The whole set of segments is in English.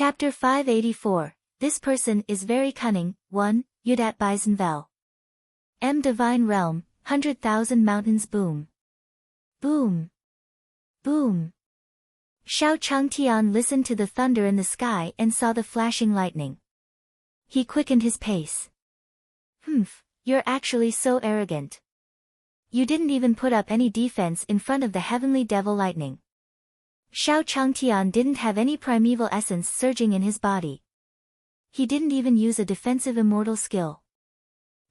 Chapter 584. This person is very cunning. 1. Yudat Bisenvel. Divine Realm, 100,000 mountains boom. Boom. Boom. Xiao Changtian listened to the thunder in the sky and saw the flashing lightning. He quickened his pace. Humph, you're actually so arrogant. You didn't even put up any defense in front of the heavenly devil lightning. Xiao Changtian didn't have any primeval essence surging in his body. He didn't even use a defensive immortal skill.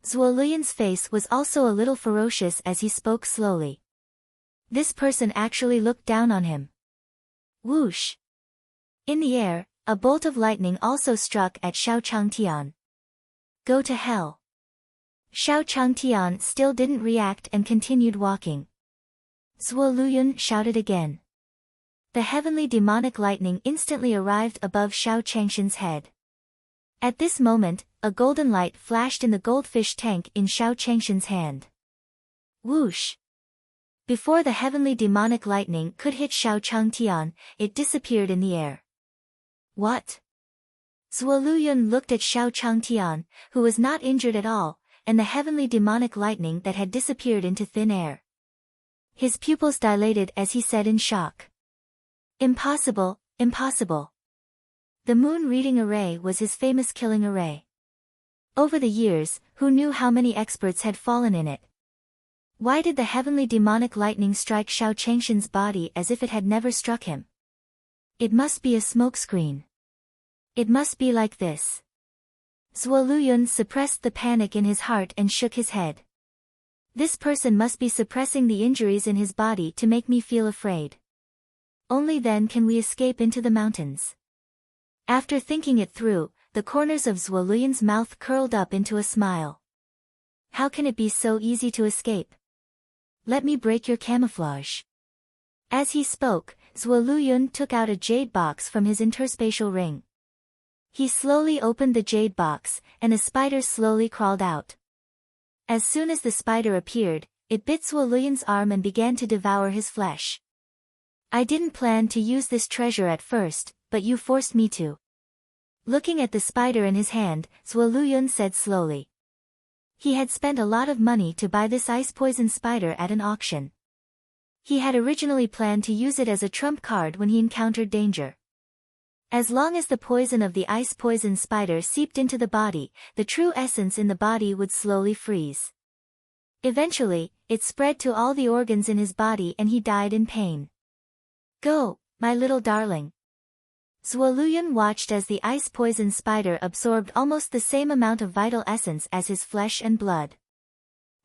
Zuo Lian's face was also a little ferocious as he spoke slowly. This person actually looked down on him. Whoosh! In the air, a bolt of lightning also struck at Xiao Changtian. Go to hell. Xiao Changtian still didn't react and continued walking. Zuo Lian shouted again. The heavenly demonic lightning instantly arrived above Xiao Changshan's head. At this moment, a golden light flashed in the goldfish tank in Xiao Changshan's hand. Whoosh! Before the heavenly demonic lightning could hit Xiao Changtian, it disappeared in the air. What? Zuo Lian looked at Xiao Changtian, who was not injured at all, and the heavenly demonic lightning that had disappeared into thin air. His pupils dilated as he said in shock. Impossible, impossible. The moon reading array was his famous killing array. Over the years, who knew how many experts had fallen in it? Why did the heavenly demonic lightning strike Xiao Changshan's body as if it had never struck him? It must be a smokescreen. It must be like this. Zuo Lian suppressed the panic in his heart and shook his head. This person must be suppressing the injuries in his body to make me feel afraid. Only then can we escape into the mountains. After thinking it through, the corners of Zuo Lian's mouth curled up into a smile. How can it be so easy to escape? Let me break your camouflage. As he spoke, Zuo Lian took out a jade box from his interspatial ring. He slowly opened the jade box, and a spider slowly crawled out. As soon as the spider appeared, it bit Zuo Lian's arm and began to devour his flesh. I didn't plan to use this treasure at first, but you forced me to. Looking at the spider in his hand, Zuo Lian said slowly. He had spent a lot of money to buy this ice poison spider at an auction. He had originally planned to use it as a trump card when he encountered danger. As long as the poison of the ice poison spider seeped into the body, the true essence in the body would slowly freeze. Eventually, it spread to all the organs in his body and he died in pain. Go, my little darling. Zuo Lian watched as the ice poison spider absorbed almost the same amount of vital essence as his flesh and blood.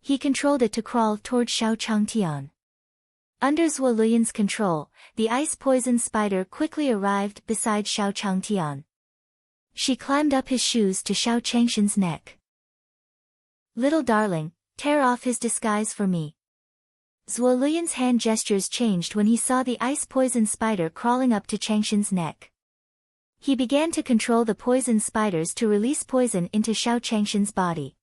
He controlled it to crawl toward Xiao Changtian. Under Zuo Lian's control, the ice poison spider quickly arrived beside Xiao Changtian. She climbed up his shoes to Xiao Changshan's neck. Little darling, tear off his disguise for me. Zuo Lian's hand gestures changed when he saw the ice poison spider crawling up to Changshan's neck. He began to control the poison spiders to release poison into Xiao Changshan's body.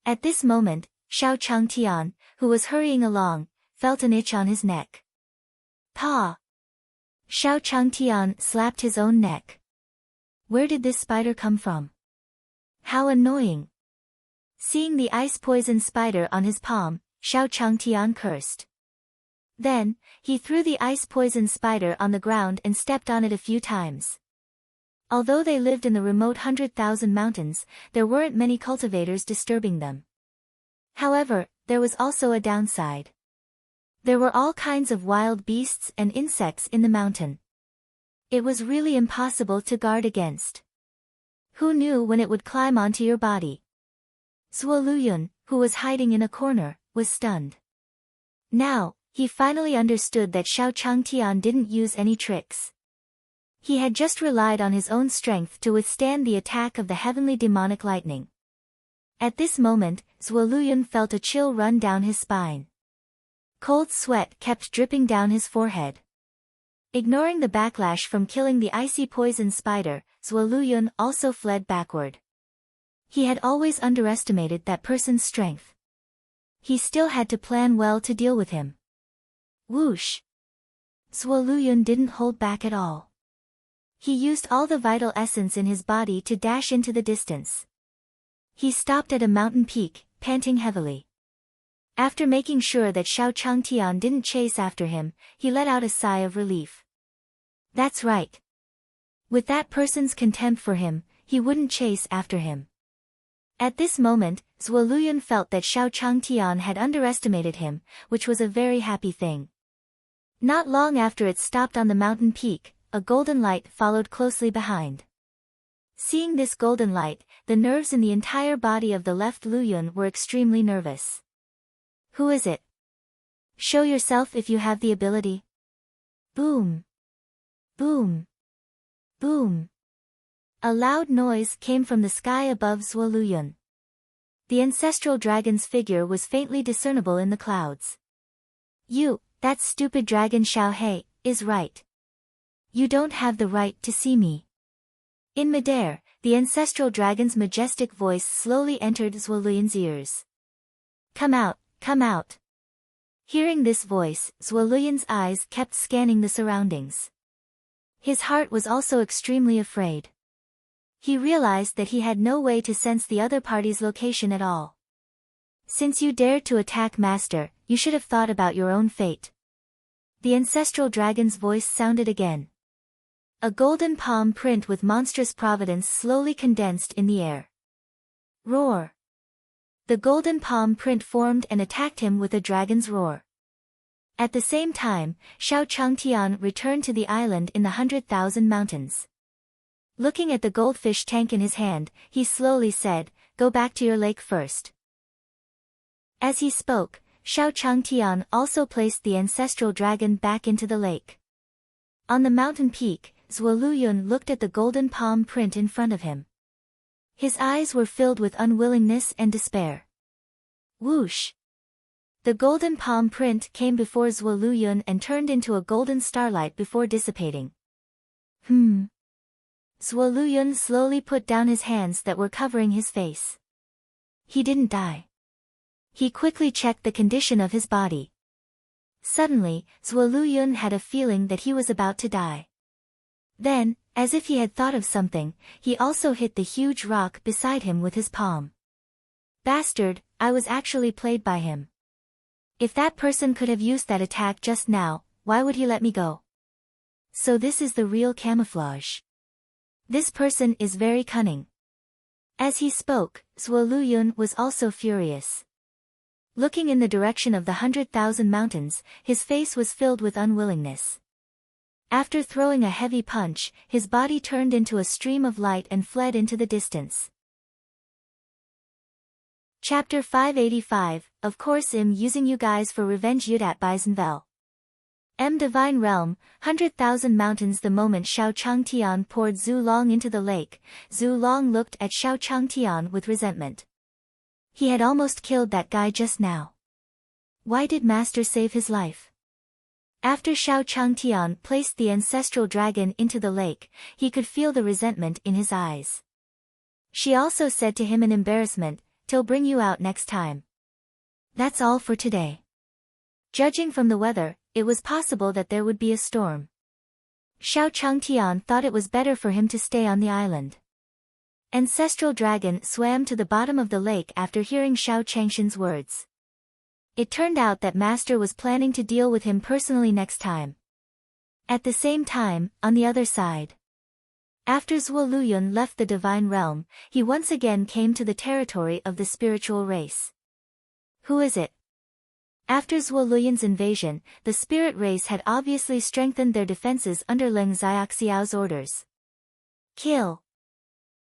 At this moment, Xiao Changtian, who was hurrying along, felt an itch on his neck. Paw! Xiao Changtian slapped his own neck. Where did this spider come from? How annoying! Seeing the ice poison spider on his palm, Xiao Changtian cursed. Then, he threw the ice poison spider on the ground and stepped on it a few times. Although they lived in the remote 100,000 mountains, there weren't many cultivators disturbing them. However, there was also a downside. There were all kinds of wild beasts and insects in the mountain. It was really impossible to guard against. Who knew when it would climb onto your body? Zuo Lian, who was hiding in a corner, was stunned. Now, he finally understood that Xiao Changtian didn't use any tricks. He had just relied on his own strength to withstand the attack of the heavenly demonic lightning. At this moment, Zuo Lian felt a chill run down his spine. Cold sweat kept dripping down his forehead. Ignoring the backlash from killing the icy poison spider, Zuo Lian also fled backward. He had always underestimated that person's strength. He still had to plan well to deal with him. Whoosh! Zuo Lian didn't hold back at all. He used all the vital essence in his body to dash into the distance. He stopped at a mountain peak, panting heavily. After making sure that Xiao Changtian didn't chase after him, he let out a sigh of relief. That's right. With that person's contempt for him, he wouldn't chase after him. At this moment, Zhuo Luyun felt that Xiao Changtian had underestimated him, which was a very happy thing. Not long after it stopped on the mountain peak, a golden light followed closely behind. Seeing this golden light, the nerves in the entire body of the left Luyun were extremely nervous. Who is it? Show yourself if you have the ability. Boom. Boom. Boom. A loud noise came from the sky above Zhuo Luyun. The ancestral dragon's figure was faintly discernible in the clouds. You, that stupid dragon Xiao He, is right. You don't have the right to see me. In midair, the ancestral dragon's majestic voice slowly entered Zhuo Luyun's ears. Come out, come out. Hearing this voice, Zhuo Luyun's eyes kept scanning the surroundings. His heart was also extremely afraid. He realized that he had no way to sense the other party's location at all. Since you dared to attack Master, you should have thought about your own fate. The ancestral dragon's voice sounded again. A golden palm print with monstrous providence slowly condensed in the air. Roar! The golden palm print formed and attacked him with a dragon's roar. At the same time, Xiao Changtian returned to the island in the 100,000 mountains. Looking at the goldfish tank in his hand, he slowly said, "Go back to your lake first." As he spoke, Xiao Changtian also placed the ancestral dragon back into the lake. On the mountain peak, Zhuo Luyun looked at the golden palm print in front of him. His eyes were filled with unwillingness and despair. Whoosh! The golden palm print came before Zhuo Luyun and turned into a golden starlight before dissipating. Zhuo Luyun slowly put down his hands that were covering his face. He didn't die. He quickly checked the condition of his body. Suddenly, Zhuo Luyun had a feeling that he was about to die. Then, as if he had thought of something, he also hit the huge rock beside him with his palm. Bastard, I was actually played by him. If that person could have used that attack just now, why would he let me go? So this is the real camouflage. This person is very cunning. As he spoke, Zhuo Luyun was also furious. Looking in the direction of the 100,000 mountains, his face was filled with unwillingness. After throwing a heavy punch, his body turned into a stream of light and fled into the distance. Chapter 585, of course I'm using you guys for revenge Yudat Bisenvel. Divine Realm, 100,000 mountains. The moment Xiao Changtian poured Zhu Long into the lake, Zhu Long looked at Xiao Changtian with resentment. He had almost killed that guy just now. Why did Master save his life? After Xiao Changtian placed the ancestral dragon into the lake, he could feel the resentment in his eyes. She also said to him in embarrassment, "Till bring you out next time." That's all for today. Judging from the weather, it was possible that there would be a storm. Xiao Changtian thought it was better for him to stay on the island. Ancestral Dragon swam to the bottom of the lake after hearing Xiao Changshan's words. It turned out that Master was planning to deal with him personally next time. At the same time, on the other side. After Zhuo Luyun left the Divine Realm, he once again came to the territory of the spiritual race. Who is it? After Zhuo Luyun's invasion, the spirit race had obviously strengthened their defenses under Leng Xiaoxiao's orders. Kill!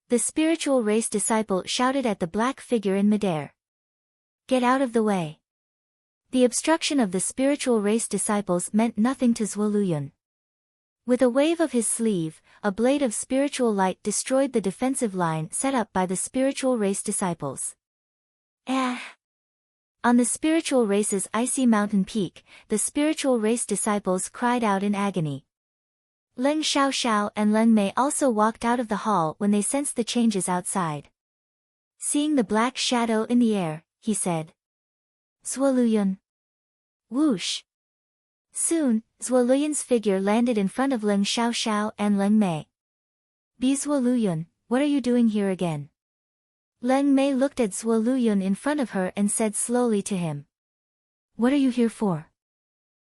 The spiritual race disciple shouted at the black figure in midair. Get out of the way! The obstruction of the spiritual race disciples meant nothing to Zhuo Luyun. With a wave of his sleeve, a blade of spiritual light destroyed the defensive line set up by the spiritual race disciples. On the spiritual race's icy mountain peak, the spiritual race disciples cried out in agony. Leng Xiaoxiao and Leng Mei also walked out of the hall when they sensed the changes outside. Seeing the black shadow in the air, he said, "Zhuo Luyun." Whoosh! Soon, Zhuo Luyun's figure landed in front of Leng Xiaoxiao and Leng Mei. Zuoluyun, what are you doing here again? Leng Mei looked at Zuoluyun in front of her and said slowly to him. What are you here for?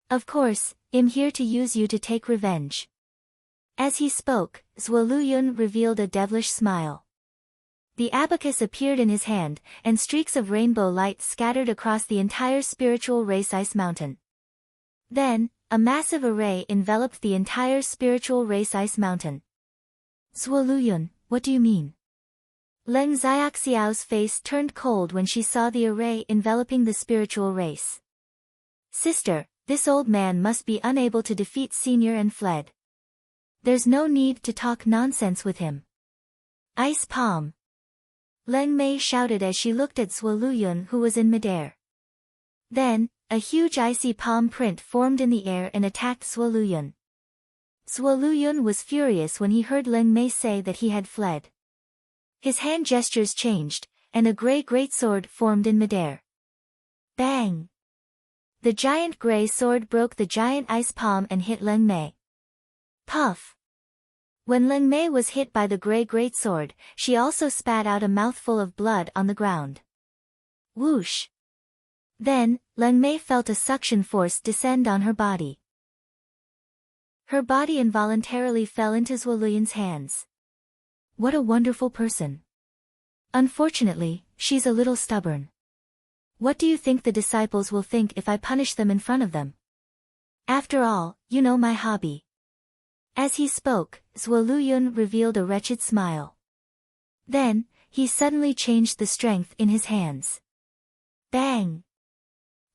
Of course, I'm here to use you to take revenge. As he spoke, Zuoluyun revealed a devilish smile. The abacus appeared in his hand, and streaks of rainbow light scattered across the entire spiritual race ice mountain. Then, a massive array enveloped the entire spiritual race ice mountain. Zuoluyun, what do you mean? Leng Xiaoxiao's face turned cold when she saw the array enveloping the spiritual race. Sister, this old man must be unable to defeat Senior and fled. There's no need to talk nonsense with him. Ice palm. Leng Mei shouted as she looked at Zuoluyun, who was in midair. Then, a huge icy palm print formed in the air and attacked Zuoluyun. Zuoluyun was furious when he heard Leng Mei say that he had fled. His hand gestures changed, and a grey greatsword formed in midair. Bang! The giant grey sword broke the giant ice palm and hit Leng Mei. Puff! When Leng Mei was hit by the grey greatsword, she also spat out a mouthful of blood on the ground. Whoosh! Then, Leng Mei felt a suction force descend on her body. Her body involuntarily fell into Zuoluyun's hands. What a wonderful person. Unfortunately, she's a little stubborn. What do you think the disciples will think if I punish them in front of them? After all, you know my hobby. As he spoke, Zuoluyun revealed a wretched smile. Then, he suddenly changed the strength in his hands. Bang!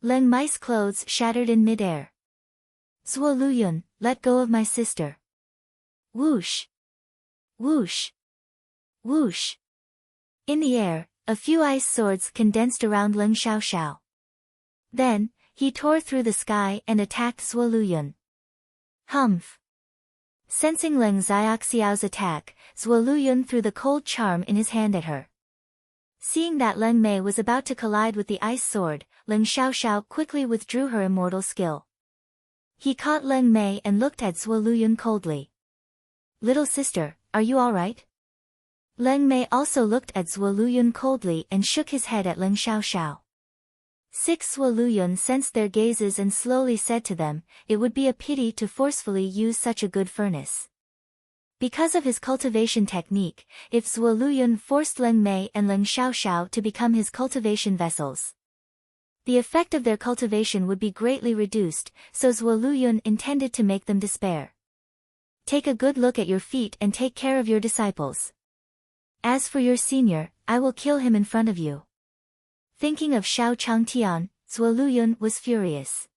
Leng Mei's clothes shattered in midair. Zuoluyun, let go of my sister. Whoosh! Whoosh! Whoosh! In the air, a few ice swords condensed around Leng Xiaoxiao. Then, he tore through the sky and attacked Zuoluyun. Humph! Sensing Leng Xiaoxiao's attack, Zuoluyun threw the cold charm in his hand at her. Seeing that Leng Mei was about to collide with the ice sword, Leng Xiaoxiao quickly withdrew her immortal skill. He caught Leng Mei and looked at Zuoluyun coldly. Little sister, are you alright? Leng Mei also looked at Zuoluyun coldly and shook his head at Leng Xiaoxiao. Zuoluyun sensed their gazes and slowly said to them, it would be a pity to forcefully use such a good furnace. Because of his cultivation technique, if Zuoluyun forced Leng Mei and Leng Xiaoxiao to become his cultivation vessels, the effect of their cultivation would be greatly reduced, so Zuoluyun intended to make them despair. Take a good look at your feet and take care of your disciples. As for your senior, I will kill him in front of you. Thinking of Shao Changtian, Zuoluyun was furious.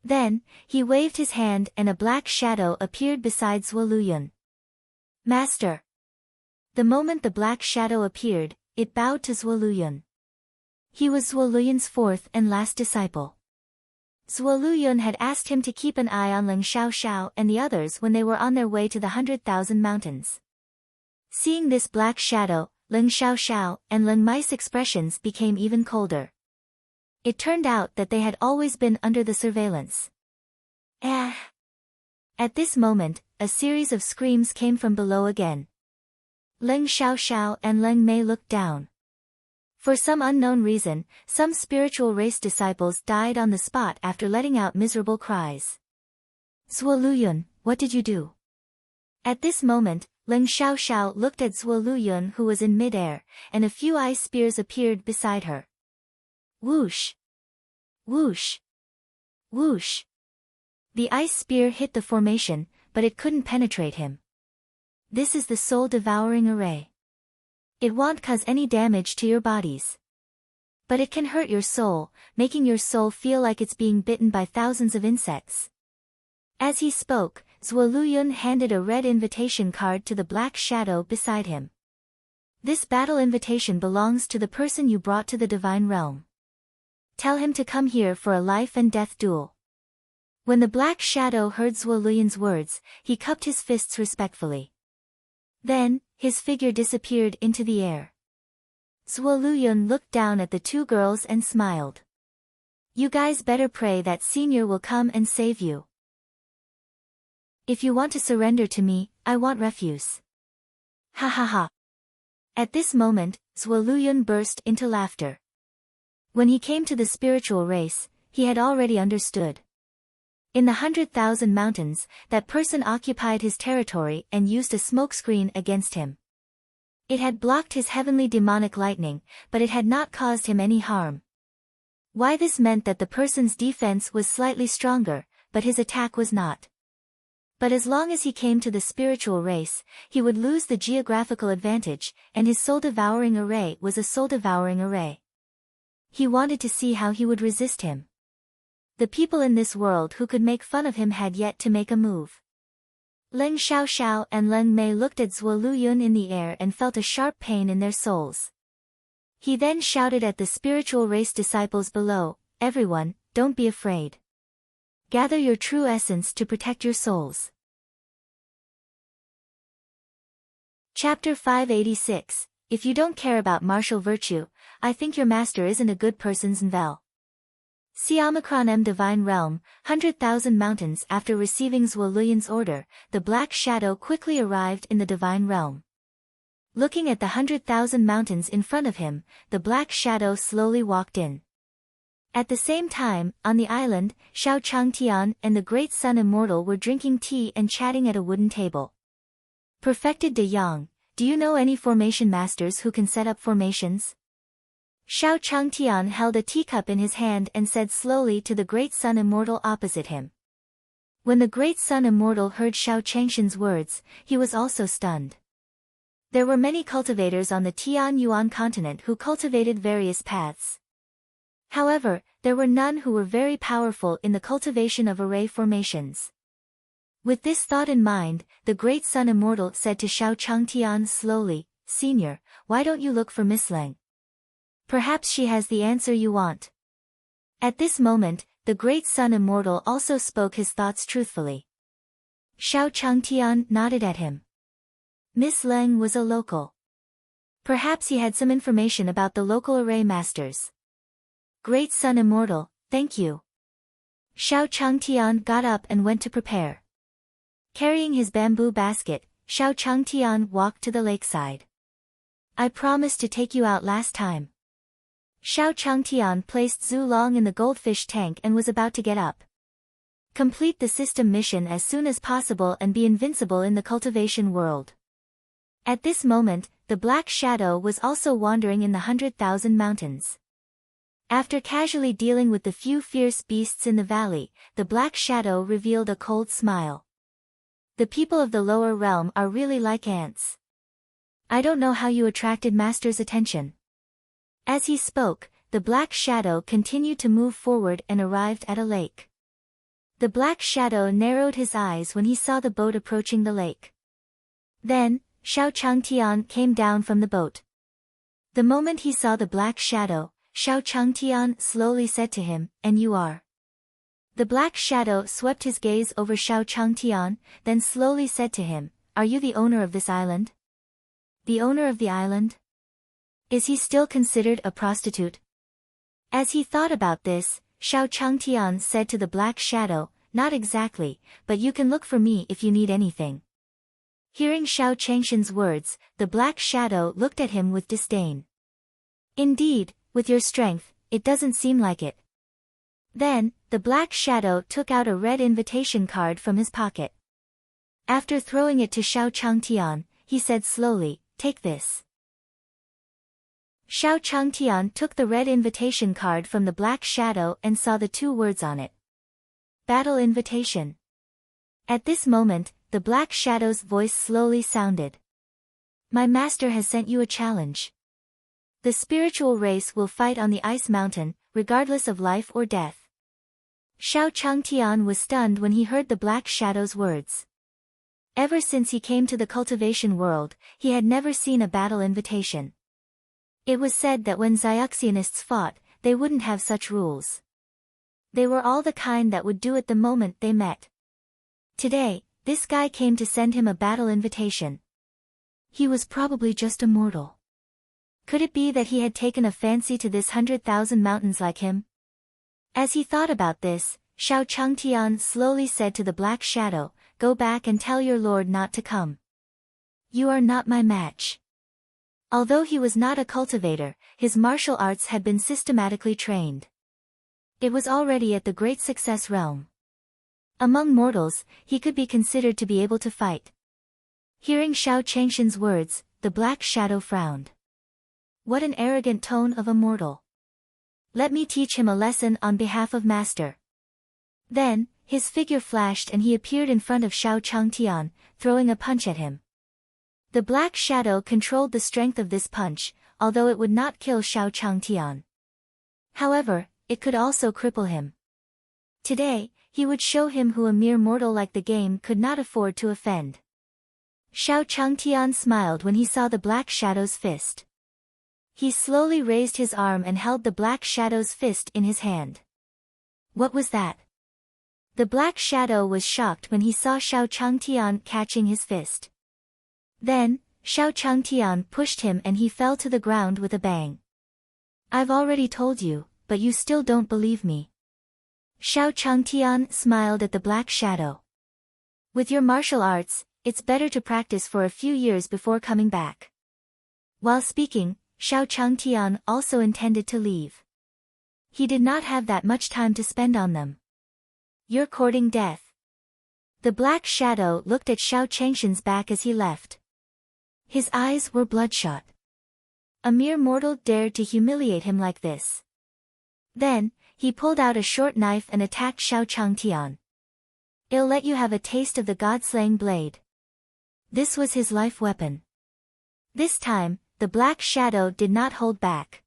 Then, he waved his hand and a black shadow appeared beside Zuoluyun. Master! The moment the black shadow appeared, it bowed to Zuoluyun. He was Zuoluyun's fourth and last disciple. Zuoluyun had asked him to keep an eye on Leng Xiaoxiao and the others when they were on their way to the 100,000 mountains. Seeing this black shadow, Leng Xiaoxiao and Leng Mei's expressions became even colder. It turned out that they had always been under the surveillance. Ah! At this moment, a series of screams came from below again. Leng Xiaoxiao and Leng Mei looked down. For some unknown reason, some spiritual race disciples died on the spot after letting out miserable cries. Zuoluyun, what did you do? At this moment, Leng Xiaoxiao looked at Zuoluyun who was in midair, and a few ice spears appeared beside her. Whoosh! Whoosh! Whoosh! The ice spear hit the formation, but it couldn't penetrate him. This is the soul-devouring array. It won't cause any damage to your bodies. But it can hurt your soul, making your soul feel like it's being bitten by thousands of insects. As he spoke, Zuoluyun handed a red invitation card to the black shadow beside him. This battle invitation belongs to the person you brought to the divine realm. Tell him to come here for a life and death duel. When the black shadow heard Zuoluyun's words, he cupped his fists respectfully. Then, his figure disappeared into the air. Zuoluyun looked down at the two girls and smiled. You guys better pray that Senior will come and save you. If you want to surrender to me, I want refuse. Ha ha ha. At this moment, Zhuo Luyun burst into laughter. When he came to the spiritual race, he had already understood. In the 100,000 mountains, that person occupied his territory and used a smokescreen against him. It had blocked his heavenly demonic lightning, but it had not caused him any harm. Why this meant that the person's defense was slightly stronger, but his attack was not. But as long as he came to the spiritual race, he would lose the geographical advantage, and his soul-devouring array was a soul-devouring array. He wanted to see how he would resist him. The people in this world who could make fun of him had yet to make a move. Leng Xiaoxiao and Leng Mei looked at Zhuo Luyun in the air and felt a sharp pain in their souls. He then shouted at the spiritual race disciples below, "Everyone, don't be afraid. Gather your true essence to protect your souls." Chapter 586. If you don't care about martial virtue, I think your master isn't a good person's Nvel. See Omicron M Divine Realm, 100,000 mountains. After receiving Zhuo Luyun's order, the black shadow quickly arrived in the Divine Realm. Looking at the 100,000 mountains in front of him, the black shadow slowly walked in. At the same time, on the island, Shao Changtian and the Great Sun Immortal were drinking tea and chatting at a wooden table. Perfected De Yang, do you know any formation masters who can set up formations? Shao Changtian held a teacup in his hand and said slowly to the Great Sun Immortal opposite him. When the Great Sun Immortal heard Shao Changshan's words, he was also stunned. There were many cultivators on the Tian Yuan continent who cultivated various paths. However, there were none who were very powerful in the cultivation of array formations. With this thought in mind, the Great Sun Immortal said to Shao Changtian slowly, "Senior, why don't you look for Miss Leng? Perhaps she has the answer you want." At this moment, the Great Sun Immortal also spoke his thoughts truthfully. Shao Changtian nodded at him. Miss Leng was a local. Perhaps he had some information about the local array masters. Great Sun Immortal, thank you. Shao Changtian got up and went to prepare. Carrying his bamboo basket, Shao Changtian walked to the lakeside. "I promised to take you out last time." Shao Changtian placed Zhu Long in the goldfish tank and was about to get up. Complete the system mission as soon as possible and be invincible in the cultivation world. At this moment, the Black Shadow was also wandering in the 100,000 mountains. After casually dealing with the few fierce beasts in the valley, the Black Shadow revealed a cold smile. The people of the lower realm are really like ants. I don't know how you attracted Master's attention. As he spoke, the Black Shadow continued to move forward and arrived at a lake. The Black Shadow narrowed his eyes when he saw the boat approaching the lake. Then, Shao Changtian came down from the boat. The moment he saw the Black Shadow, Shao Changtian slowly said to him, "And you are?" The Black Shadow swept his gaze over Shao Changtian, then slowly said to him, "Are you the owner of this island?" The owner of the island? Is he still considered a prostitute? As he thought about this, Shao Changtian said to the Black Shadow, "Not exactly, but you can look for me if you need anything." Hearing Shao Changshan's words, the Black Shadow looked at him with disdain. "Indeed, with your strength, it doesn't seem like it." Then, the Black Shadow took out a red invitation card from his pocket. After throwing it to Shao Changtian, he said slowly, "Take this." Shao Changtian took the red invitation card from the Black Shadow and saw the two words on it. Battle Invitation. At this moment, the Black Shadow's voice slowly sounded. "My master has sent you a challenge. The spiritual race will fight on the ice mountain, regardless of life or death." Shao Changtian was stunned when he heard the Black Shadow's words. Ever since he came to the cultivation world, he had never seen a battle invitation. It was said that when Xiaoxianists fought, they wouldn't have such rules. They were all the kind that would do it the moment they met. Today, this guy came to send him a battle invitation. He was probably just a mortal. Could it be that he had taken a fancy to this 100,000 mountains like him? As he thought about this, Shao Changtian slowly said to the Black Shadow, "Go back and tell your lord not to come." You are not my match. Although he was not a cultivator, his martial arts had been systematically trained. It was already at the great success realm. Among mortals, he could be considered to be able to fight. Hearing Xiao Changshan's words, the black shadow frowned. What an arrogant tone of a mortal. Let me teach him a lesson on behalf of Master. Then, his figure flashed and he appeared in front of Xiao Changtian, throwing a punch at him. The black shadow controlled the strength of this punch, although it would not kill Xiao Changtian. However, it could also cripple him. Today, he would show him who a mere mortal like the game could not afford to offend. Xiao Changtian smiled when he saw the black shadow's fist. He slowly raised his arm and held the black shadow's fist in his hand. What was that? The black shadow was shocked when he saw Xiao Changtian catching his fist. Then, Xiao Changtian pushed him and he fell to the ground with a bang. I've already told you, but you still don't believe me. Xiao Changtian smiled at the black shadow. With your martial arts, it's better to practice for a few years before coming back. While speaking, Xiao Changtian also intended to leave. He did not have that much time to spend on them. You're courting death. The black shadow looked at Xiao Changshan's back as he left. His eyes were bloodshot. A mere mortal dared to humiliate him like this. Then, he pulled out a short knife and attacked Xiao Changtian. I'll let you have a taste of the god-slaying blade. This was his life weapon. This time, the black shadow did not hold back.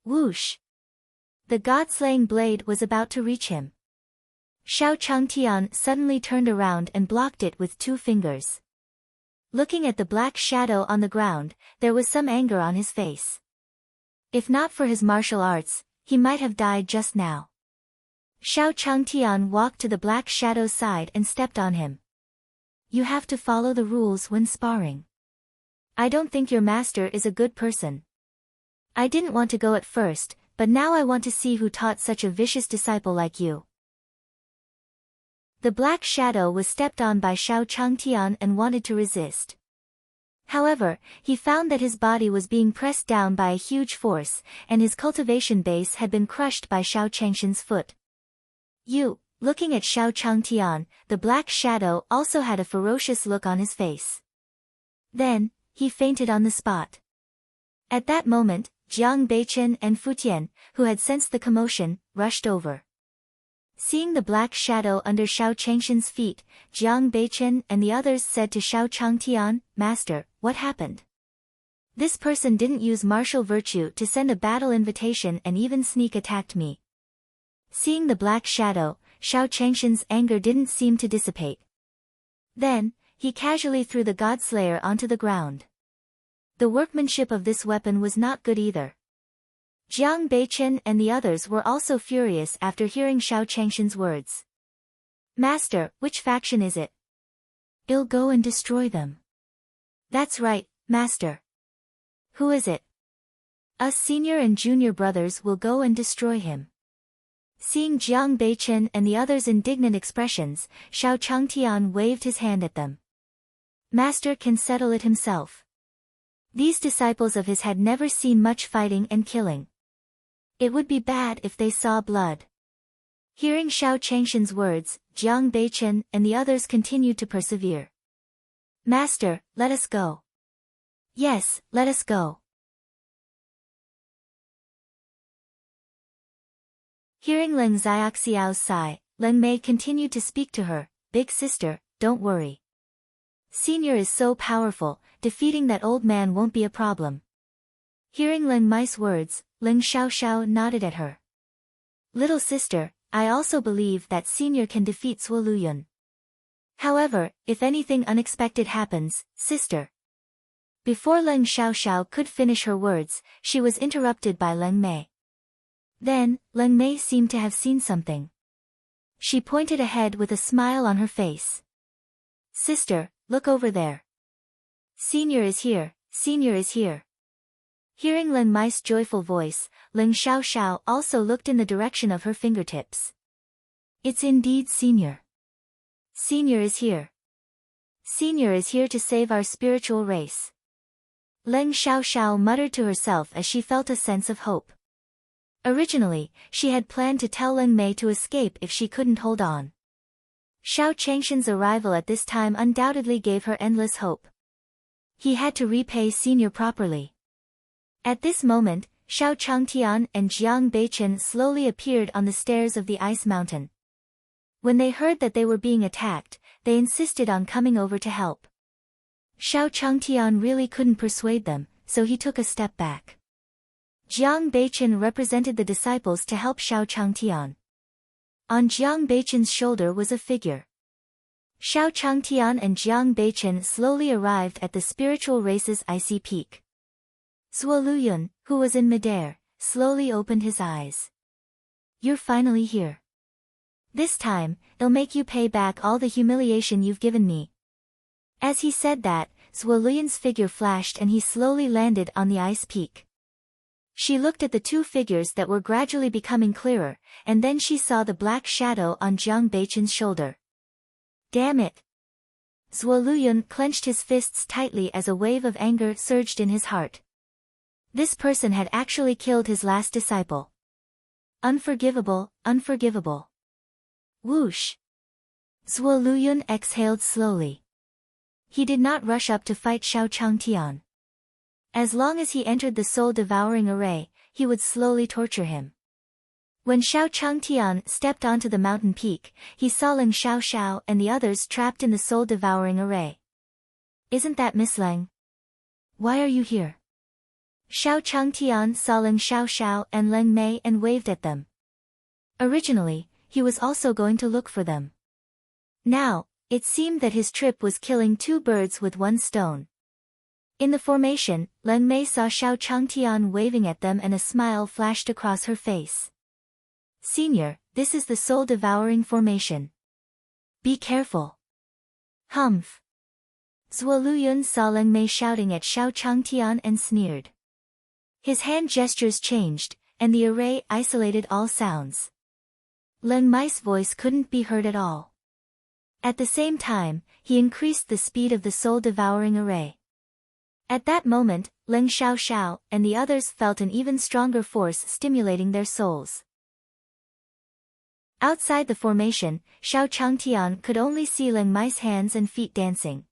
Whoosh! The god-slaying blade was about to reach him. Xiao Changtian suddenly turned around and blocked it with 2 fingers. Looking at the black shadow on the ground, there was some anger on his face. If not for his martial arts, he might have died just now. Xiao Changtian walked to the black shadow's side and stepped on him. You have to follow the rules when sparring. I don't think your master is a good person. I didn't want to go at first, but now I want to see who taught such a vicious disciple like you. The black shadow was stepped on by Xiao Changtian and wanted to resist. However, he found that his body was being pressed down by a huge force, and his cultivation base had been crushed by Xiao Changshan's foot. Looking at Xiao Changtian, the black shadow also had a ferocious look on his face. Then, he fainted on the spot. At that moment, Jiang Beichen and Fu Tian, who had sensed the commotion, rushed over. Seeing the black shadow under Xiao Changshan's feet, Jiang Beichen and the others said to Xiao Changtian, Master, what happened? This person didn't use martial virtue to send a battle invitation and even sneak attacked me. Seeing the black shadow, Xiao Changshan's anger didn't seem to dissipate. Then, he casually threw the Godslayer onto the ground. The workmanship of this weapon was not good either. Jiang Beichen and the others were also furious after hearing Xiao Changshan's words. Master, which faction is it? I'll go and destroy them. That's right, Master. Who is it? Us senior and junior brothers will go and destroy him. Seeing Jiang Beichen and the others' indignant expressions, Xiao Changtian waved his hand at them. Master can settle it himself. These disciples of his had never seen much fighting and killing. It would be bad if they saw blood. Hearing Xiao Changshan's words, Jiang Beichen and the others continued to persevere. Master, let us go. Yes, let us go. Hearing Leng Xiaoxiao's sigh, Leng Mei continued to speak to her, Big sister, don't worry. Senior is so powerful, defeating that old man won't be a problem. Hearing Leng Mei's words, Leng Xiaoxiao nodded at her. Little sister, I also believe that Senior can defeat Suo Luyun. However, if anything unexpected happens, sister. Before Leng Xiaoxiao could finish her words, she was interrupted by Leng Mei. Then, Leng Mei seemed to have seen something. She pointed ahead with a smile on her face. Sister, look over there. Senior is here, Senior is here. Hearing Leng Mei's joyful voice, Leng Xiaoxiao also looked in the direction of her fingertips. It's indeed Senior. Senior is here. Senior is here to save our spiritual race. Leng Xiaoxiao muttered to herself as she felt a sense of hope. Originally, she had planned to tell Leng Mei to escape if she couldn't hold on. Xiao Changshan's arrival at this time undoubtedly gave her endless hope. He had to repay Senior properly. At this moment, Xiao Changtian and Jiang Beichen slowly appeared on the stairs of the ice mountain. When they heard that they were being attacked, they insisted on coming over to help. Xiao Changtian really couldn't persuade them, so he took a step back. Jiang Beichen represented the disciples to help Xiao Changtian. On Jiang Beichen's shoulder was a figure. Xiao Changtian and Jiang Beichen slowly arrived at the spiritual race's icy peak. Zuo Luyun, who was in midair, slowly opened his eyes. You're finally here. This time, I'll make you pay back all the humiliation you've given me. As he said that, Zuo Luyun's figure flashed and he slowly landed on the ice peak. She looked at the two figures that were gradually becoming clearer, and then she saw the black shadow on Jiang Beichen's shoulder. Damn it! Zuo Luyun clenched his fists tightly as a wave of anger surged in his heart. This person had actually killed his last disciple. Unforgivable, unforgivable. Whoosh! Zuo Luyun exhaled slowly. He did not rush up to fight Xiao Changtian. As long as he entered the soul-devouring array, he would slowly torture him. When Xiao Changtian stepped onto the mountain peak, he saw Leng Xiaoxiao and the others trapped in the soul-devouring array. Isn't that Miss Leng? Why are you here? Xiao Changtian saw Leng Xiaoxiao and Leng Mei and waved at them. Originally, he was also going to look for them. Now, it seemed that his trip was killing two birds with one stone. In the formation, Leng Mei saw Xiao Changtian waving at them and a smile flashed across her face. Senior, this is the soul-devouring formation. Be careful. Humph. Zuo Luyun saw Leng Mei shouting at Xiao Changtian and sneered. His hand gestures changed, and the array isolated all sounds. Leng Mei's voice couldn't be heard at all. At the same time, he increased the speed of the soul-devouring array. At that moment, Leng Xiaoxiao and the others felt an even stronger force stimulating their souls. Outside the formation, Xiao Changtian could only see Leng Mei's hands and feet dancing.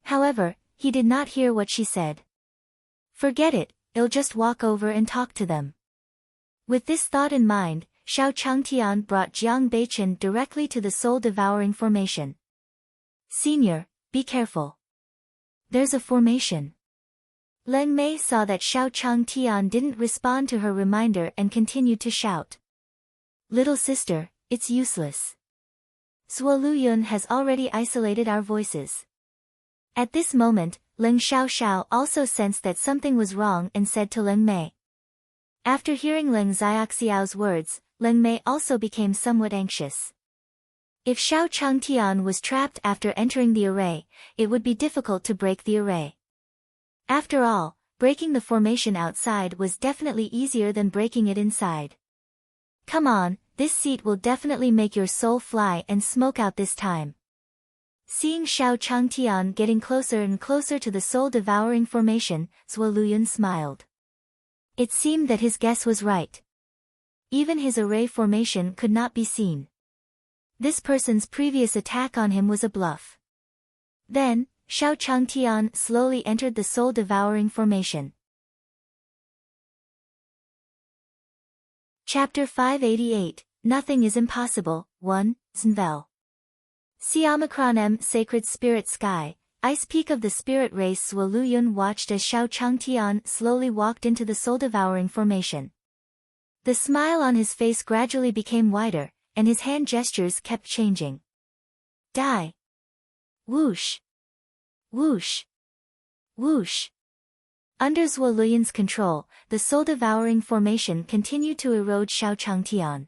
However, he did not hear what she said. Forget it, I'll just walk over and talk to them. With this thought in mind, Xiao Changtian brought Jiang Beichen directly to the soul-devouring formation. Senior, be careful. There's a formation. Leng Mei saw that Xiao Changtian didn't respond to her reminder and continued to shout. Little sister, it's useless. Zuo Luyun has already isolated our voices. At this moment, Leng Xiaoxiao also sensed that something was wrong and said to Leng Mei. After hearing Leng Xiaoxiao's words, Leng Mei also became somewhat anxious. If Xiao Changtian was trapped after entering the array, it would be difficult to break the array. After all, breaking the formation outside was definitely easier than breaking it inside. Come on, this seat will definitely make your soul fly and smoke out this time. Seeing Xiao Changtian getting closer and closer to the soul-devouring formation, Zuo Luyun smiled. It seemed that his guess was right. Even his array formation could not be seen. This person's previous attack on him was a bluff. Then, Xiao Changtian slowly entered the soul-devouring formation. Chapter 588, Nothing is Impossible, 1, Znvel. Siamacron M. Sacred Spirit Sky, Ice Peak of the Spirit Race. Zuo Luyun watched as Xiao Changtian slowly walked into the soul-devouring formation. The smile on his face gradually became wider, and his hand gestures kept changing. Die! Whoosh! Whoosh! Whoosh! Under Zuo Luyun's control, the soul-devouring formation continued to erode Xiao Changtian.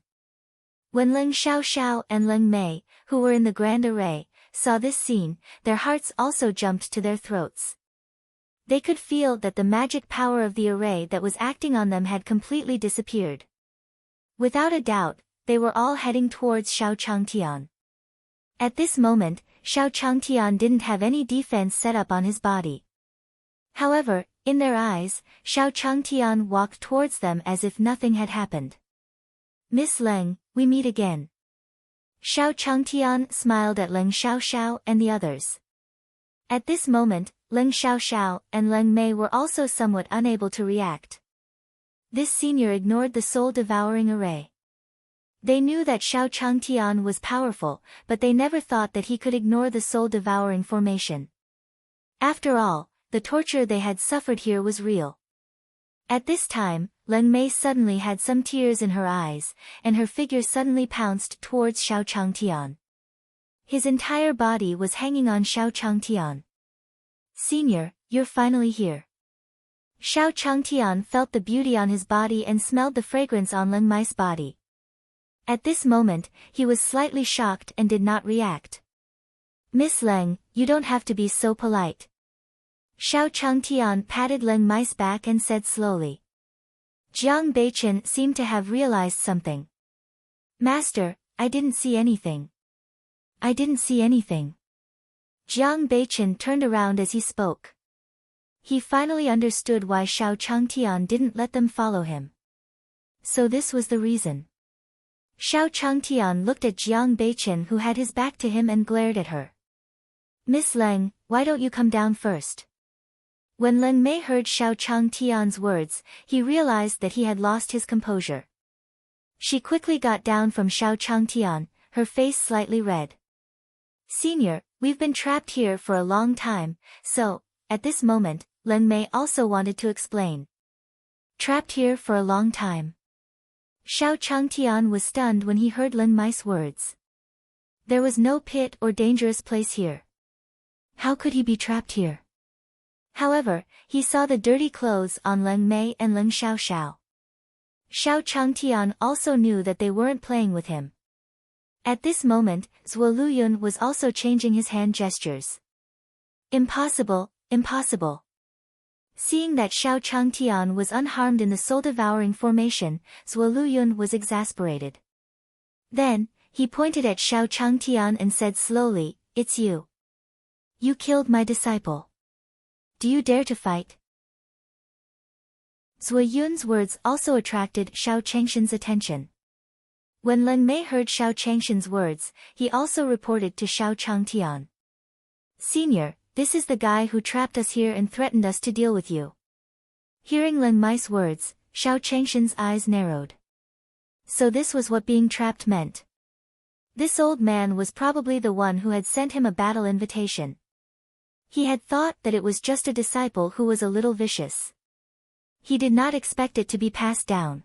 When Leng Xiaoxiao and Leng Mei, who were in the grand array, saw this scene, their hearts also jumped to their throats. They could feel that the magic power of the array that was acting on them had completely disappeared. Without a doubt, they were all heading towards Xiao Changtian. At this moment, Xiao Changtian didn't have any defense set up on his body. However, in their eyes, Xiao Changtian walked towards them as if nothing had happened. Miss Leng, we meet again. Xiao Changtian smiled at Leng Xiaoxiao and the others. At this moment, Leng Xiaoxiao and Leng Mei were also somewhat unable to react. This senior ignored the soul-devouring array. They knew that Xiao Changtian was powerful, but they never thought that he could ignore the soul-devouring formation. After all, the torture they had suffered here was real. At this time, Leng Mei suddenly had some tears in her eyes, and her figure suddenly pounced towards Xiao Changtian. His entire body was hanging on Xiao Changtian. Senior, you're finally here. Xiao Changtian felt the beauty on his body and smelled the fragrance on Leng Mei's body. At this moment, he was slightly shocked and did not react. Miss Leng, you don't have to be so polite. Xiao Changtian patted Leng Mei's back and said slowly. Jiang Beichen seemed to have realized something. Master, I didn't see anything. I didn't see anything. Jiang Beichen turned around as he spoke. He finally understood why Xiao Changtian didn't let them follow him. So this was the reason. Xiao Changtian looked at Jiang Beichen, who had his back to him, and glared at her. Miss Leng, why don't you come down first? When Leng Mei heard Xiao Changtian's words, he realized that he had lost his composure. She quickly got down from Xiao Changtian, her face slightly red. Senior, we've been trapped here for a long time, so, at this moment, Leng Mei also wanted to explain. Trapped here for a long time. Xiao Changtian was stunned when he heard Leng Mei's words. There was no pit or dangerous place here. How could he be trapped here? However, he saw the dirty clothes on Leng Mei and Leng Xiaoxiao. Xiao Changtian also knew that they weren't playing with him. At this moment, Zhuo Luyun was also changing his hand gestures. Impossible, impossible. Seeing that Xiao Changtian was unharmed in the soul-devouring formation, Zhuo Luyun was exasperated. Then, he pointed at Xiao Changtian and said slowly, It's you. You killed my disciple. Do you dare to fight? Zhuo Yun's words also attracted Xiao Changshan's attention. When Leng Mei heard Xiao Changshan's words, he also reported to Xiao Changtian. Senior, this is the guy who trapped us here and threatened us to deal with you. Hearing Leng Mei's words, Xiao Changshan's eyes narrowed. So this was what being trapped meant. This old man was probably the one who had sent him a battle invitation. He had thought that it was just a disciple who was a little vicious. He did not expect it to be passed down.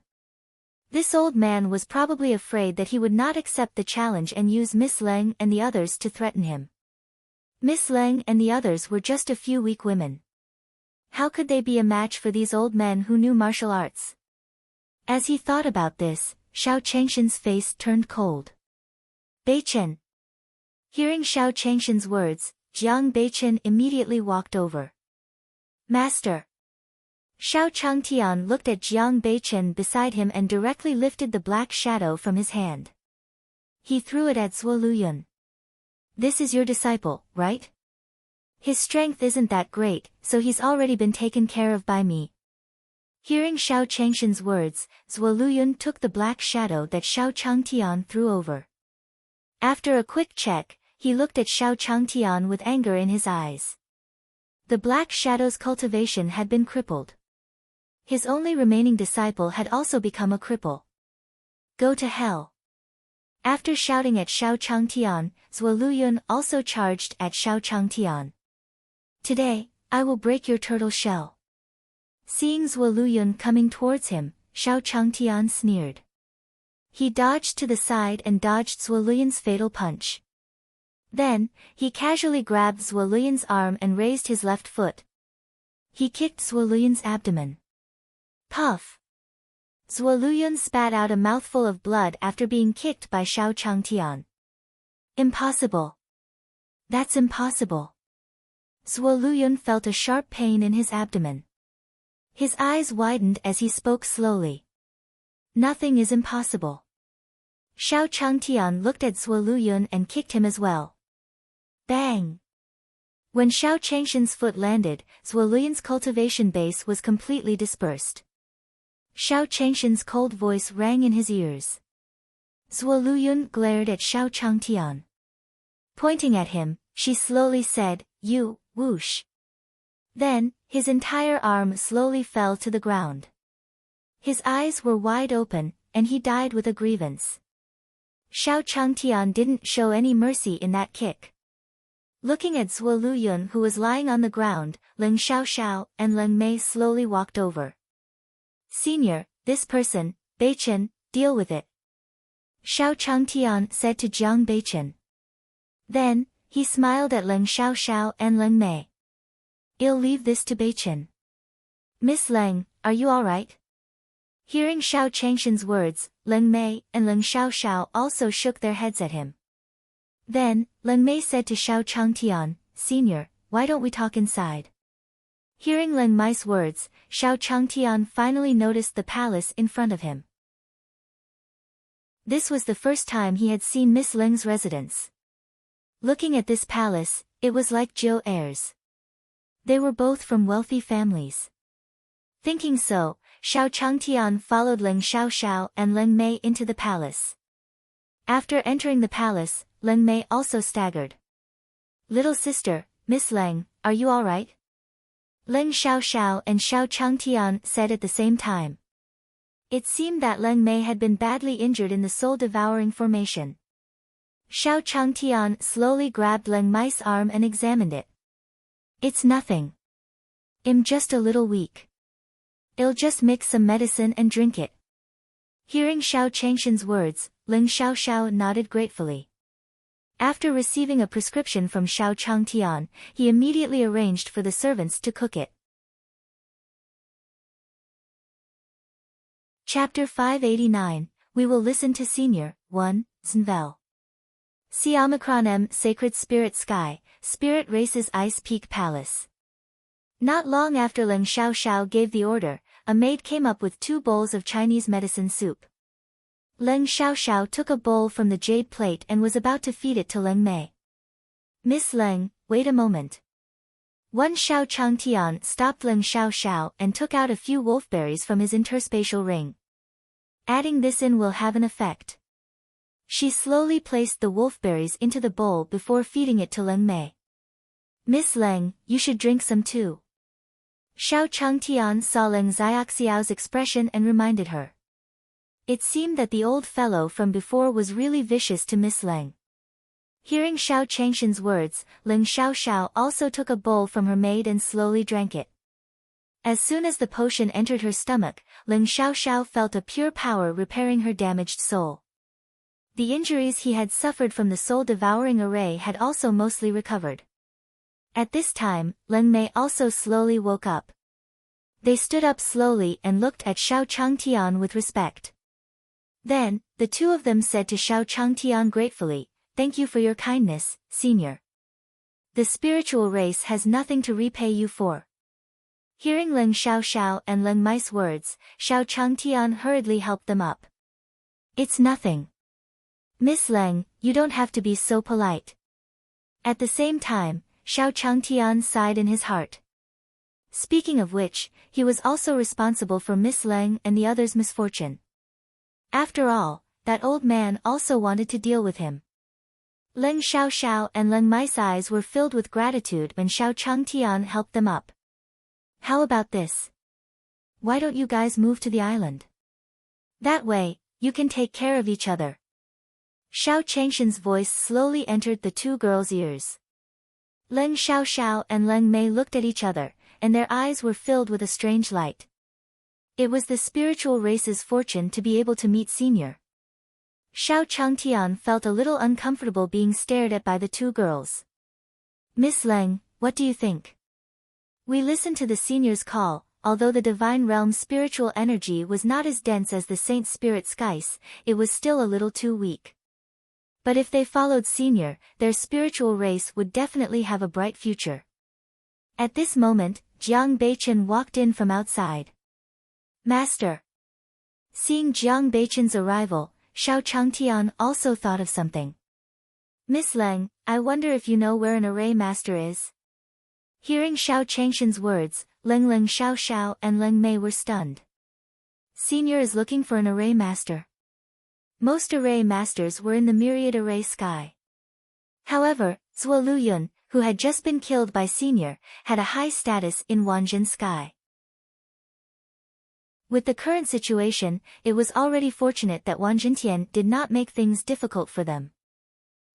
This old man was probably afraid that he would not accept the challenge and use Miss Leng and the others to threaten him. Miss Leng and the others were just a few weak women. How could they be a match for these old men who knew martial arts? As he thought about this, Xiao Changshan's face turned cold. Beichen. Hearing Xiao Changshan's words, Jiang Beichen immediately walked over. Master. Xiao Changtian looked at Jiang Beichen beside him and directly lifted the black shadow from his hand. He threw it at Zhuo Luyun. This is your disciple, right? His strength isn't that great, so he's already been taken care of by me. Hearing Xiao Changshan's words, Zhuo Luyun took the black shadow that Xiao Changtian threw over. After a quick check, he looked at Xiao Changtian with anger in his eyes. The black shadow's cultivation had been crippled. His only remaining disciple had also become a cripple. Go to hell. After shouting at Xiao Changtian, Zhuo Luyun also charged at Xiao Changtian. Today, I will break your turtle shell. Seeing Zhuo Luyun coming towards him, Xiao Changtian sneered. He dodged to the side and dodged Zhuo Luyun's fatal punch. Then, he casually grabbed Zhuo Luyun's arm and raised his left foot. He kicked Zhuo Luyun's abdomen. Puff! Zhuo Luyun spat out a mouthful of blood after being kicked by Xiao Changtian. Impossible. That's impossible. Zhuo Luyun felt a sharp pain in his abdomen. His eyes widened as he spoke slowly. Nothing is impossible. Xiao Changtian looked at Zhuo Luyun and kicked him as well. Bang! When Xiao Changshan's foot landed, Zhuo Luyun's cultivation base was completely dispersed. Xiao Changshan's cold voice rang in his ears. Zhuo Luyun glared at Xiao Changtian. Pointing at him, she slowly said, "You, whoosh." Then, his entire arm slowly fell to the ground. His eyes were wide open, and he died with a grievance. Xiao Changtian didn't show any mercy in that kick. Looking at Zhuo Luyun who was lying on the ground, Leng Xiaoxiao and Leng Mei slowly walked over. "Senior, this person, Beichen, deal with it," Xiao Changtian said to Jiang Beichen. Then, he smiled at Leng Xiaoxiao and Leng Mei. "I'll leave this to Beichen. Miss Leng, are you alright?" Hearing Xiao Changshan's words, Leng Mei and Leng Xiaoxiao also shook their heads at him. Then, Leng Mei said to Xiao Changtian, "Senior, why don't we talk inside?" Hearing Leng Mei's words, Xiao Changtian finally noticed the palace in front of him. This was the first time he had seen Miss Leng's residence. Looking at this palace, it was like Jiu heirs. They were both from wealthy families. Thinking so, Xiao Changtian followed Leng Xiaoxiao and Leng Mei into the palace. After entering the palace, Leng Mei also staggered. "Little sister, Miss Leng, are you alright?" Leng Xiaoxiao and Xiao Changtian said at the same time. It seemed that Leng Mei had been badly injured in the soul-devouring formation. Xiao Changtian slowly grabbed Leng Mei's arm and examined it. "It's nothing. I'm just a little weak. I'll just mix some medicine and drink it." Hearing Xiao Changshan's words, Leng Xiaoxiao nodded gratefully. After receiving a prescription from Xiao Changtian, he immediately arranged for the servants to cook it. Chapter 589, We Will Listen to Senior, 1, Znvel. See Omicron M Sacred Spirit Sky, Spirit Races Ice Peak Palace. Not long after Leng Xiaoxiao gave the order, a maid came up with 2 bowls of Chinese medicine soup. Leng Xiaoxiao took a bowl from the jade plate and was about to feed it to Leng Mei. "Miss Leng, wait a moment." One Xiao Changtian stopped Leng Xiaoxiao and took out a few wolfberries from his interspatial ring. "Adding this in will have an effect." She slowly placed the wolfberries into the bowl before feeding it to Leng Mei. "Miss Leng, you should drink some too." Xiao Changtian saw Leng Xiaoxiao's expression and reminded her. It seemed that the old fellow from before was really vicious to Miss Leng. Hearing Xiao Changshan's words, Leng Xiaoxiao also took a bowl from her maid and slowly drank it. As soon as the potion entered her stomach, Leng Xiaoxiao felt a pure power repairing her damaged soul. The injuries he had suffered from the soul-devouring array had also mostly recovered. At this time, Leng Mei also slowly woke up. They stood up slowly and looked at Xiao Changtian with respect. Then, the two of them said to Xiao Changtian gratefully, "Thank you for your kindness, Senior. The spiritual race has nothing to repay you for." Hearing Leng Xiaoxiao and Leng Mei's words, Xiao Changtian hurriedly helped them up. "It's nothing. Miss Leng, you don't have to be so polite." At the same time, Xiao Changtian sighed in his heart. Speaking of which, he was also responsible for Miss Leng and the others' misfortune. After all, that old man also wanted to deal with him. Leng Xiaoxiao and Leng Mei's eyes were filled with gratitude when Xiao Changtian helped them up. "How about this? Why don't you guys move to the island? That way, you can take care of each other." Xiao Changshan's voice slowly entered the two girls' ears. Leng Xiaoxiao and Leng Mei looked at each other, and their eyes were filled with a strange light. It was the spiritual race's fortune to be able to meet Senior. Xiao Changtian felt a little uncomfortable being stared at by the two girls. "Miss Leng, what do you think?" "We listened to the Senior's call, although the Divine Realm's spiritual energy was not as dense as the Saint Spirit Skies, it was still a little too weak. But if they followed Senior, their spiritual race would definitely have a bright future." At this moment, Jiang Beichen walked in from outside. "Master." Seeing Jiang Beichen's arrival, Xiao Changtian also thought of something. Miss Leng, I wonder if you know where an array master is? Hearing Xiao Changshan's words, Leng Xiao Xiao and Leng Mei were stunned. Senior is looking for an array master. Most array masters were in the myriad array sky. However, Zhuo Luyun, who had just been killed by Senior, had a high status in Wanjin sky. With the current situation, it was already fortunate that Wang Jintian did not make things difficult for them.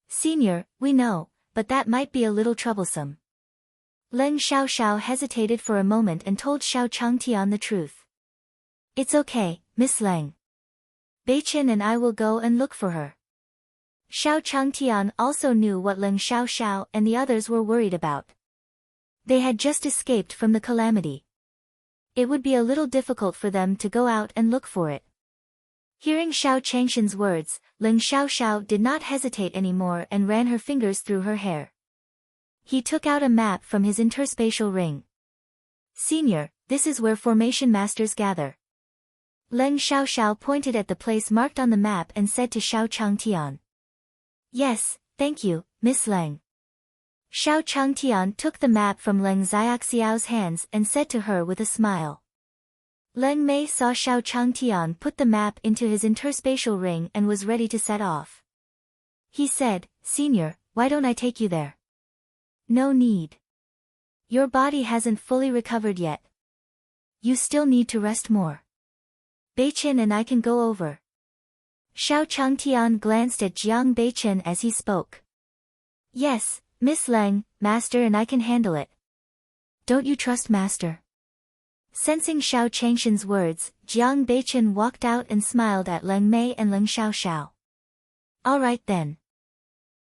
Senior, we know, but that might be a little troublesome. Leng Xiaoxiao hesitated for a moment and told Xiao Changtian the truth. It's okay, Miss Leng. Beichen and I will go and look for her. Xiao Changtian also knew what Leng Xiaoxiao and the others were worried about. They had just escaped from the calamity. It would be a little difficult for them to go out and look for it. Hearing Xiao Changshan's words, Leng Xiaoxiao did not hesitate anymore and ran her fingers through her hair. He took out a map from his interspatial ring. Senior, this is where formation masters gather. Leng Xiaoxiao pointed at the place marked on the map and said to Xiao Changtian. Yes, thank you, Miss Leng. Xiao Changtian took the map from Leng Xiaoxiao's hands and said to her with a smile. Leng Mei saw Xiao Changtian put the map into his interspatial ring and was ready to set off. He said, Senior, why don't I take you there? No need. Your body hasn't fully recovered yet. You still need to rest more. Beichen and I can go over. Xiao Changtian glanced at Jiang Beichen as he spoke. Yes, Miss Leng, Master and I can handle it. Don't you trust Master? Sensing Xiao Changshan's words, Jiang Beichen walked out and smiled at Leng Mei and Leng Xiaoxiao. All right then.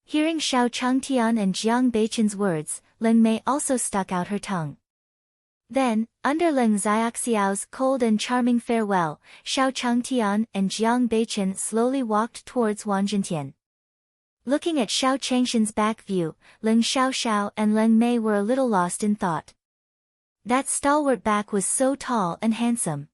Hearing Xiao Changtian and Jiang Beichen's words, Leng Mei also stuck out her tongue. Then, under Leng Xiaoxiao's cold and charming farewell, Xiao Changtian and Jiang Beichen slowly walked towards Wang Jintian. Looking at Xiao Changshan's back view, Leng Xiaoxiao and Leng Mei were a little lost in thought. That stalwart back was so tall and handsome.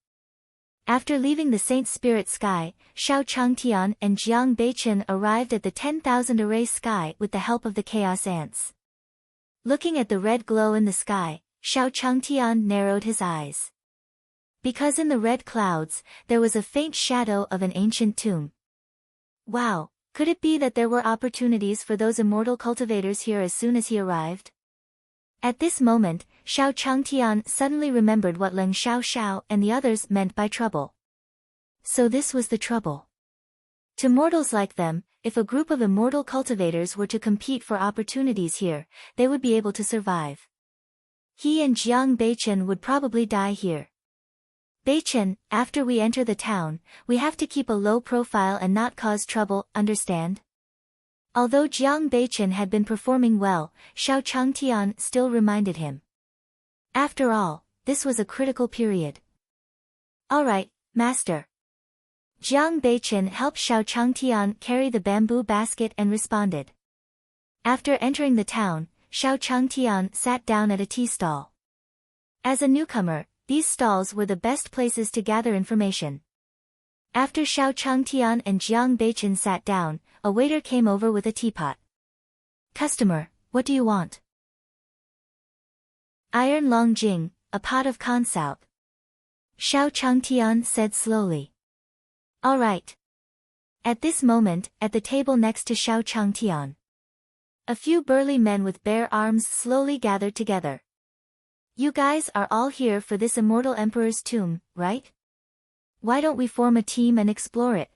After leaving the Saint Spirit sky, Xiao Changtian and Jiang Beichen arrived at the 10,000 array sky with the help of the chaos ants. Looking at the red glow in the sky, Xiao Changtian narrowed his eyes. Because in the red clouds, there was a faint shadow of an ancient tomb. Wow, could it be that there were opportunities for those immortal cultivators here as soon as he arrived? At this moment, Xiao Changtian suddenly remembered what Leng Xiaoxiao and the others meant by trouble. So this was the trouble. To mortals like them, if a group of immortal cultivators were to compete for opportunities here, they would be able to survive. He and Jiang Beichen would probably die here. Beichen, after we enter the town, we have to keep a low profile and not cause trouble, understand? Although Jiang Beichen had been performing well, Xiao Changtian still reminded him. After all, this was a critical period. All right, Master. Jiang Beichen helped Xiao Changtian carry the bamboo basket and responded. After entering the town, Xiao Changtian sat down at a tea stall. As a newcomer, these stalls were the best places to gather information. After Xiao Changtian and Jiang Beichen sat down, a waiter came over with a teapot. Customer, what do you want? Iron Long Jing, a pot of consoup. Xiao Changtian said slowly. All right. At this moment, at the table next to Xiao Changtian, a few burly men with bare arms slowly gathered together. You guys are all here for this immortal emperor's tomb, right? Why don't we form a team and explore it?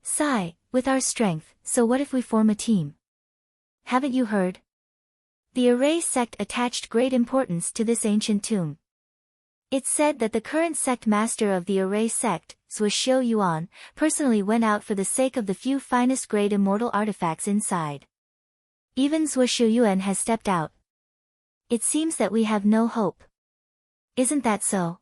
Sigh, with our strength, so what if we form a team? Haven't you heard? The Array sect attached great importance to this ancient tomb. It's said that the current sect master of the Array sect, Zhuo Yuan, personally went out for the sake of the few finest grade immortal artifacts inside. Even Zhuo Yuan has stepped out. It seems that we have no hope. Isn't that so?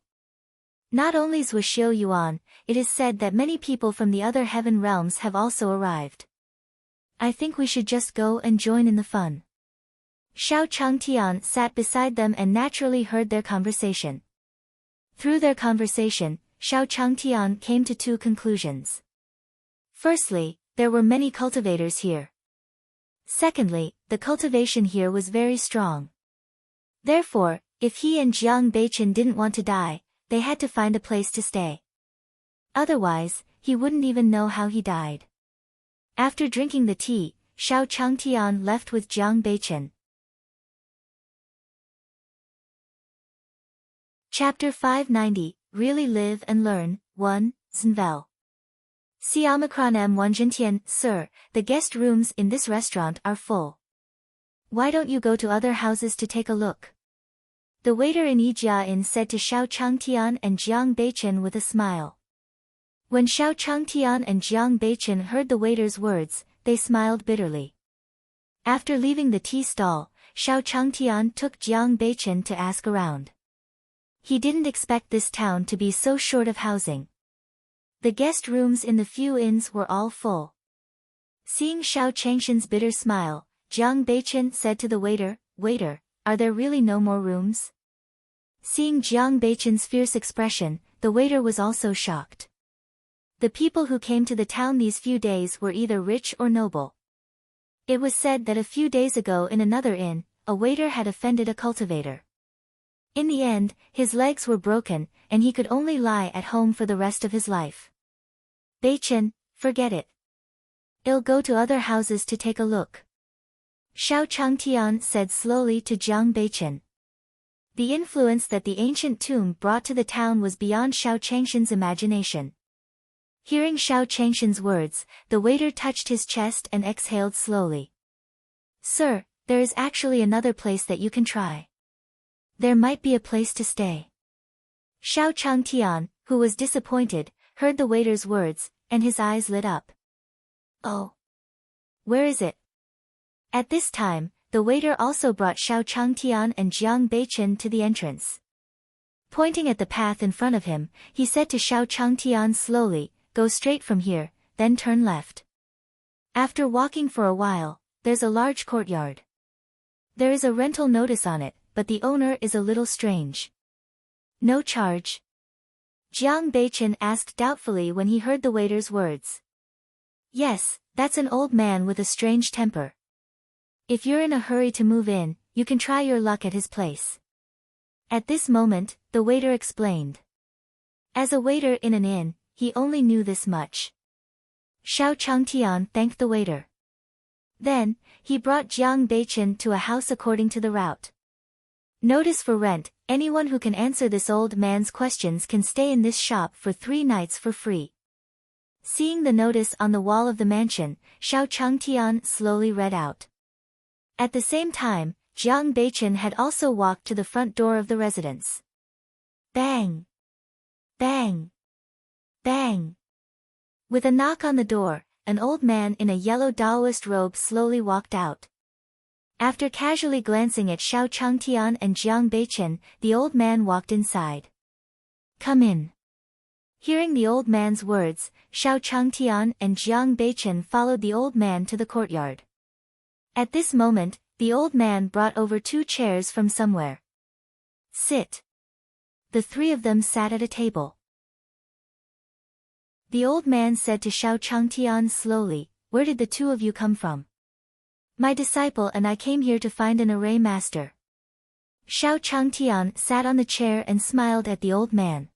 Not only Zhuo Yuan, it is said that many people from the other heaven realms have also arrived. I think we should just go and join in the fun. Xiao Changtian sat beside them and naturally heard their conversation. Through their conversation, Xiao Changtian came to two conclusions. Firstly, there were many cultivators here. Secondly, the cultivation here was very strong. Therefore, if he and Jiang Beichen didn't want to die, they had to find a place to stay. Otherwise, he wouldn't even know how he died. After drinking the tea, Xiao Changtian left with Jiang Beichen. Chapter 590, Really Live and Learn, 1, Zhenvel. See Omicron M. Wanzhentian, Sir, the guest rooms in this restaurant are full. Why don't you go to other houses to take a look? The waiter in Yijia Inn said to Xiao Changtian and Jiang Beichen with a smile. When Xiao Changtian and Jiang Beichen heard the waiter's words, they smiled bitterly. After leaving the tea stall, Xiao Changtian took Jiang Beichen to ask around. He didn't expect this town to be so short of housing. The guest rooms in the few inns were all full. Seeing Xiao Changshan's bitter smile, Jiang Beichen said to the waiter, "Waiter, are there really no more rooms?" Seeing Jiang Beichen's fierce expression, the waiter was also shocked. The people who came to the town these few days were either rich or noble. It was said that a few days ago in another inn, a waiter had offended a cultivator. In the end, his legs were broken, and he could only lie at home for the rest of his life. Beichen, forget it. I'll go to other houses to take a look. Xiao Changtian said slowly to Jiang Beichen. The influence that the ancient tomb brought to the town was beyond Xiao Changshan's imagination. Hearing Xiao Changshan's words, the waiter touched his chest and exhaled slowly. Sir, there is actually another place that you can try. There might be a place to stay. Xiao Changtian, who was disappointed, heard the waiter's words, and his eyes lit up. Oh. Where is it? At this time, the waiter also brought Xiao Changtian and Jiang Beichen to the entrance. Pointing at the path in front of him, he said to Xiao Changtian slowly, "Go straight from here, then turn left." After walking for a while, there's a large courtyard. There is a rental notice on it, but the owner is a little strange. No charge? Jiang Beichen asked doubtfully when he heard the waiter's words. Yes, that's an old man with a strange temper. If you're in a hurry to move in, you can try your luck at his place. At this moment, the waiter explained. As a waiter in an inn, he only knew this much. Xiao Changtian thanked the waiter. Then, he brought Jiang Beichen to a house according to the route. Notice for rent, anyone who can answer this old man's questions can stay in this shop for 3 nights for free. Seeing the notice on the wall of the mansion, Xiao Changtian slowly read out. At the same time, Jiang Beichen had also walked to the front door of the residence. Bang! Bang! Bang! With a knock on the door, an old man in a yellow Daoist robe slowly walked out. After casually glancing at Xiao Changtian and Jiang Beichen, the old man walked inside. Come in. Hearing the old man's words, Xiao Changtian and Jiang Beichen followed the old man to the courtyard. At this moment, the old man brought over 2 chairs from somewhere. Sit. The 3 of them sat at a table. The old man said to Xiao Changtian slowly, "Where did the 2 of you come from?" "My disciple and I came here to find an array master." Xiao Changtian sat on the chair and smiled at the old man.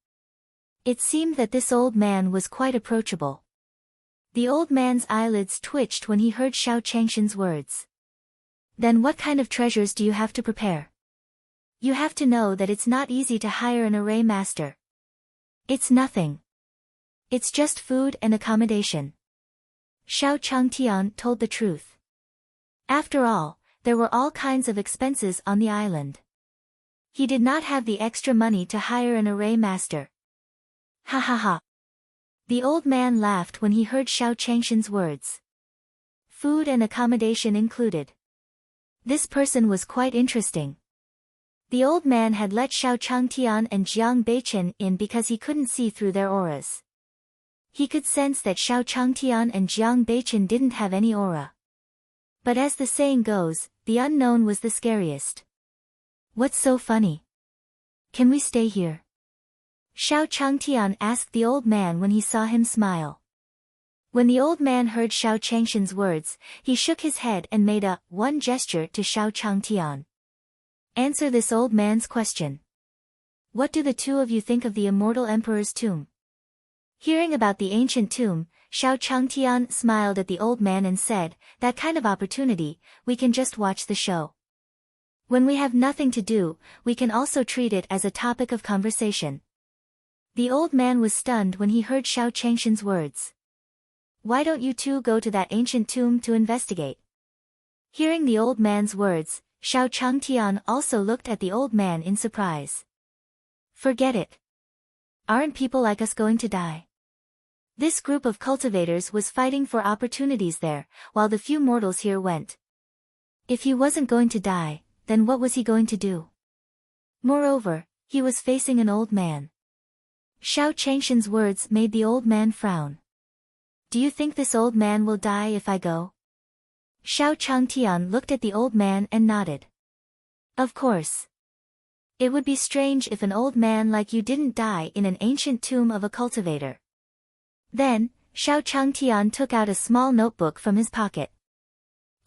It seemed that this old man was quite approachable. The old man's eyelids twitched when he heard Xiao Changshan's words. "Then what kind of treasures do you have to prepare? You have to know that it's not easy to hire an array master. It's nothing. It's just food and accommodation." Xiao Changtian told the truth. After all, there were all kinds of expenses on the island. He did not have the extra money to hire an array master. Ha ha ha. The old man laughed when he heard Xiao Changshan's words. Food and accommodation included. This person was quite interesting. The old man had let Xiao Changtian and Jiang Beichen in because he couldn't see through their auras. He could sense that Xiao Changtian and Jiang Beichen didn't have any aura. But as the saying goes, the unknown was the scariest. What's so funny? Can we stay here? Xiao Changtian asked the old man when he saw him smile. When the old man heard Xiao Changshan's words, he shook his head and made a one gesture to Xiao Changtian. Answer this old man's question. What do the two of you think of the immortal emperor's tomb? Hearing about the ancient tomb, Xiao Changtian smiled at the old man and said, that kind of opportunity, we can just watch the show. When we have nothing to do, we can also treat it as a topic of conversation. The old man was stunned when he heard Xiao Changshan's words. Why don't you two go to that ancient tomb to investigate? Hearing the old man's words, Xiao Changtian also looked at the old man in surprise. Forget it. Aren't people like us going to die? This group of cultivators was fighting for opportunities there, while the few mortals here went. If he wasn't going to die, then what was he going to do? Moreover, he was facing an old man. Xiao Changshan's words made the old man frown. Do you think this old man will die if I go? Xiao Changtian looked at the old man and nodded. Of course. It would be strange if an old man like you didn't die in an ancient tomb of a cultivator. Then, Xiao Changtian took out a small notebook from his pocket.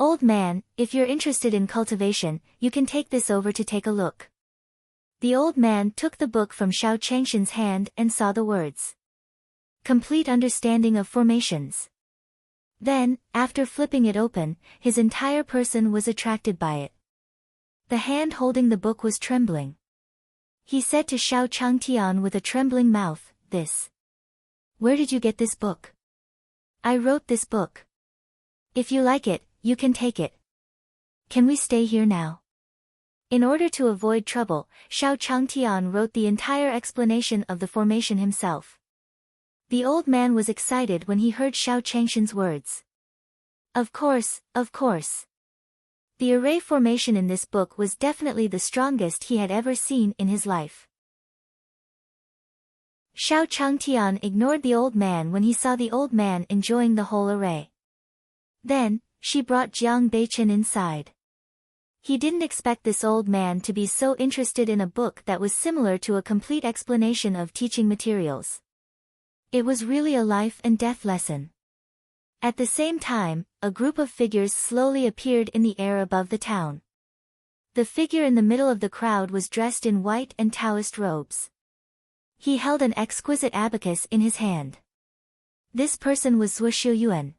Old man, if you're interested in cultivation, you can take this over to take a look. The old man took the book from Xiao Changshan's hand and saw the words. Complete understanding of formations. Then, after flipping it open, his entire person was attracted by it. The hand holding the book was trembling. He said to Xiao Changtian with a trembling mouth, this. Where did you get this book? I wrote this book. If you like it, you can take it. Can we stay here now? In order to avoid trouble, Xiao Changtian wrote the entire explanation of the formation himself. The old man was excited when he heard Xiao Changshan's words. Of course, of course. The array formation in this book was definitely the strongest he had ever seen in his life. Xiao Changtian ignored the old man when he saw the old man enjoying the whole array. Then, she brought Jiang Beichen inside. He didn't expect this old man to be so interested in a book that was similar to a complete explanation of teaching materials. It was really a life and death lesson. At the same time, a group of figures slowly appeared in the air above the town. The figure in the middle of the crowd was dressed in white and Taoist robes. He held an exquisite abacus in his hand. This person was Zhuo Xiuyuan.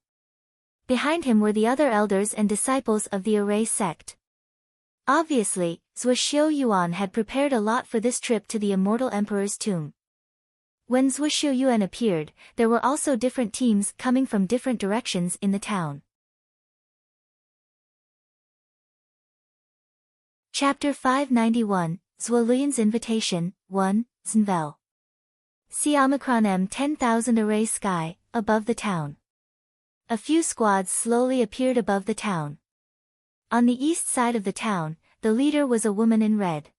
Behind him were the other elders and disciples of the Array sect. Obviously, Zhuo Xiuyuan had prepared a lot for this trip to the immortal emperor's tomb. When Zhuo Xiuyuan appeared, there were also different teams coming from different directions in the town. Chapter 591, Zhuo Lian's Invitation, 1, Zhenvel. See Omicron M 10,000 Array Sky, above the town. A few squads slowly appeared above the town. On the east side of the town, the leader was a woman in red.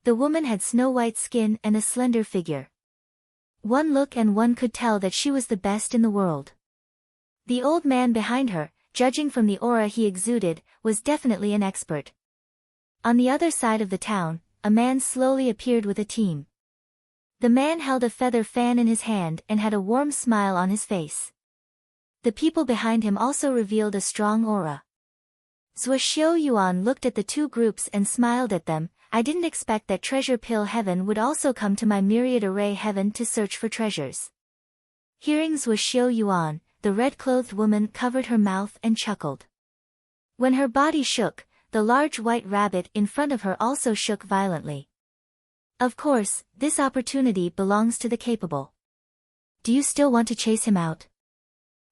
The woman had snow-white skin and a slender figure. One look and one could tell that she was the best in the world. The old man behind her, judging from the aura he exuded, was definitely an expert. On the other side of the town, a man slowly appeared with a team. The man held a feather fan in his hand and had a warm smile on his face. The people behind him also revealed a strong aura. Zhuo Xiuyuan looked at the two groups and smiled at them. I didn't expect that Treasure Pill Heaven would also come to my Myriad Array Heaven to search for treasures. Hearing Zhuo Xiuyuan, the red-clothed woman covered her mouth and chuckled. When her body shook, the large white rabbit in front of her also shook violently. Of course, this opportunity belongs to the capable. Do you still want to chase him out?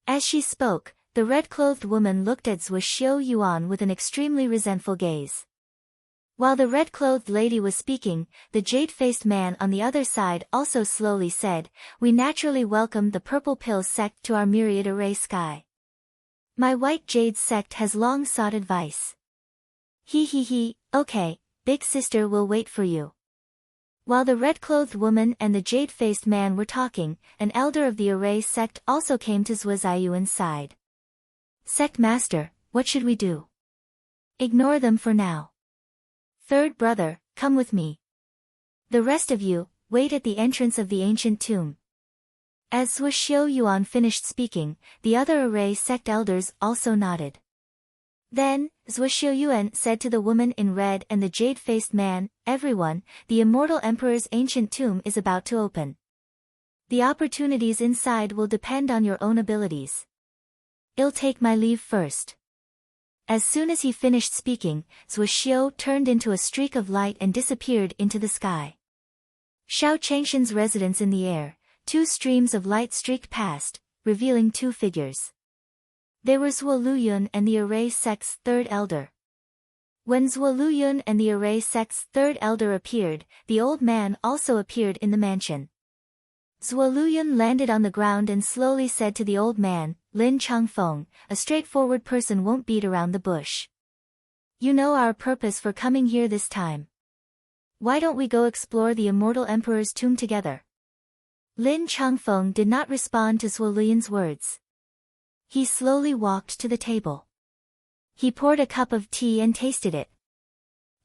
As she spoke, the red-clothed woman looked at Zhuo Xiuyuan with an extremely resentful gaze. While the red-clothed lady was speaking, the jade-faced man on the other side also slowly said, "We naturally welcome the Purple Pill sect to our Myriad Array Sky. My White Jade sect has long sought advice." He, okay, big sister will wait for you. While the red-clothed woman and the jade-faced man were talking, an elder of the Array sect also came to Zhuo Xiuyuan's side. Sect master, what should we do? Ignore them for now. Third brother, come with me. The rest of you, wait at the entrance of the ancient tomb. As Zhuo Xiuyuan finished speaking, the other array sect elders also nodded. Then, Zhuo Xiuyuan said to the woman in red and the jade-faced man, "Everyone, the immortal emperor's ancient tomb is about to open. The opportunities inside will depend on your own abilities. I'll take my leave first." As soon as he finished speaking, Zhuo Xiu turned into a streak of light and disappeared into the sky. Shao Changshan's residence in the air, 2 streams of light streaked past, revealing 2 figures. They were Zhuo Luyun and the array sect's 3rd elder. When Zhuo Luyun and the array sect's 3rd elder appeared, the old man also appeared in the mansion. Zhuo Luyun landed on the ground and slowly said to the old man, "Lin Changfeng, a straightforward person won't beat around the bush. You know our purpose for coming here this time. Why don't we go explore the immortal emperor's tomb together?" Lin Changfeng did not respond to Zhuo Luyun's words. He slowly walked to the table. He poured a cup of tea and tasted it.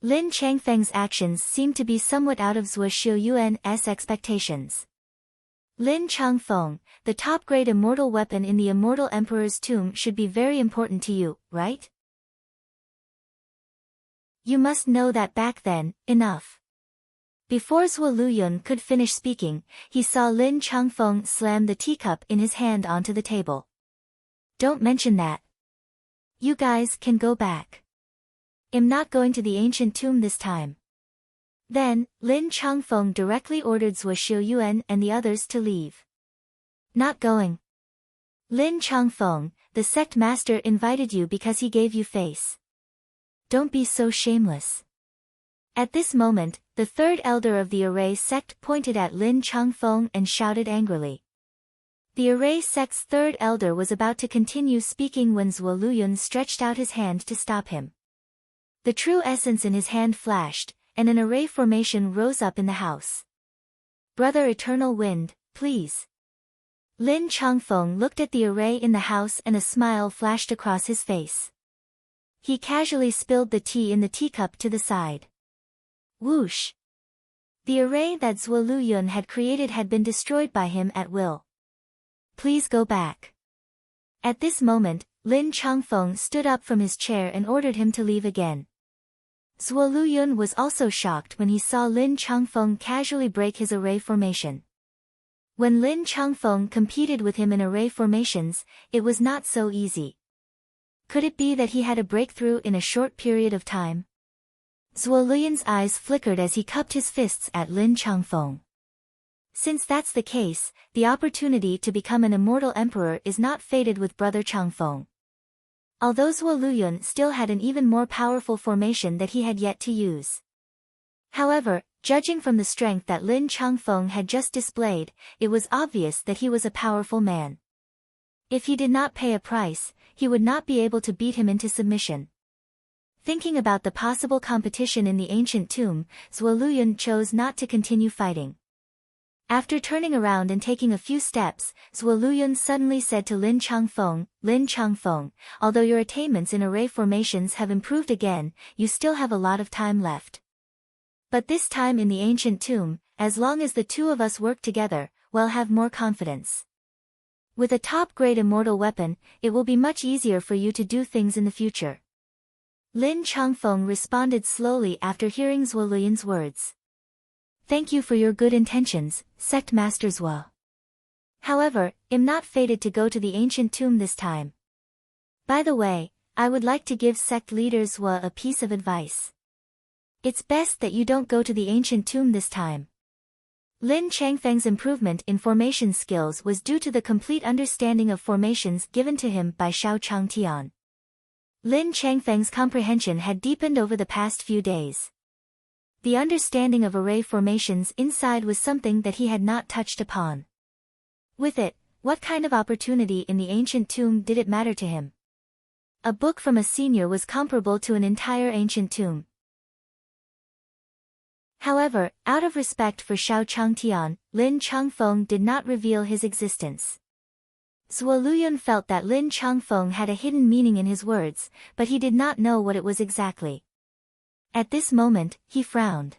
Lin Changfeng's actions seemed to be somewhat out of Zhuo Xiuyuan's expectations. "Lin Changfeng, the top-grade immortal weapon in the immortal emperor's tomb should be very important to you, right? You must know that back then, enough." Before Zhuo Luyun could finish speaking, he saw Lin Changfeng slam the teacup in his hand onto the table. "Don't mention that. You guys can go back. I'm not going to the ancient tomb this time." Then, Lin Changfeng directly ordered Zhuo Xiuyuan and the others to leave. "Not going. Lin Changfeng, the sect master invited you because he gave you face. Don't be so shameless." At this moment, the 3rd elder of the array sect pointed at Lin Changfeng and shouted angrily. The array sect's 3rd elder was about to continue speaking when Zhuo Luyun stretched out his hand to stop him. The true essence in his hand flashed, and an array formation rose up in the house. "Brother Eternal Wind, please." Lin Changfeng looked at the array in the house and a smile flashed across his face. He casually spilled the tea in the teacup to the side. Whoosh! The array that Zhuo Luyun had created had been destroyed by him at will. "Please go back." At this moment, Lin Changfeng stood up from his chair and ordered him to leave again. Zhuo Luyun was also shocked when he saw Lin Changfeng casually break his array formation. When Lin Changfeng competed with him in array formations, it was not so easy. Could it be that he had a breakthrough in a short period of time? Zhuo Luyun's eyes flickered as he cupped his fists at Lin Changfeng. Since that's the case, the opportunity to become an immortal emperor is not fated with Brother Changfeng. Although Zhuo Luyun still had an even more powerful formation that he had yet to use. However, judging from the strength that Lin Changfeng had just displayed, it was obvious that he was a powerful man. If he did not pay a price, he would not be able to beat him into submission. Thinking about the possible competition in the ancient tomb, Zhuo Luyun chose not to continue fighting. After turning around and taking a few steps, Zhuo Luyun suddenly said to Lin Changfeng, although your attainments in array formations have improved again, you still have a lot of time left. But this time in the ancient tomb, as long as the 2 of us work together, we'll have more confidence. With a top-grade immortal weapon, it will be much easier for you to do things in the future." Lin Changfeng responded slowly after hearing Zhuo Luyun's words. "Thank you for your good intentions, Sect Master Zhuo. However, I'm not fated to go to the ancient tomb this time. By the way, I would like to give sect leader Zhuo a piece of advice. It's best that you don't go to the ancient tomb this time." Lin Changfeng's improvement in formation skills was due to the complete understanding of formations given to him by Shao Changtian. Lin Changfeng's comprehension had deepened over the past few days. The understanding of array formations inside was something that he had not touched upon. With it, what kind of opportunity in the ancient tomb did it matter to him? A book from a senior was comparable to an entire ancient tomb. However, out of respect for Shao Changtian, Lin Changfeng did not reveal his existence. Zhuo Luyun felt that Lin Changfeng had a hidden meaning in his words, but he did not know what it was exactly. At this moment, he frowned.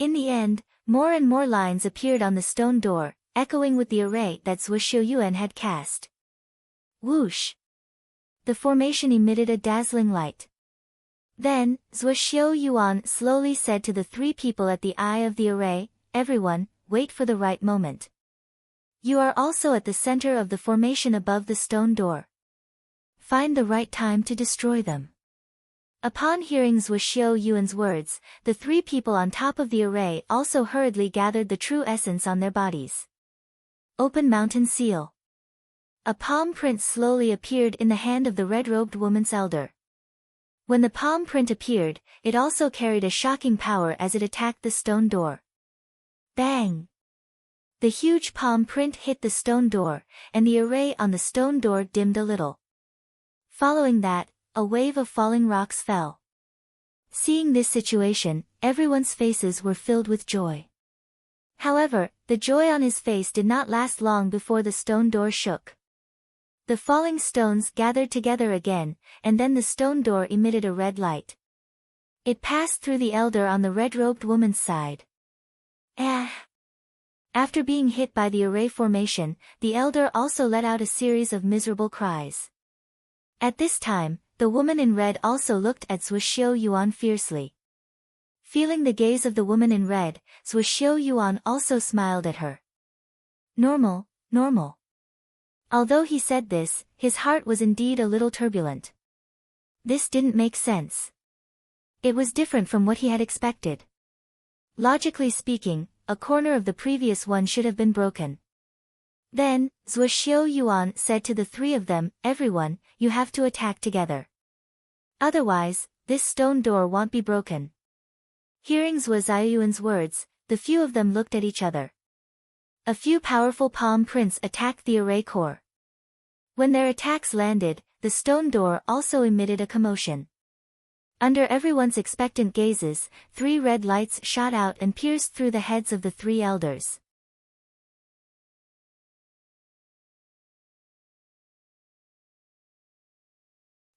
In the end, more and more lines appeared on the stone door, echoing with the array that Zhuo Xiaoyuan had cast. Whoosh! The formation emitted a dazzling light. Then, Zhuo Xiaoyuan slowly said to the three people at the eye of the array, "Everyone, wait for the right moment. You are also at the center of the formation above the stone door. Find the right time to destroy them." Upon hearing Zhuo Xiaoyuan's words, the three people on top of the array also hurriedly gathered the true essence on their bodies. Open Mountain Seal. A palm print slowly appeared in the hand of the red-robed woman's elder. When the palm print appeared, it also carried a shocking power as it attacked the stone door. Bang! The huge palm print hit the stone door, and the array on the stone door dimmed a little. Following that, a wave of falling rocks fell. Seeing this situation, everyone's faces were filled with joy. However, the joy on his face did not last long before the stone door shook. The falling stones gathered together again, and then the stone door emitted a red light. It passed through the elder on the red-robed woman's side. Ah! After being hit by the array formation, the elder also let out a series of miserable cries. At this time, the woman in red also looked at Zhuo Xiaoyuan fiercely. Feeling the gaze of the woman in red, Zhuo Xiaoyuan also smiled at her. Normal, normal. Although he said this, his heart was indeed a little turbulent. This didn't make sense. It was different from what he had expected. Logically speaking, a corner of the previous one should have been broken. Then, Zhuo Xiaoyuan said to the three of them, "Everyone, you have to attack together. Otherwise, this stone door won't be broken." Hearing Zhuo Xiaoyuan's words, the few of them looked at each other. A few powerful palm prints attacked the array core. When their attacks landed, the stone door also emitted a commotion. Under everyone's expectant gazes, 3 red lights shot out and pierced through the heads of the 3 elders.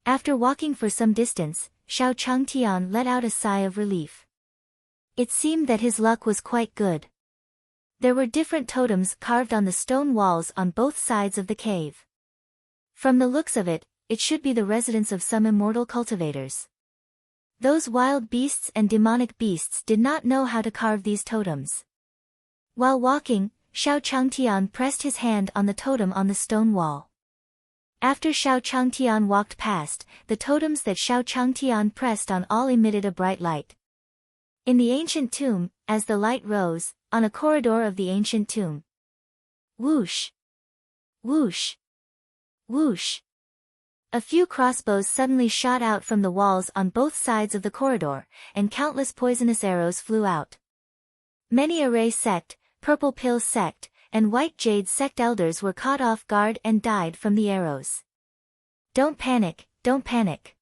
After walking for some distance, Shao Changtian let out a sigh of relief. It seemed that his luck was quite good. There were different totems carved on the stone walls on both sides of the cave. From the looks of it, it should be the residence of some immortal cultivators. Those wild beasts and demonic beasts did not know how to carve these totems. While walking, Shao Changtian pressed his hand on the totem on the stone wall. After Shao Changtian walked past, the totems that Shao Changtian pressed on all emitted a bright light. In the ancient tomb, as the light rose, on a corridor of the ancient tomb. Whoosh! Whoosh! Whoosh! A few crossbows suddenly shot out from the walls on both sides of the corridor, and countless poisonous arrows flew out. Many Array sect, Purple Pill sect, and White Jade sect elders were caught off guard and died from the arrows. Don't panic, don't panic.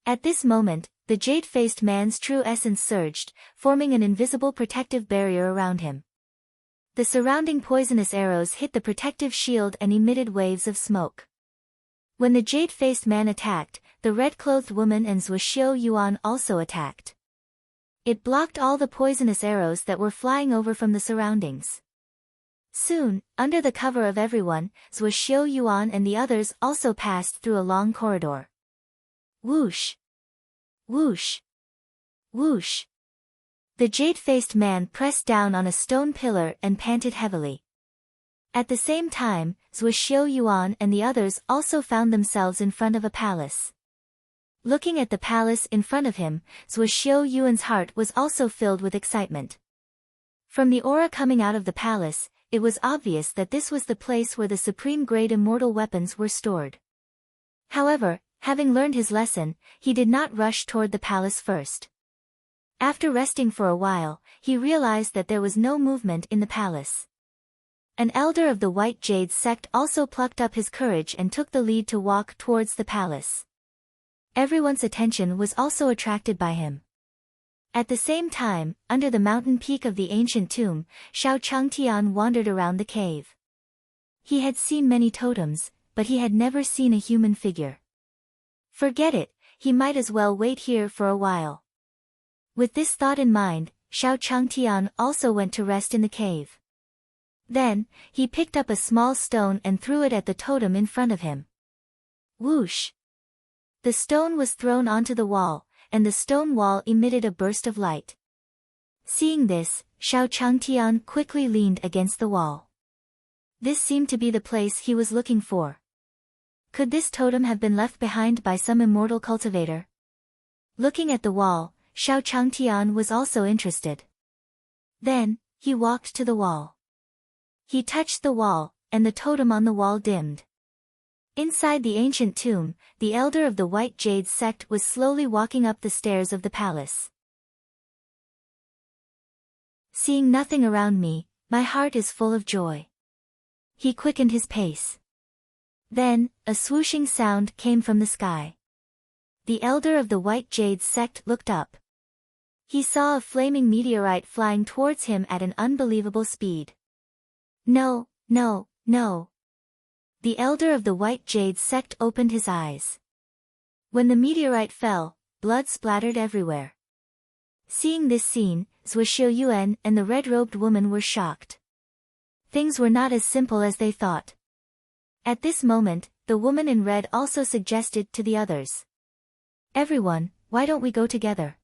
At this moment, the jade-faced man's true essence surged, forming an invisible protective barrier around him. The surrounding poisonous arrows hit the protective shield and emitted waves of smoke. When the jade-faced man attacked, the red-clothed woman and Zhuo Xiaoyuan also attacked. It blocked all the poisonous arrows that were flying over from the surroundings. Soon, under the cover of everyone, Zhuo Xiaoyuan and the others also passed through a long corridor. Whoosh! Whoosh! Whoosh! The jade-faced man pressed down on a stone pillar and panted heavily. At the same time, Zhuo Xiaoyuan and the others also found themselves in front of a palace. Looking at the palace in front of him, Zhuo Xiaoyuan's heart was also filled with excitement. From the aura coming out of the palace, it was obvious that this was the place where the supreme-grade immortal weapons were stored. However, having learned his lesson, he did not rush toward the palace first. After resting for a while, he realized that there was no movement in the palace. An elder of the White Jade sect also plucked up his courage and took the lead to walk towards the palace. Everyone's attention was also attracted by him. At the same time, under the mountain peak of the ancient tomb, Shao Changtian wandered around the cave. He had seen many totems, but he had never seen a human figure. Forget it, he might as well wait here for a while. With this thought in mind, Xiao Changtian also went to rest in the cave. Then, he picked up a small stone and threw it at the totem in front of him. Whoosh! The stone was thrown onto the wall, and the stone wall emitted a burst of light. Seeing this, Xiao Changtian quickly leaned against the wall. This seemed to be the place he was looking for. Could this totem have been left behind by some immortal cultivator? Looking at the wall, Xiao Changtian was also interested. Then, he walked to the wall. He touched the wall, and the totem on the wall dimmed. Inside the ancient tomb, the elder of the White Jade sect was slowly walking up the stairs of the palace. Seeing nothing around me, my heart is full of joy. He quickened his pace. Then, a swooshing sound came from the sky. The elder of the White Jade sect looked up. He saw a flaming meteorite flying towards him at an unbelievable speed. No, no, no. The elder of the White Jade sect opened his eyes. When the meteorite fell, blood splattered everywhere. Seeing this scene, Zhuo Xiuyuan and the red-robed woman were shocked. Things were not as simple as they thought. At this moment, the woman in red also suggested to the others. Everyone, why don't we go together?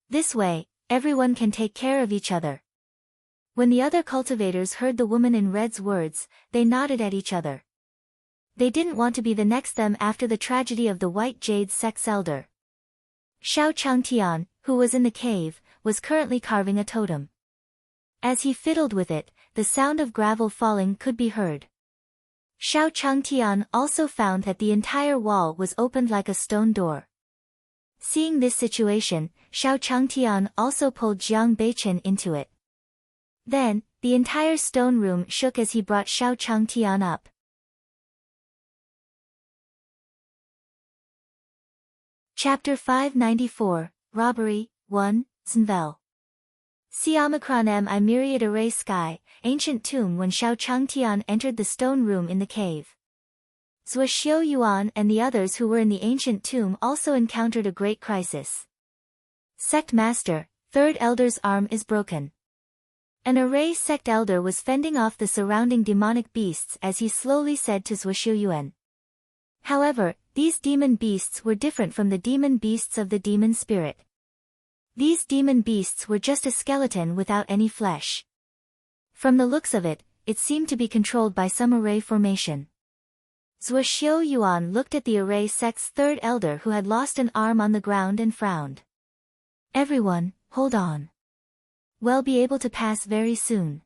This way, everyone can take care of each other. When the other cultivators heard the woman in red's words, they nodded at each other. They didn't want to be the next them after the tragedy of the White Jade sect's elder. Xiao Changtian, who was in the cave, was currently carving a totem. As he fiddled with it, the sound of gravel falling could be heard. Xiao Changtian also found that the entire wall was opened like a stone door. Seeing this situation, Xiao Changtian also pulled Jiang Beichen into it. Then, the entire stone room shook as he brought Xiao Changtian up. Chapter 594, Robbery, 1, Zhenvel. See Omicron Mi myriad array sky, ancient tomb. When Xiao Changtian entered the stone room in the cave, Zhuo Xiuyuan and the others who were in the ancient tomb also encountered a great crisis. Sect Master, Third Elder's arm is broken. An array sect elder was fending off the surrounding demonic beasts as he slowly said to Zhuo Xiuyuan. However, these demon beasts were different from the demon beasts of the demon spirit. These demon beasts were just a skeleton without any flesh. From the looks of it, it seemed to be controlled by some array formation. Zhuo Xiuyuan looked at the array sect's third elder who had lost an arm on the ground and frowned. Everyone, hold on. We'll be able to pass very soon.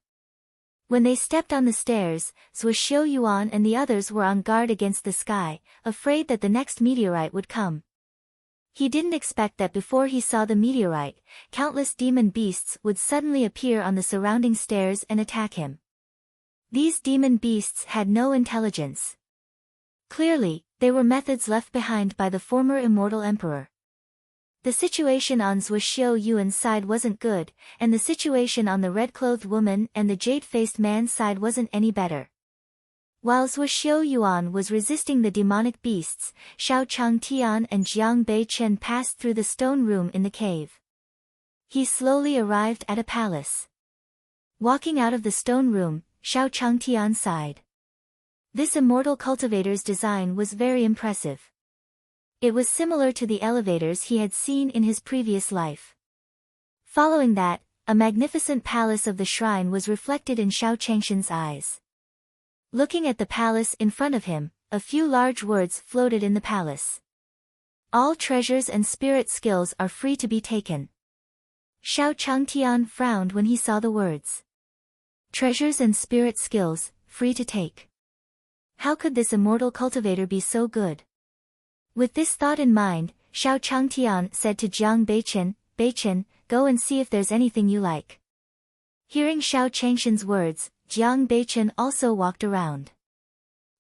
When they stepped on the stairs, Zhuo Xiuyuan and the others were on guard against the sky, afraid that the next meteorite would come. He didn't expect that before he saw the meteorite, countless demon beasts would suddenly appear on the surrounding stairs and attack him. These demon beasts had no intelligence. Clearly, they were methods left behind by the former immortal emperor. The situation on Zhuo Xiuyuan's side wasn't good, and the situation on the red-clothed woman and the jade-faced man's side wasn't any better. While Zhuo Xiuyuan was resisting the demonic beasts, Xiao Changtian and Jiang Beichen passed through the stone room in the cave. He slowly arrived at a palace. Walking out of the stone room, Xiao Changtian sighed. This immortal cultivator's design was very impressive. It was similar to the elevators he had seen in his previous life. Following that, a magnificent palace of the shrine was reflected in Xiao Changshan's eyes. Looking at the palace in front of him, a few large words floated in the palace. All treasures and spirit skills are free to be taken. Xiao Changtian frowned when he saw the words. Treasures and spirit skills, free to take. How could this immortal cultivator be so good? With this thought in mind, Xiao Changtian said to Jiang Beichen, Beichen, go and see if there's anything you like. Hearing Xiao Changshan's words, Jiang Beichen also walked around.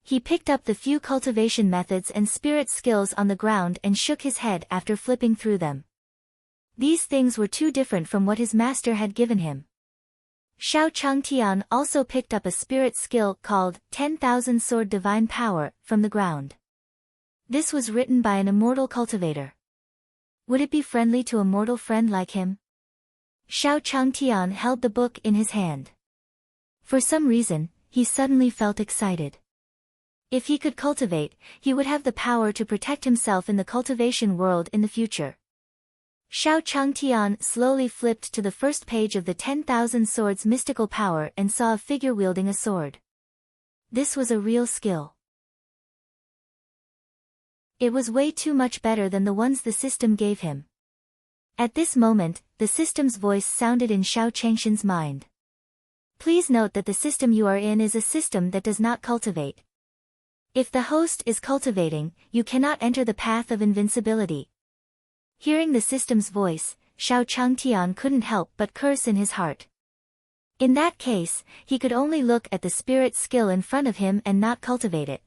He picked up the few cultivation methods and spirit skills on the ground and shook his head after flipping through them. These things were too different from what his master had given him. Xiao Changtian also picked up a spirit skill called 10,000 Sword Divine Power from the ground. This was written by an immortal cultivator. Would it be friendly to a mortal friend like him? Xiao Changtian held the book in his hand. For some reason, he suddenly felt excited. If he could cultivate, he would have the power to protect himself in the cultivation world in the future. Xiao Changtian slowly flipped to the first page of the 10,000 Swords mystical power and saw a figure wielding a sword. This was a real skill. It was way too much better than the ones the system gave him. At this moment, the system's voice sounded in Xiao Changshan's mind. Please note that the system you are in is a system that does not cultivate. If the host is cultivating, you cannot enter the path of invincibility. Hearing the system's voice, Xiao Changtian couldn't help but curse in his heart. In that case, he could only look at the spirit skill in front of him and not cultivate it.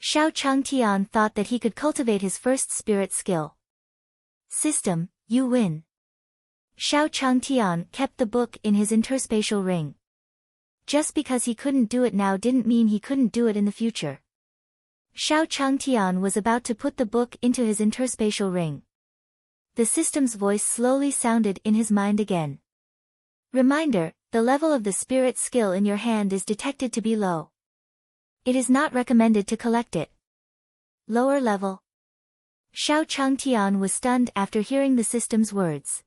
Xiao Changtian thought that he could cultivate his first spirit skill. System, you win. Xiao Changtian kept the book in his interspatial ring. Just because he couldn't do it now didn't mean he couldn't do it in the future. Xiao Changtian was about to put the book into his interspatial ring. The system's voice slowly sounded in his mind again. Reminder, the level of the spirit skill in your hand is detected to be low. It is not recommended to collect it. Lower level. Xiao Changtian was stunned after hearing the system's words.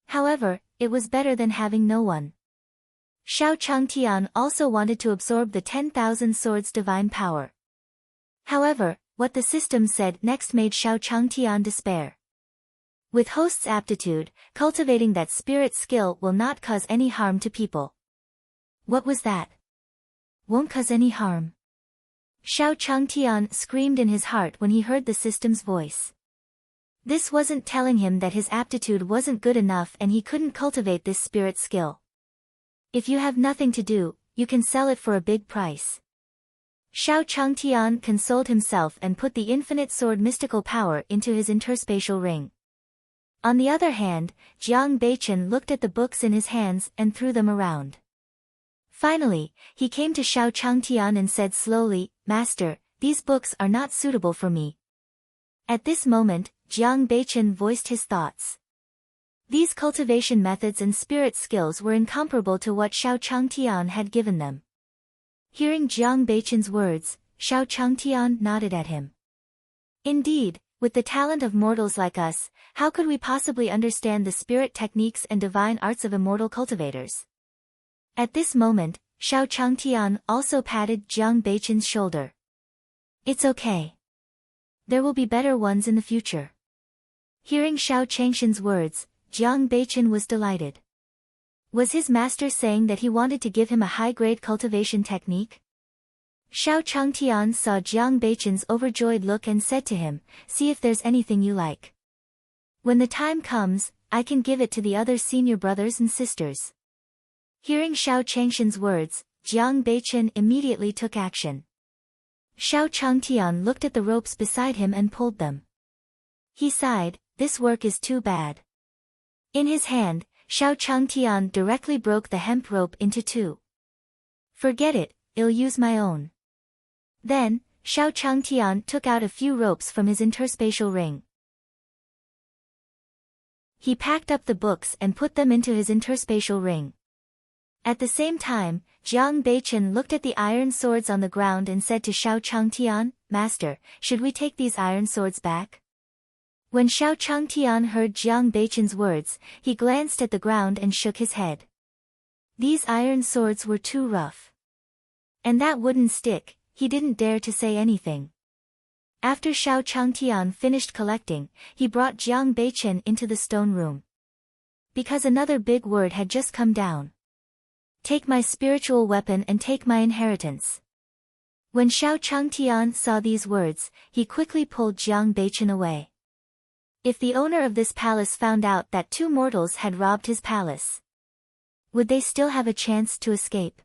However, it was better than having no one. Xiao Changtian also wanted to absorb the 10,000 Swords divine power. However, what the system said next made Xiao Changtian despair. With host's aptitude, cultivating that spirit skill will not cause any harm to people. What was that? Won't cause any harm. Xiao Changtian screamed in his heart when he heard the system's voice. This wasn't telling him that his aptitude wasn't good enough and he couldn't cultivate this spirit skill. If you have nothing to do, you can sell it for a big price. Xiao Changtian consoled himself and put the infinite sword mystical power into his interspatial ring. On the other hand, Jiang Beichen looked at the books in his hands and threw them around. Finally, he came to Xiao Changtian and said slowly, "Master, these books are not suitable for me." At this moment, Jiang Beichen voiced his thoughts. These cultivation methods and spirit skills were incomparable to what Xiao Changtian had given them. Hearing Jiang Beichen's words, Xiao Changtian nodded at him. Indeed, with the talent of mortals like us, how could we possibly understand the spirit techniques and divine arts of immortal cultivators? At this moment, Xiao Changtian also patted Jiang Beichen's shoulder. It's okay. There will be better ones in the future. Hearing Xiao Changshan's words, Jiang Beichen was delighted. Was his master saying that he wanted to give him a high-grade cultivation technique? Xiao Changtian saw Jiang Beichen's overjoyed look and said to him, "See if there's anything you like. When the time comes, I can give it to the other senior brothers and sisters." Hearing Xiao Changshan's words, Jiang Beichen immediately took action. Xiao Changtian looked at the ropes beside him and pulled them. He sighed, "This work is too bad." In his hand, Xiao Changtian directly broke the hemp rope into two. "Forget it, I'll use my own." Then, Xiao Changtian took out a few ropes from his interspatial ring. He packed up the books and put them into his interspatial ring. At the same time, Jiang Beichen looked at the iron swords on the ground and said to Xiao Changtian, "Master, should we take these iron swords back?" When Xiao Changtian heard Jiang Beichen's words, he glanced at the ground and shook his head. These iron swords were too rough. And that wooden stick, he didn't dare to say anything. After Xiao Changtian finished collecting, he brought Jiang Beichen into the stone room. Because another big word had just come down. "Take my spiritual weapon and take my inheritance." When Xiao Changtian saw these words, he quickly pulled Jiang Beichen away. If the owner of this palace found out that two mortals had robbed his palace, would they still have a chance to escape?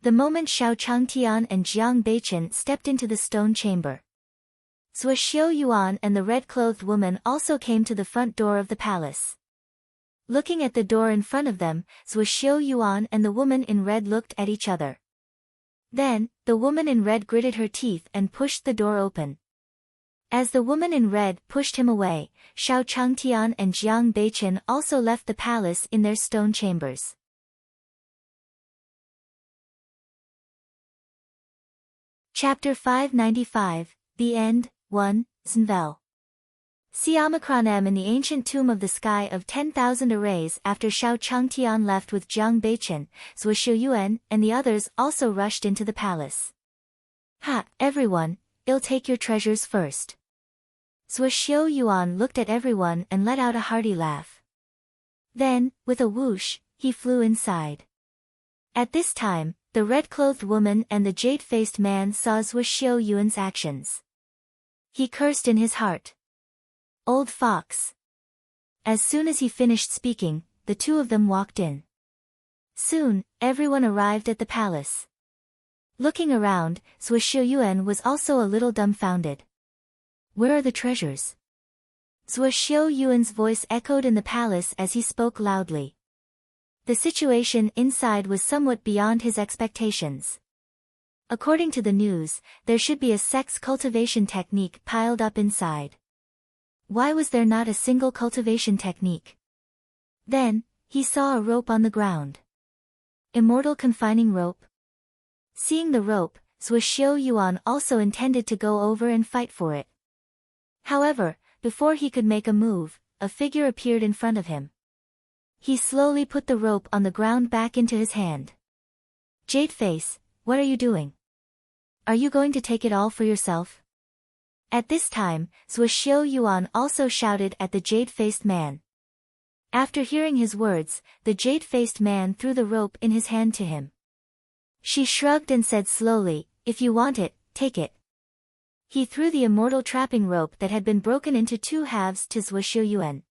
The moment Xiao Changtian and Jiang Beichen stepped into the stone chamber, Zhuo Xiu Yuan and the red-clothed woman also came to the front door of the palace. Looking at the door in front of them, Zhuo Xiu Yuan and the woman in red looked at each other. Then, the woman in red gritted her teeth and pushed the door open. As the woman in red pushed him away, Xiao Changtian and Jiang Beichen also left the palace in their stone chambers. Chapter 595, The End, 1, Zhenvel. See Omicron M in the ancient tomb of the sky of 10,000 arrays. After Xiao Changtian left with Jiang Beichen, Zhuo Xiuyuan and the others also rushed into the palace. Ha, everyone, I'll take your treasures first. Zhuo Xiuyuan looked at everyone and let out a hearty laugh. Then, with a whoosh, he flew inside. At this time, the red-clothed woman and the jade-faced man saw Zhuo Xiuyuan's actions. He cursed in his heart. Old fox. As soon as he finished speaking, the two of them walked in. Soon, everyone arrived at the palace. Looking around, Zhuo Xiuyuan was also a little dumbfounded. Where are the treasures? Zhuo Xiuyuan's voice echoed in the palace as he spoke loudly. The situation inside was somewhat beyond his expectations. According to the news, there should be a sex cultivation technique piled up inside. Why was there not a single cultivation technique? Then, he saw a rope on the ground. Immortal confining rope? Seeing the rope, Zhuo Xiuyuan also intended to go over and fight for it. However, before he could make a move, a figure appeared in front of him. He slowly put the rope on the ground back into his hand. Jadeface, what are you doing? Are you going to take it all for yourself? At this time, Zhuo Xiuyuan also shouted at the jade-faced man. After hearing his words, the jade-faced man threw the rope in his hand to him. She shrugged and said slowly, if you want it, take it. He threw the immortal trapping rope that had been broken into two halves to Zhuo Xiuyuan.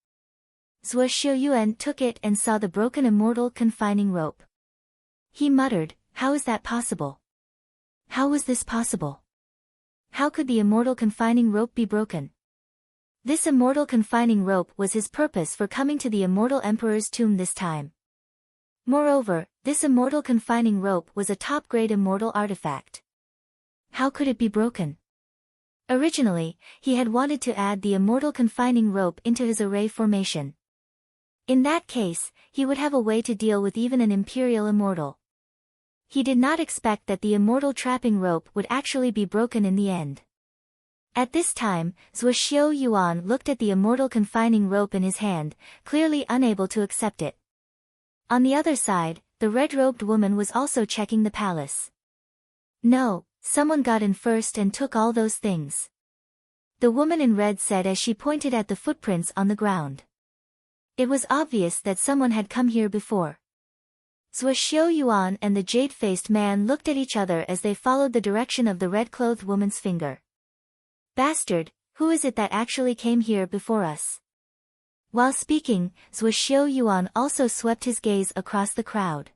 Zhuo Xiuyuan took it and saw the broken immortal confining rope. He muttered, how is that possible? How was this possible? How could the immortal confining rope be broken? This immortal confining rope was his purpose for coming to the immortal emperor's tomb this time. Moreover, this immortal confining rope was a top-grade immortal artifact. How could it be broken? Originally, he had wanted to add the immortal confining rope into his array formation. In that case, he would have a way to deal with even an imperial immortal. He did not expect that the immortal trapping rope would actually be broken in the end. At this time, Zhuo Xiuyuan looked at the immortal confining rope in his hand, clearly unable to accept it. On the other side, the red-robed woman was also checking the palace. No, someone got in first and took all those things. The woman in red said as she pointed at the footprints on the ground. It was obvious that someone had come here before. Zhuo Xiuyuan and the jade-faced man looked at each other as they followed the direction of the red-clothed woman's finger. Bastard, who is it that actually came here before us? While speaking, Zhuo Xiuyuan also swept his gaze across the crowd.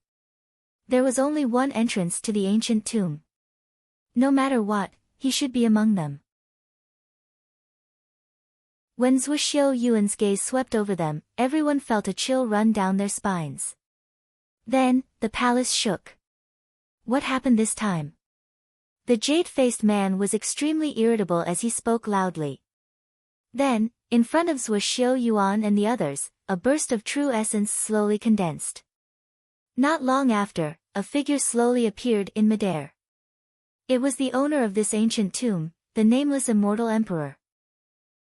There was only one entrance to the ancient tomb. No matter what, he should be among them. When Zhuo Xiuyuan's gaze swept over them, everyone felt a chill run down their spines. Then, the palace shook. What happened this time? The jade-faced man was extremely irritable as he spoke loudly. Then, in front of Zhuo Xiuyuan and the others, a burst of true essence slowly condensed. Not long after, a figure slowly appeared in midair. It was the owner of this ancient tomb, the nameless immortal emperor.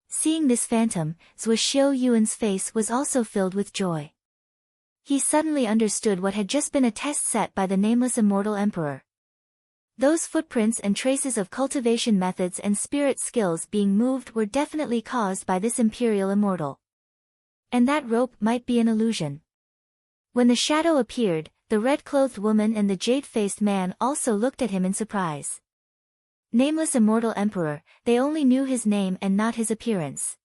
Seeing this phantom, Zhuo Xiuyuan's face was also filled with joy. He suddenly understood what had just been a test set by the nameless immortal emperor. Those footprints and traces of cultivation methods and spirit skills being moved were definitely caused by this imperial immortal. And that rope might be an illusion. When the shadow appeared, the red-clothed woman and the jade-faced man also looked at him in surprise. Nameless immortal emperor, they only knew his name and not his appearance.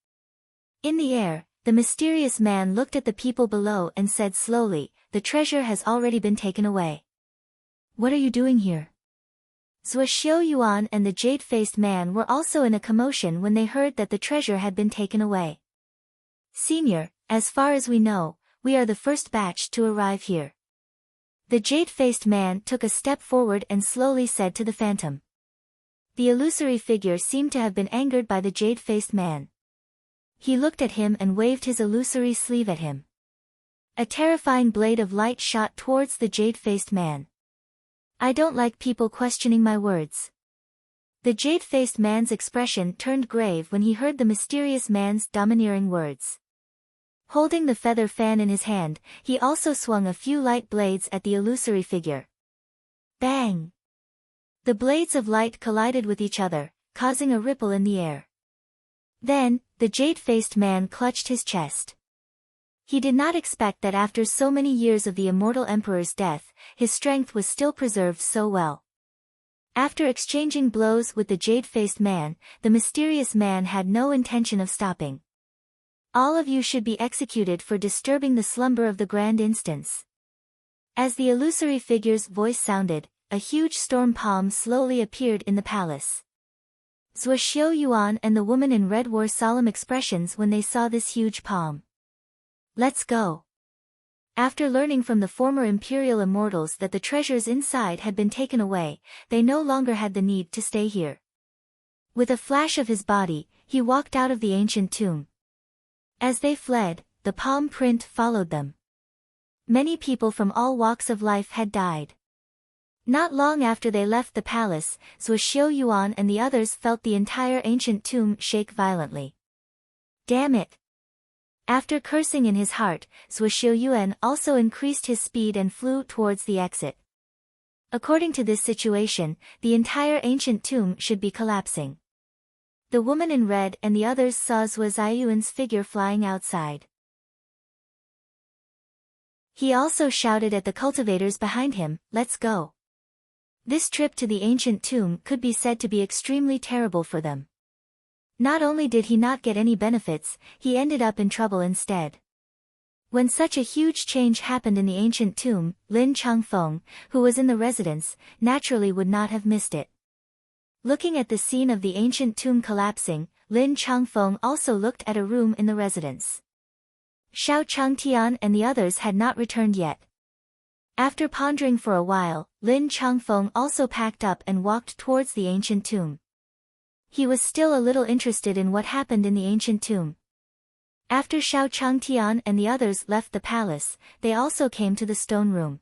In the air, the mysterious man looked at the people below and said slowly, the treasure has already been taken away. What are you doing here? Zhuo Xiuyuan and the jade-faced man were also in a commotion when they heard that the treasure had been taken away. Senior, as far as we know, we are the first batch to arrive here. The jade-faced man took a step forward and slowly said to the phantom. The illusory figure seemed to have been angered by the jade-faced man. He looked at him and waved his illusory sleeve at him. A terrifying blade of light shot towards the jade-faced man. I don't like people questioning my words. The jade-faced man's expression turned grave when he heard the mysterious man's domineering words. Holding the feather fan in his hand, he also swung a few light blades at the illusory figure. Bang! The blades of light collided with each other, causing a ripple in the air. Then, the jade-faced man clutched his chest. He did not expect that after so many years of the immortal emperor's death, his strength was still preserved so well. After exchanging blows with the jade-faced man, the mysterious man had no intention of stopping. All of you should be executed for disturbing the slumber of the grand instance. As the illusory figure's voice sounded, a huge storm palm slowly appeared in the palace. Zhuo Xiuyuan and the woman in red wore solemn expressions when they saw this huge palm. Let's go. After learning from the former imperial immortals that the treasures inside had been taken away, they no longer had the need to stay here. With a flash of his body, he walked out of the ancient tomb. As they fled, the palm print followed them. Many people from all walks of life had died. Not long after they left the palace, Zhuo Xiuyuan and the others felt the entire ancient tomb shake violently. Damn it! After cursing in his heart, Zhuo Xiuyuan also increased his speed and flew towards the exit. According to this situation, the entire ancient tomb should be collapsing. The woman in red and the others saw Zhuo Xiuyuan's figure flying outside. He also shouted at the cultivators behind him, "Let's go." This trip to the ancient tomb could be said to be extremely terrible for them. Not only did he not get any benefits, he ended up in trouble instead. When such a huge change happened in the ancient tomb, Lin Changfeng, who was in the residence, naturally would not have missed it. Looking at the scene of the ancient tomb collapsing, Lin Changfeng also looked at a room in the residence. Xiao Changtian and the others had not returned yet. After pondering for a while, Lin Changfeng also packed up and walked towards the ancient tomb. He was still a little interested in what happened in the ancient tomb. After Xiao Changtian and the others left the palace, they also came to the stone room.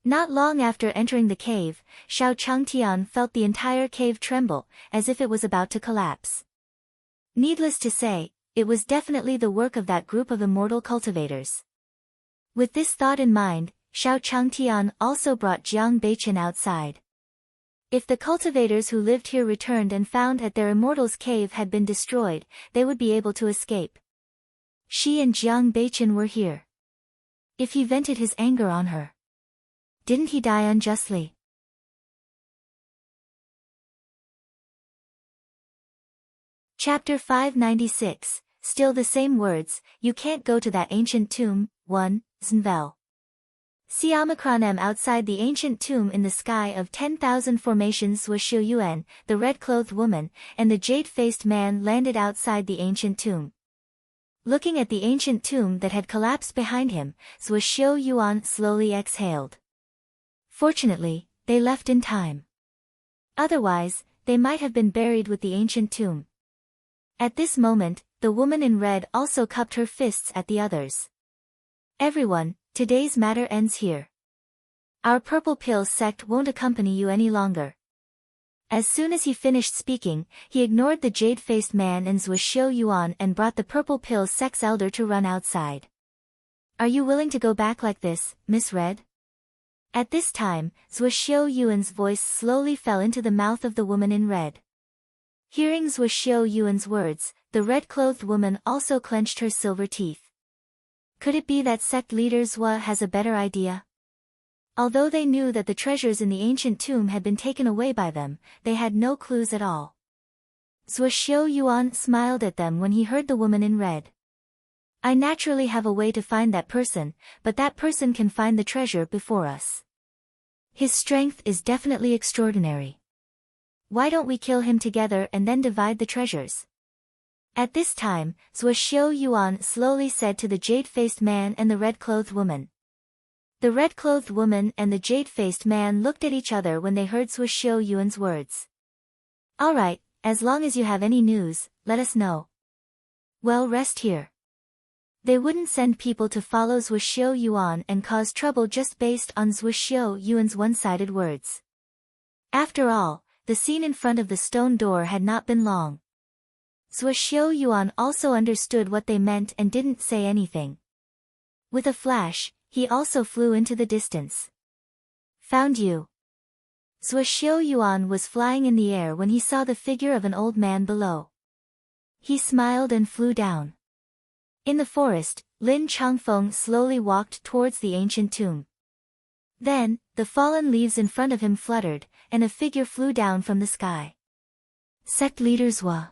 Not long after entering the cave, Xiao Changtian felt the entire cave tremble, as if it was about to collapse. Needless to say, it was definitely the work of that group of immortal cultivators. With this thought in mind, Xiao Changtian also brought Jiang Beichen outside. If the cultivators who lived here returned and found that their immortal's cave had been destroyed, they would be able to escape. She and Jiang Beichen were here. If he vented his anger on her, didn't he die unjustly? Chapter 596, Still the Same Words, You Can't Go to That Ancient Tomb, 1, Zhenvel. See Omicron M outside the ancient tomb in the sky of 10,000 formations. Zhuo Xiuyuan, the red-clothed woman, and the jade-faced man landed outside the ancient tomb. Looking at the ancient tomb that had collapsed behind him, Zhuo Xiuyuan slowly exhaled. Fortunately, they left in time. Otherwise, they might have been buried with the ancient tomb. At this moment, the woman in red also cupped her fists at the others. Everyone, today's matter ends here. Our purple pill sect won't accompany you any longer. As soon as he finished speaking, he ignored the jade-faced man and Zhuo Xiuyuan and brought the purple pill sect's elder to run outside. Are you willing to go back like this, Miss Red? At this time, Zhuo Xiuyuan's voice slowly fell into the mouth of the woman in red. Hearing Zhuo Xiuyuan's words, the red-clothed woman also clenched her silver teeth. Could it be that sect leader Zhuo has a better idea? Although they knew that the treasures in the ancient tomb had been taken away by them, they had no clues at all. Zhuo Xiuyuan smiled at them when he heard the woman in red. I naturally have a way to find that person, but that person can find the treasure before us. His strength is definitely extraordinary. Why don't we kill him together and then divide the treasures? At this time, Zhuo Xiuyuan slowly said to the jade-faced man and the red-clothed woman. The red-clothed woman and the jade-faced man looked at each other when they heard Zhuo Xiuyuan's words. Alright, as long as you have any news, let us know. Well, rest here. They wouldn't send people to follow Zhuxiu Yuan and cause trouble just based on Zhuxiu Yuan's one-sided words. After all, the scene in front of the stone door had not been long. Zhuxiu Yuan also understood what they meant and didn't say anything. With a flash, he also flew into the distance. Found you. Zhuxiu Yuan was flying in the air when he saw the figure of an old man below. He smiled and flew down. In the forest, Lin Changfeng slowly walked towards the ancient tomb. Then, the fallen leaves in front of him fluttered, and a figure flew down from the sky. Sect leader Zhua.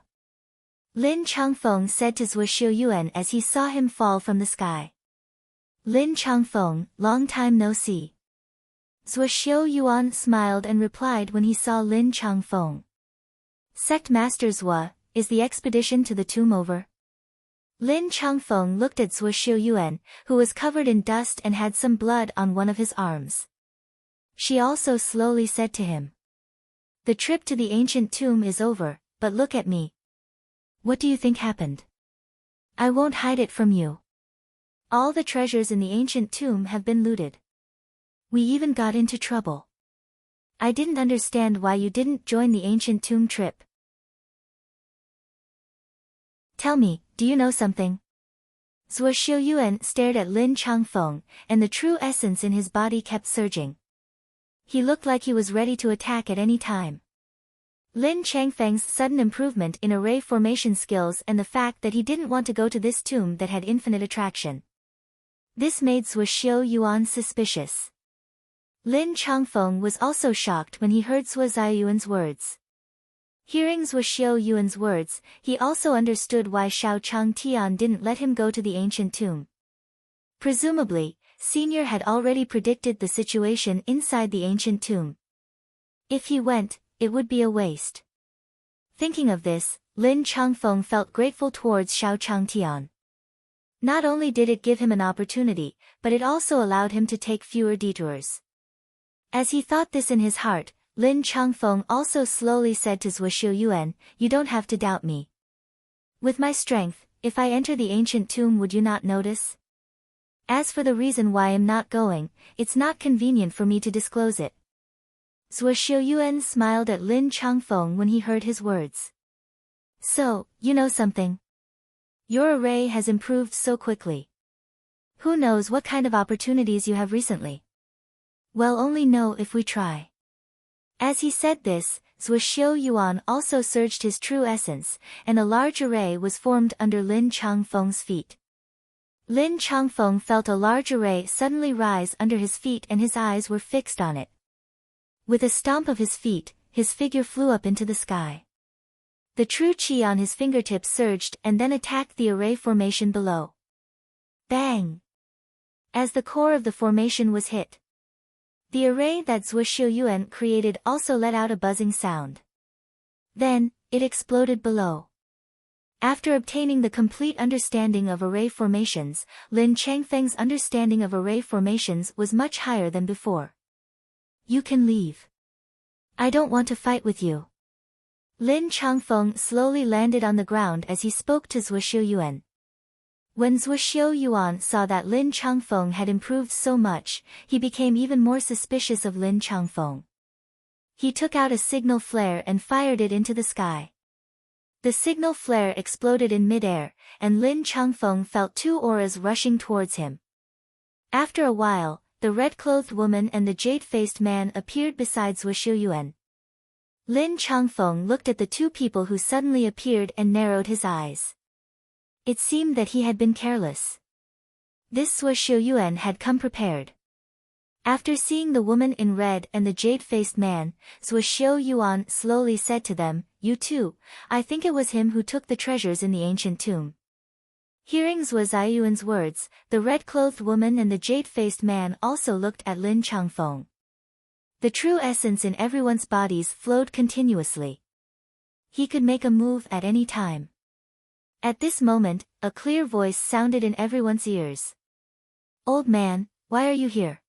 Lin Changfeng said to Zhuxiu Yuan as he saw him fall from the sky. Lin Changfeng, long time no see. Zhuxiu Yuan smiled and replied when he saw Lin Changfeng. Sect Master Zhua, is the expedition to the tomb over? Lin Changfeng looked at Zhuxiu Yuan, who was covered in dust and had some blood on one of his arms. She also slowly said to him. The trip to the ancient tomb is over, but look at me. What do you think happened? I won't hide it from you. All the treasures in the ancient tomb have been looted. We even got into trouble. I didn't understand why you didn't join the ancient tomb trip. Tell me, do you know something? Zhuxiu Yuan stared at Lin Changfeng, and the true essence in his body kept surging. He looked like he was ready to attack at any time. Lin Changfeng's sudden improvement in array formation skills and the fact that he didn't want to go to this tomb that had infinite attraction. This made Zhuxiu Yuan suspicious. Lin Changfeng was also shocked when he heard Zhuxiu Yuan's words. Hearing Zhuxiu Yuan's words, he also understood why Shao Chang Tian didn't let him go to the ancient tomb. Presumably, Senior had already predicted the situation inside the ancient tomb. If he went, it would be a waste. Thinking of this, Lin Changfeng felt grateful towards Shao Chang Tian. Not only did it give him an opportunity, but it also allowed him to take fewer detours. As he thought this in his heart, Lin Changfeng also slowly said to Zhuxiu Yuan, you don't have to doubt me. With my strength, if I enter the ancient tomb, would you not notice? As for the reason why I'm not going, it's not convenient for me to disclose it. Zhuxiu Yuan smiled at Lin Changfeng when he heard his words. So, you know something? Your array has improved so quickly. Who knows what kind of opportunities you have recently? We'll only know if we try. As he said this, Zhuxiu Yuan also surged his true essence, and a large array was formed under Lin Changfeng's feet. Lin Changfeng felt a large array suddenly rise under his feet and his eyes were fixed on it. With a stomp of his feet, his figure flew up into the sky. The true chi on his fingertips surged and then attacked the array formation below. Bang! As the core of the formation was hit, the array that Zhuxiu Yuan created also let out a buzzing sound. Then, it exploded below. After obtaining the complete understanding of array formations, Lin Changfeng's understanding of array formations was much higher than before. You can leave. I don't want to fight with you. Lin Changfeng slowly landed on the ground as he spoke to Zhuxiu Yuan. When Zhuxiu Yuan saw that Lin Changfeng had improved so much, he became even more suspicious of Lin Changfeng. He took out a signal flare and fired it into the sky. The signal flare exploded in midair, and Lin Changfeng felt two auras rushing towards him. After a while, the red-clothed woman and the jade-faced man appeared beside Zhuxiu Yuan. Lin Changfeng looked at the two people who suddenly appeared and narrowed his eyes. It seemed that he had been careless. This Zhuxiu Yuan had come prepared. After seeing the woman in red and the jade-faced man, Zhuxiu Yuan slowly said to them, you too, I think it was him who took the treasures in the ancient tomb. Hearing Zhuxiu Yuan's words, the red-clothed woman and the jade-faced man also looked at Lin Changfeng. The true essence in everyone's bodies flowed continuously. He could make a move at any time. At this moment, a clear voice sounded in everyone's ears. Old man, why are you here?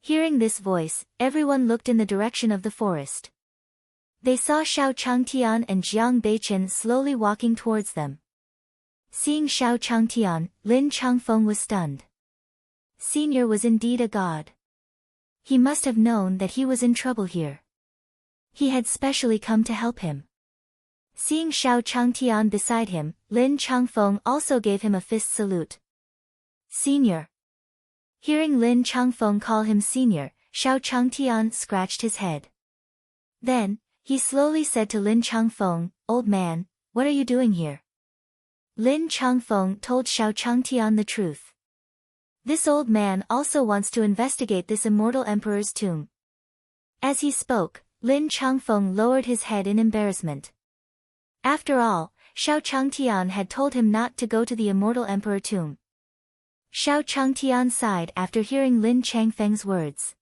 Hearing this voice, everyone looked in the direction of the forest. They saw Xiao Changtian and Jiang Beichen slowly walking towards them. Seeing Xiao Changtian, Lin Changfeng was stunned. Senior was indeed a god. He must have known that he was in trouble here. He had specially come to help him. Seeing Xiao Changtian beside him, Lin Changfeng also gave him a fist salute. Senior. Hearing Lin Changfeng call him senior, Xiao Changtian scratched his head. Then, he slowly said to Lin Changfeng, "Old man, what are you doing here?" Lin Changfeng told Xiao Changtian the truth. This old man also wants to investigate this immortal emperor's tomb. As he spoke, Lin Changfeng lowered his head in embarrassment. After all, Xiao Changtian had told him not to go to the immortal emperor tomb. Xiao Changtian sighed after hearing Lin Changfeng's words.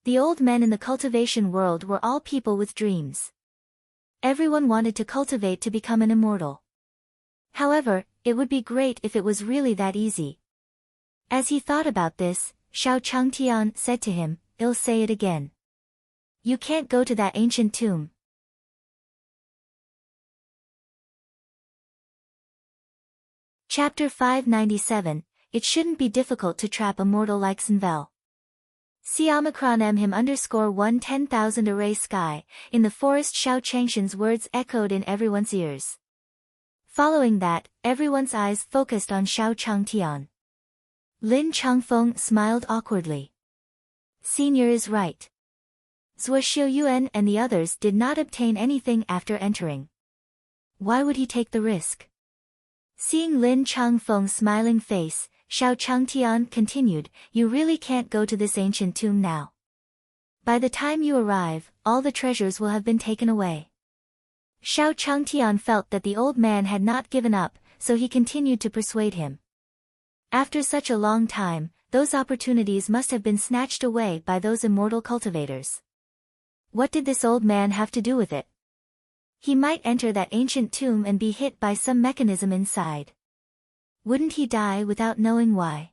The old men in the cultivation world were all people with dreams. Everyone wanted to cultivate to become an immortal. However, it would be great if it was really that easy. As he thought about this, Xiao Changtian said to him, "I'll say it again. You can't go to that ancient tomb." Chapter 597, It shouldn't be difficult to trap a mortal like Sinvel. C-him _ 10,000 array sky, in the forest Xiao Changshan's words echoed in everyone's ears. Following that, everyone's eyes focused on Xiao Changtian. Lin Changfeng smiled awkwardly. Senior is right. Zhuo Xiuyuan and the others did not obtain anything after entering. Why would he take the risk? Seeing Lin Changfeng's smiling face, Xiao Changtian continued, "You really can't go to this ancient tomb now. By the time you arrive, all the treasures will have been taken away." Xiao Changtian felt that the old man had not given up, so he continued to persuade him. After such a long time, those opportunities must have been snatched away by those immortal cultivators. What did this old man have to do with it? He might enter that ancient tomb and be hit by some mechanism inside. Wouldn't he die without knowing why?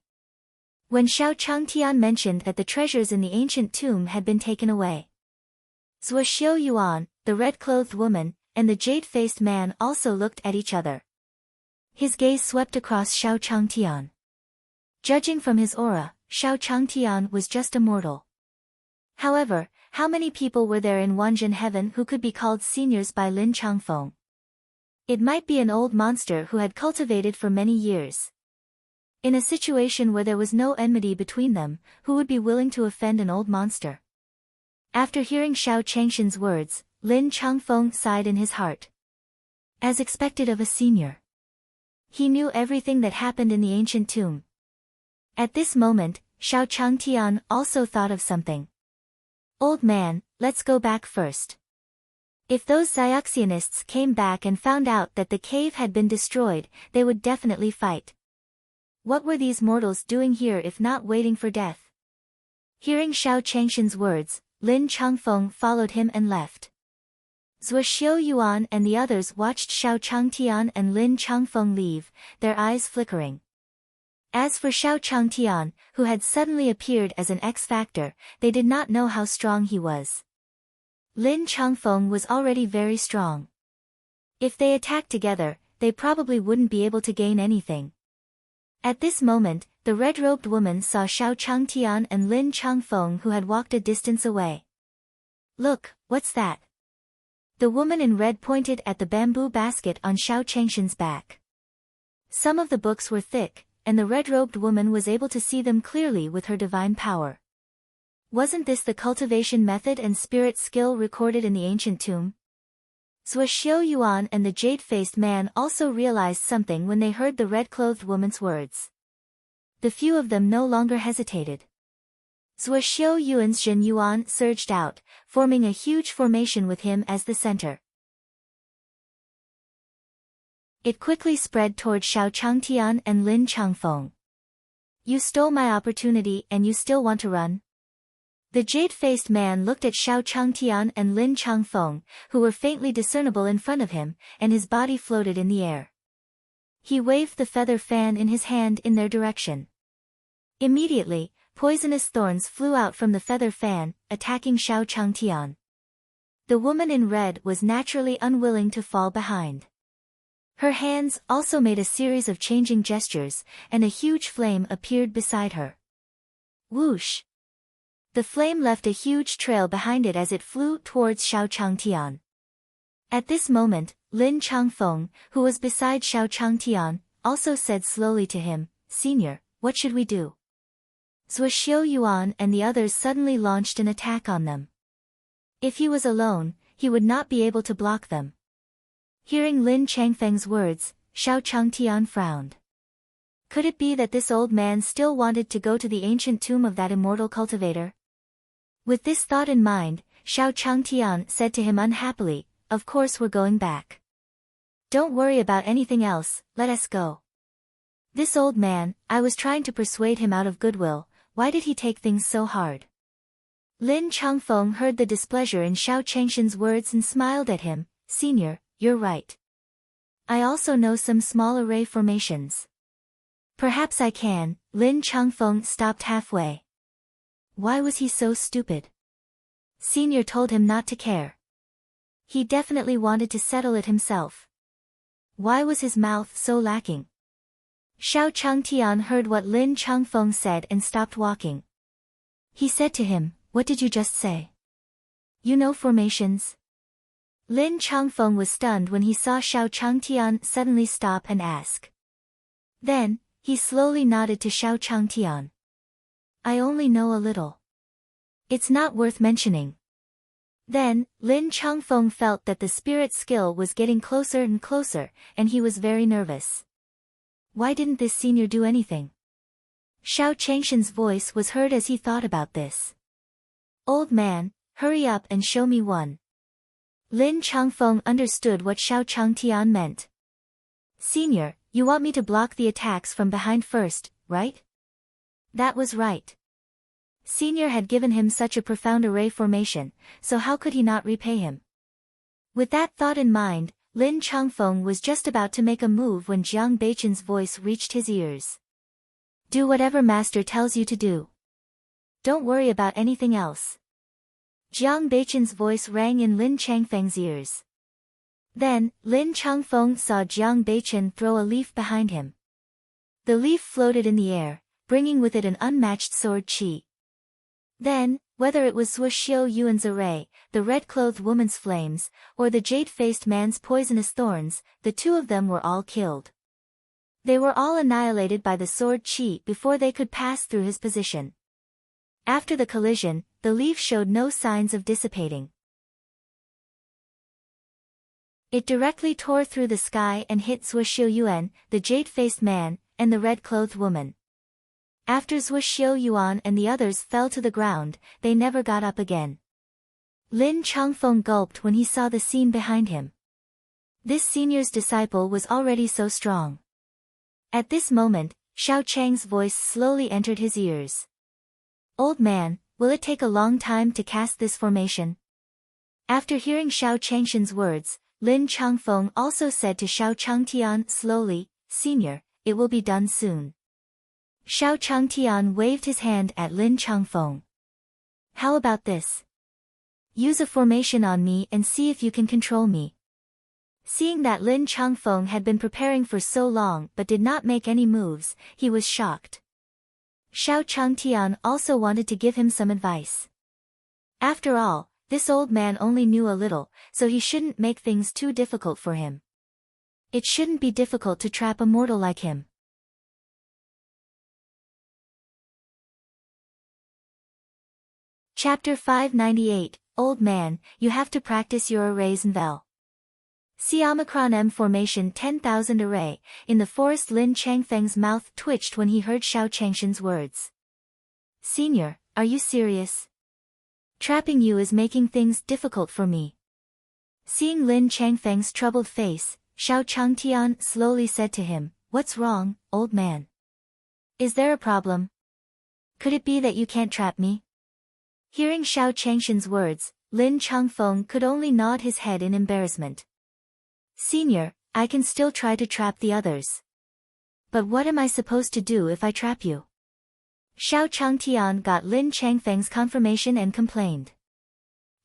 When Xiao Changtian mentioned that the treasures in the ancient tomb had been taken away, Zhuo Xiuyuan, the red-clothed woman, and the jade-faced man also looked at each other. His gaze swept across Xiao Changtian. Judging from his aura, Xiao Changtian was just a mortal. However, how many people were there in Wanzhen heaven who could be called seniors by Lin Changfeng? It might be an old monster who had cultivated for many years. In a situation where there was no enmity between them, who would be willing to offend an old monster? After hearing Xiao Changshan's words, Lin Changfeng sighed in his heart. As expected of a senior. He knew everything that happened in the ancient tomb. At this moment, Xiao Changtian also thought of something. "Old man, let's go back first. If those Xiaxianists came back and found out that the cave had been destroyed, they would definitely fight. What were these mortals doing here if not waiting for death?" Hearing Xiao Changshan's words, Lin Changfeng followed him and left. Zhuo Xiuyuan and the others watched Xiao Changtian and Lin Changfeng leave, their eyes flickering. As for Xiao Changtian, who had suddenly appeared as an X-factor, they did not know how strong he was. Lin Changfeng was already very strong. If they attacked together, they probably wouldn't be able to gain anything. At this moment, the red-robed woman saw Xiao Changtian and Lin Changfeng who had walked a distance away. "Look, what's that?" The woman in red pointed at the bamboo basket on Xiao Changshan's back. Some of the books were thick, and the red-robed woman was able to see them clearly with her divine power. Wasn't this the cultivation method and spirit skill recorded in the ancient tomb? Zhuo Xiuyuan and the jade-faced man also realized something when they heard the red-clothed woman's words. The few of them no longer hesitated. Zhuo Xiuyuan's Zhen Yuan surged out, forming a huge formation with him as the center. It quickly spread toward Xiao Changtian and Lin Changfeng. "You stole my opportunity and you still want to run?" The jade-faced man looked at Xiao Changtian and Lin Changfeng, who were faintly discernible in front of him, and his body floated in the air. He waved the feather fan in his hand in their direction. Immediately, poisonous thorns flew out from the feather fan, attacking Xiao Changtian. The woman in red was naturally unwilling to fall behind. Her hands also made a series of changing gestures, and a huge flame appeared beside her. Whoosh! The flame left a huge trail behind it as it flew towards Xiao Changtian. At this moment, Lin Changfeng, who was beside Xiao Changtian, also said slowly to him, "Senior, what should we do?" Zhuo Xiuyuan and the others suddenly launched an attack on them. If he was alone, he would not be able to block them. Hearing Lin Changfeng's words, Xiao Changtian frowned. Could it be that this old man still wanted to go to the ancient tomb of that immortal cultivator? With this thought in mind, Xiao Changtian said to him unhappily, "Of course we're going back. Don't worry about anything else, let us go." This old man, I was trying to persuade him out of goodwill, why did he take things so hard? Lin Changfeng heard the displeasure in Xiao Changshan's words and smiled at him, "Senior, you're right. I also know some small array formations. Perhaps I can." Lin Changfeng stopped halfway. Why was he so stupid? Senior told him not to care. He definitely wanted to settle it himself. Why was his mouth so lacking? Xiao Changtian heard what Lin Changfeng said and stopped walking. He said to him, "What did you just say? You know formations?" Lin Changfeng was stunned when he saw Xiao Changtian suddenly stop and ask. Then, he slowly nodded to Xiao Changtian. "I only know a little. It's not worth mentioning." Then, Lin Changfeng felt that the spirit skill was getting closer and closer, and he was very nervous. Why didn't this senior do anything? Xiao Changshan's voice was heard as he thought about this. "Old man, hurry up and show me one." Lin Changfeng understood what Xiao Changtian meant. "Senior, you want me to block the attacks from behind first, right?" That was right. Senior had given him such a profound array formation, so how could he not repay him? With that thought in mind, Lin Changfeng was just about to make a move when Jiang Beichen's voice reached his ears. "Do whatever master tells you to do. Don't worry about anything else." Jiang Beichen's voice rang in Lin Changfeng's ears. Then, Lin Changfeng saw Jiang Beichen throw a leaf behind him. The leaf floated in the air, bringing with it an unmatched sword qi. Then, whether it was Zhuo Xiuyuan's array, the red-clothed woman's flames, or the jade-faced man's poisonous thorns, the two of them were all killed. They were all annihilated by the sword qi before they could pass through his position. After the collision, the leaf showed no signs of dissipating. It directly tore through the sky and hit Zhuo Xiuyuan, the jade-faced man, and the red-clothed woman. After Zhuo Xiuyuan and the others fell to the ground, they never got up again. Lin Changfeng gulped when he saw the scene behind him. This senior's disciple was already so strong. At this moment, Xiao Chang's voice slowly entered his ears. "Old man, will it take a long time to cast this formation?" After hearing Xiao Changshan's words, Lin Changfeng also said to Xiao Changtian slowly, "Senior, it will be done soon." Xiao Changtian waved his hand at Lin Changfeng. "How about this? Use a formation on me and see if you can control me." Seeing that Lin Changfeng had been preparing for so long but did not make any moves, he was shocked. Xiao Changtian also wanted to give him some advice. After all, this old man only knew a little, so he shouldn't make things too difficult for him. It shouldn't be difficult to trap a mortal like him. Chapter 598, Old Man, you have to practice your arrays and vel. See Omicron M formation 10,000 array. In the forest Lin Changfeng's mouth twitched when he heard Xiao Changshan's words. "Senior, are you serious? Trapping you is making things difficult for me." Seeing Lin Changfeng's troubled face, Xiao Changtian slowly said to him, "What's wrong, old man? Is there a problem? Could it be that you can't trap me?" Hearing Xiao Changshan's words, Lin Changfeng could only nod his head in embarrassment. "Senior, I can still try to trap the others. But what am I supposed to do if I trap you?" Xiao Changtian got Lin Changfeng's confirmation and complained.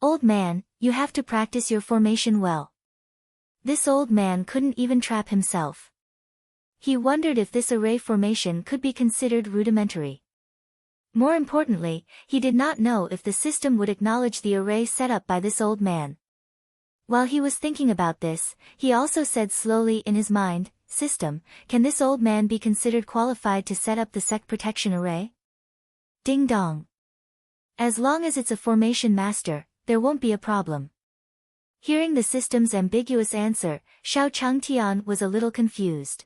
Old man, you have to practice your formation well. This old man couldn't even trap himself. He wondered if this array formation could be considered rudimentary. More importantly, he did not know if the system would acknowledge the array set up by this old man. While he was thinking about this, he also said slowly in his mind, "System, can this old man be considered qualified to set up the sect protection array?" Ding dong. As long as it's a formation master, there won't be a problem. Hearing the system's ambiguous answer, Xiao Changtian was a little confused.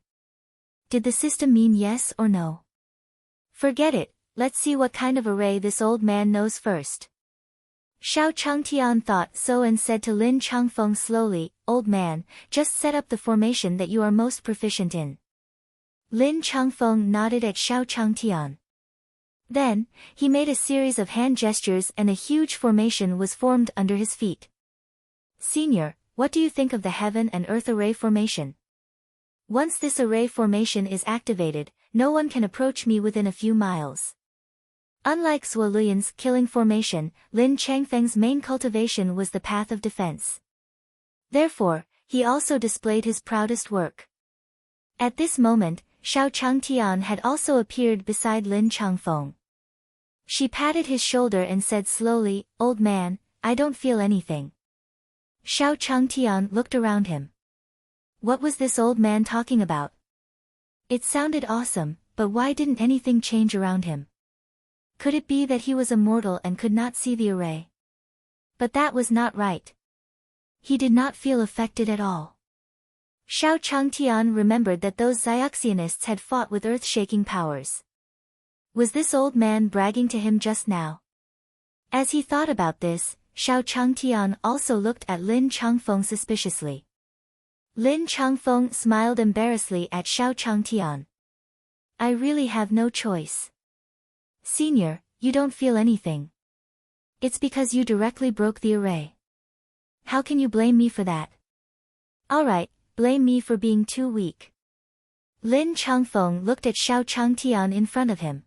Did the system mean yes or no? Forget it, let's see what kind of array this old man knows first. Xiao Changtian thought so and said to Lin Changfeng slowly, "Old man, just set up the formation that you are most proficient in." Lin Changfeng nodded at Xiao Changtian. Then, he made a series of hand gestures and a huge formation was formed under his feet. "Senior, what do you think of the heaven and earth array formation? Once this array formation is activated, no one can approach me within a few miles." Unlike Zhuo Luyan's killing formation, Lin Changfeng's main cultivation was the path of defense. Therefore, he also displayed his proudest work. At this moment, Xiao Changtian had also appeared beside Lin Changfeng. She patted his shoulder and said slowly, "Old man, I don't feel anything." Xiao Changtian looked around him. What was this old man talking about? It sounded awesome, but why didn't anything change around him? Could it be that he was a mortal and could not see the array? But that was not right. He did not feel affected at all. Xiao Changtian remembered that those Xiaxianists had fought with earth-shaking powers. Was this old man bragging to him just now? As he thought about this, Xiao Changtian also looked at Lin Changfeng suspiciously. Lin Changfeng smiled embarrassedly at Xiao Changtian. "I really have no choice. Senior, you don't feel anything. It's because you directly broke the array. How can you blame me for that?" "Alright, blame me for being too weak." Lin Changfeng looked at Xiao Changtian in front of him.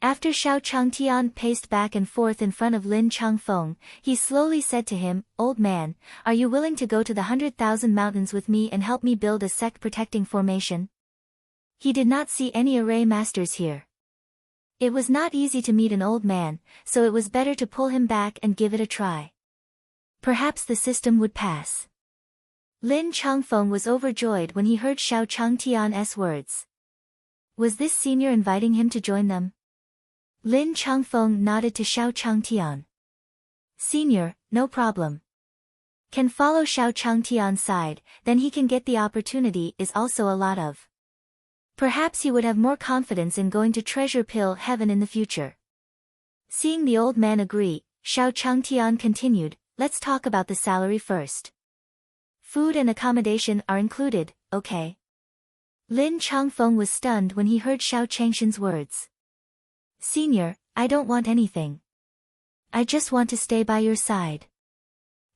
After Xiao Changtian paced back and forth in front of Lin Changfeng, he slowly said to him, "Old man, are you willing to go to the 100,000 mountains with me and help me build a sect-protecting formation?" He did not see any array masters here. It was not easy to meet an old man, so it was better to pull him back and give it a try. Perhaps the system would pass. Lin Changfeng was overjoyed when he heard Xiao Changtian's words. Was this senior inviting him to join them? Lin Changfeng nodded to Xiao Changtian. "Senior, no problem. Can follow Xiao Changtian's side, then he can get the opportunity is also a lot of. Perhaps he would have more confidence in going to Treasure Pill Heaven in the future." Seeing the old man agree, Xiao Changtian continued, "Let's talk about the salary first. Food and accommodation are included, okay?" Lin Changfeng was stunned when he heard Xiao Changshan's words. "Senior, I don't want anything. I just want to stay by your side."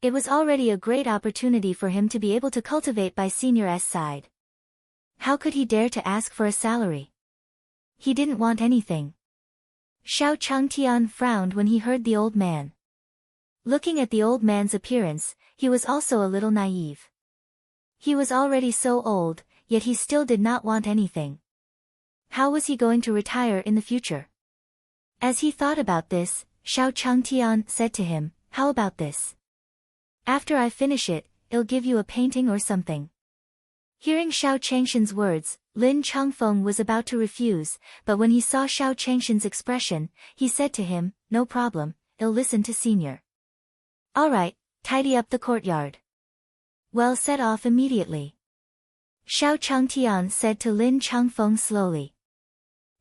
It was already a great opportunity for him to be able to cultivate by Senior's side. How could he dare to ask for a salary? He didn't want anything. Xiao Changtian frowned when he heard the old man. Looking at the old man's appearance, he was also a little naive. He was already so old, yet he still did not want anything. How was he going to retire in the future? As he thought about this, Xiao Changtian said to him, "How about this? After I finish it, I'll give you a painting or something." Hearing Xiao Changshan's words, Lin Changfeng was about to refuse, but when he saw Xiao Changshan's expression, he said to him, "No problem, I'll listen to senior." "Alright, tidy up the courtyard." "Well, set off immediately," Xiao Changtian said to Lin Changfeng slowly.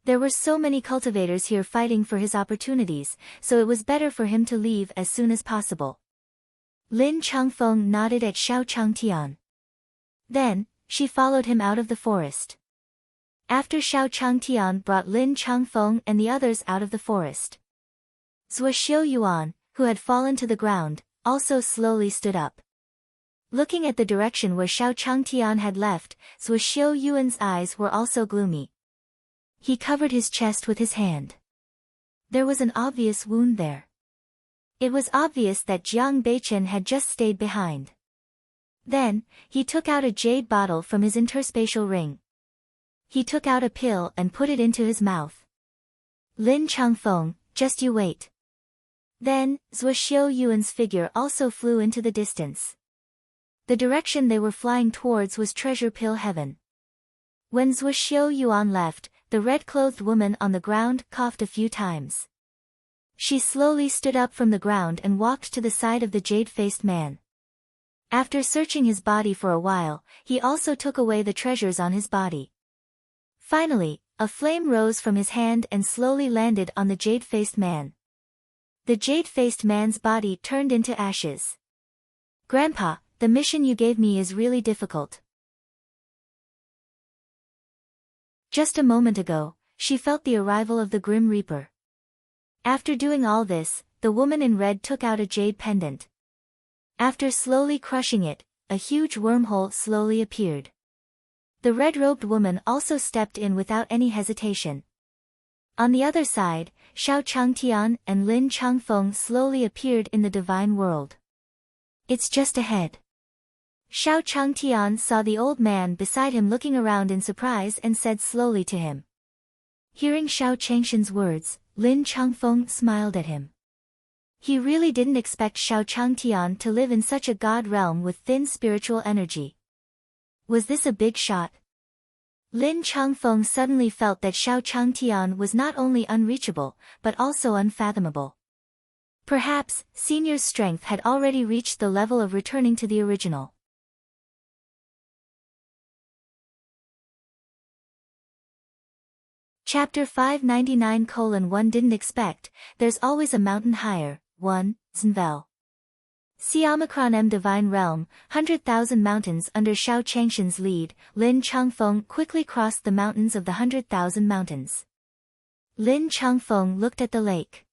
There were so many cultivators here fighting for his opportunities, so it was better for him to leave as soon as possible. Lin Changfeng nodded at Xiao Changtian. Then, she followed him out of the forest. After Xiao Changtian brought Lin Changfeng and the others out of the forest, Zhuo Xiuyuan, who had fallen to the ground, also slowly stood up. Looking at the direction where Xiao Changtian had left, Zhuo Xiuyuan's eyes were also gloomy. He covered his chest with his hand. There was an obvious wound there. It was obvious that Jiang Beichen had just stayed behind. Then, he took out a jade bottle from his interspatial ring. He took out a pill and put it into his mouth. Lin Changfeng, just you wait. Then, Zhuo Xiu Yuan's figure also flew into the distance. The direction they were flying towards was treasure pill heaven. When Zhuo Xiu Yuan left, the red-clothed woman on the ground coughed a few times. She slowly stood up from the ground and walked to the side of the jade-faced man. After searching his body for a while, he also took away the treasures on his body. Finally, a flame rose from his hand and slowly landed on the jade-faced man. The jade-faced man's body turned into ashes. Grandpa, the mission you gave me is really difficult. Just a moment ago, she felt the arrival of the Grim Reaper. After doing all this, the woman in red took out a jade pendant. After slowly crushing it, a huge wormhole slowly appeared. The red-robed woman also stepped in without any hesitation. On the other side, Xiao Changtian and Lin Changfeng slowly appeared in the divine world. It's just ahead. Xiao Changtian saw the old man beside him looking around in surprise and said slowly to him. Hearing Xiao Changshan's words, Lin Changfeng smiled at him. He really didn't expect Xiao Changtian to live in such a god realm with thin spiritual energy. Was this a big shot? Lin Changfeng suddenly felt that Xiao Changtian was not only unreachable, but also unfathomable. Perhaps, Senior's strength had already reached the level of returning to the original. Chapter 599:1 Didn't expect, there's always a mountain higher. 1, Zenvel. See Omicron M Divine Realm, 100,000 mountains under Xiao Changshan's lead, Lin Changfeng quickly crossed the mountains of the 100,000 mountains. Lin Changfeng looked at the lake.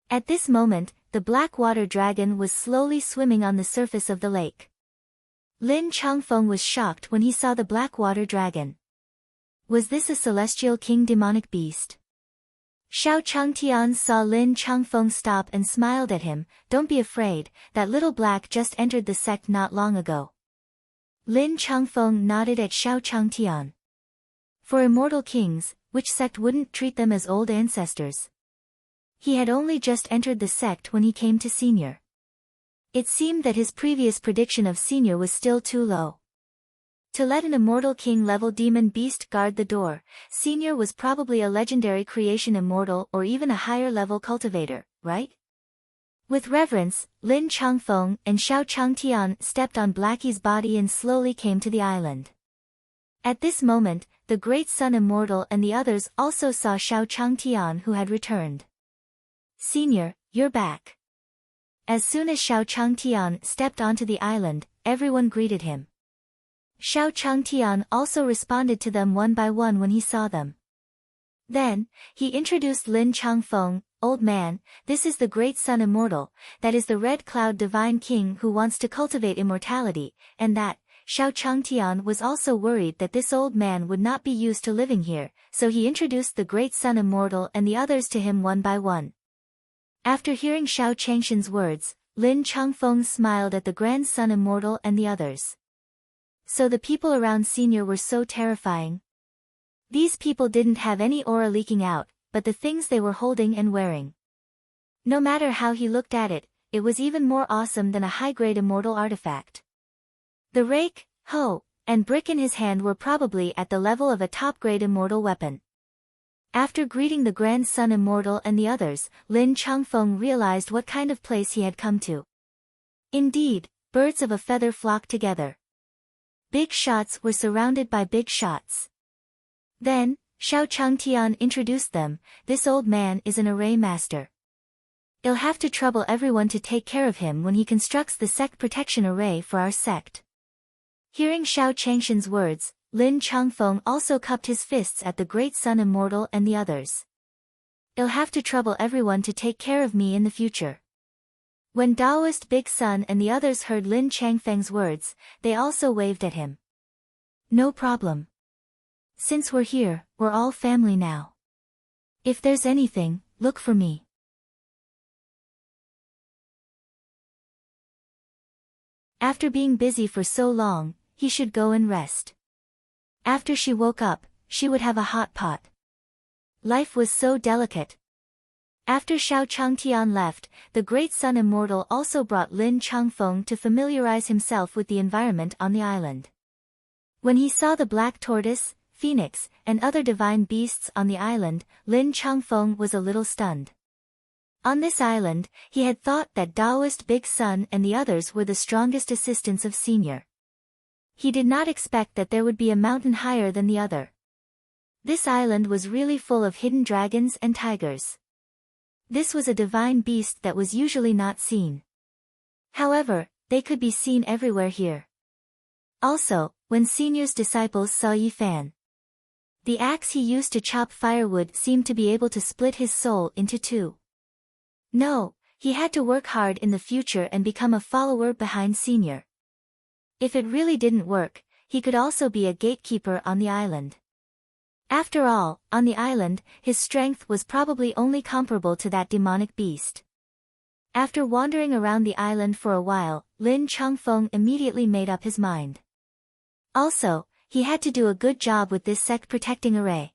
At this moment, the black water dragon was slowly swimming on the surface of the lake. Lin Changfeng was shocked when he saw the black water dragon. Was this a celestial king demonic beast? Xiao Changtian saw Lin Changfeng stop and smiled at him. Don't be afraid, that little black just entered the sect not long ago. Lin Changfeng nodded at Xiao Changtian. For immortal kings, which sect wouldn't treat them as old ancestors? He had only just entered the sect when he came to Senior. It seemed that his previous prediction of Senior was still too low. To let an immortal king-level demon beast guard the door, Senior was probably a legendary creation immortal or even a higher-level cultivator, right? With reverence, Lin Changfeng and Xiao Changtian stepped on Blackie's body and slowly came to the island. At this moment, the Great Sun Immortal and the others also saw Xiao Changtian who had returned. Senior, you're back. As soon as Xiao Changtian stepped onto the island, everyone greeted him. Xiao Changtian also responded to them one by one when he saw them. Then, he introduced Lin Changfeng. Old man, this is the Great Sun Immortal, that is the Red Cloud Divine King who wants to cultivate immortality, and that, Xiao Changtian was also worried that this old man would not be used to living here, so he introduced the Great Sun Immortal and the others to him one by one. After hearing Xiao Changshan's words, Lin Changfeng smiled at the Grand Sun Immortal and the others. So the people around Senior were so terrifying. These people didn't have any aura leaking out, but the things they were holding and wearing. No matter how he looked at it, it was even more awesome than a high-grade immortal artifact. The rake, hoe, and brick in his hand were probably at the level of a top-grade immortal weapon. After greeting the Grand Sun Immortal and the others, Lin Changfeng realized what kind of place he had come to. Indeed, birds of a feather flocked together. Big shots were surrounded by big shots. Then, Xiao Changtian introduced them. This old man is an array master. He'll have to trouble everyone to take care of him when he constructs the sect protection array for our sect. Hearing Xiao Changshan's words, Lin Changfeng also cupped his fists at the Great Sun Immortal and the others. He'll have to trouble everyone to take care of me in the future. When Daoist Big Sun and the others heard Lin Changfeng's words, they also waved at him. No problem. Since we're here, we're all family now. If there's anything, look for me. After being busy for so long, he should go and rest. After she woke up, she would have a hot pot. Life was so delicate. After Xiao Changtian left, the great sun immortal also brought Lin Changfeng to familiarize himself with the environment on the island. When he saw the black tortoise, phoenix, and other divine beasts on the island, Lin Changfeng was a little stunned. On this island, he had thought that Taoist Big Sun and the others were the strongest assistants of Senior. He did not expect that there would be a mountain higher than the other. This island was really full of hidden dragons and tigers. This was a divine beast that was usually not seen. However, they could be seen everywhere here. Also, when Senior's disciples saw Yi Fan, the axe he used to chop firewood seemed to be able to split his soul into two. No, he had to work hard in the future and become a follower behind Senior. If it really didn't work, he could also be a gatekeeper on the island. After all, on the island, his strength was probably only comparable to that demonic beast. After wandering around the island for a while, Lin Changfeng immediately made up his mind. Also, he had to do a good job with this sect protecting array.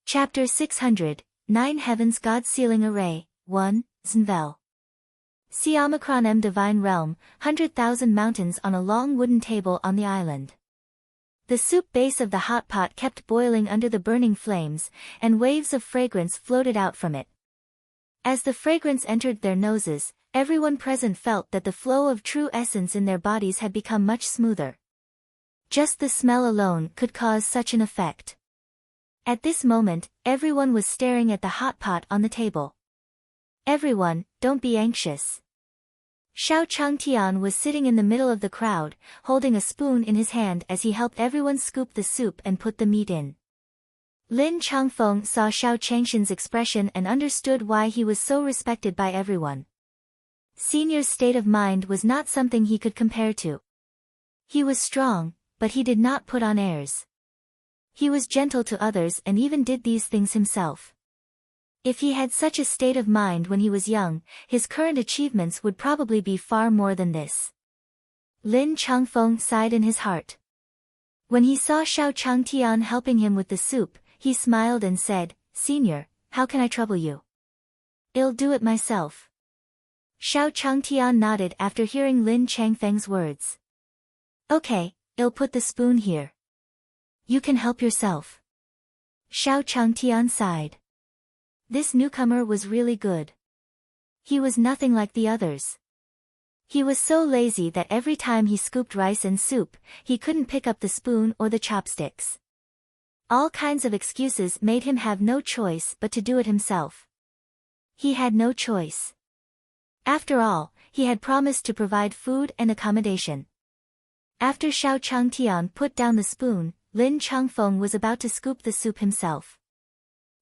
Chapter 600, 9 Heavens God Sealing Array, 1, Znvel. See Omicron M Divine Realm, 100,000 mountains on a long wooden table on the island. The soup base of the hot pot kept boiling under the burning flames, and waves of fragrance floated out from it. As the fragrance entered their noses, everyone present felt that the flow of true essence in their bodies had become much smoother. Just the smell alone could cause such an effect. At this moment, everyone was staring at the hot pot on the table. Everyone, don't be anxious. Xiao Changtian was sitting in the middle of the crowd, holding a spoon in his hand as he helped everyone scoop the soup and put the meat in. Lin Changfeng saw Xiao Changshan's expression and understood why he was so respected by everyone. Senior's state of mind was not something he could compare to. He was strong, but he did not put on airs. He was gentle to others and even did these things himself. If he had such a state of mind when he was young, his current achievements would probably be far more than this. Lin Changfeng sighed in his heart. When he saw Xiao Changtian helping him with the soup, he smiled and said, "Senior, how can I trouble you? I'll do it myself." Xiao Changtian nodded after hearing Lin Changfeng's words. "Okay, I'll put the spoon here. You can help yourself." Xiao Changtian sighed. This newcomer was really good. He was nothing like the others. He was so lazy that every time he scooped rice and soup, he couldn't pick up the spoon or the chopsticks. All kinds of excuses made him have no choice but to do it himself. He had no choice. After all, he had promised to provide food and accommodation. After Xiao Changtian put down the spoon, Lin Changfeng was about to scoop the soup himself.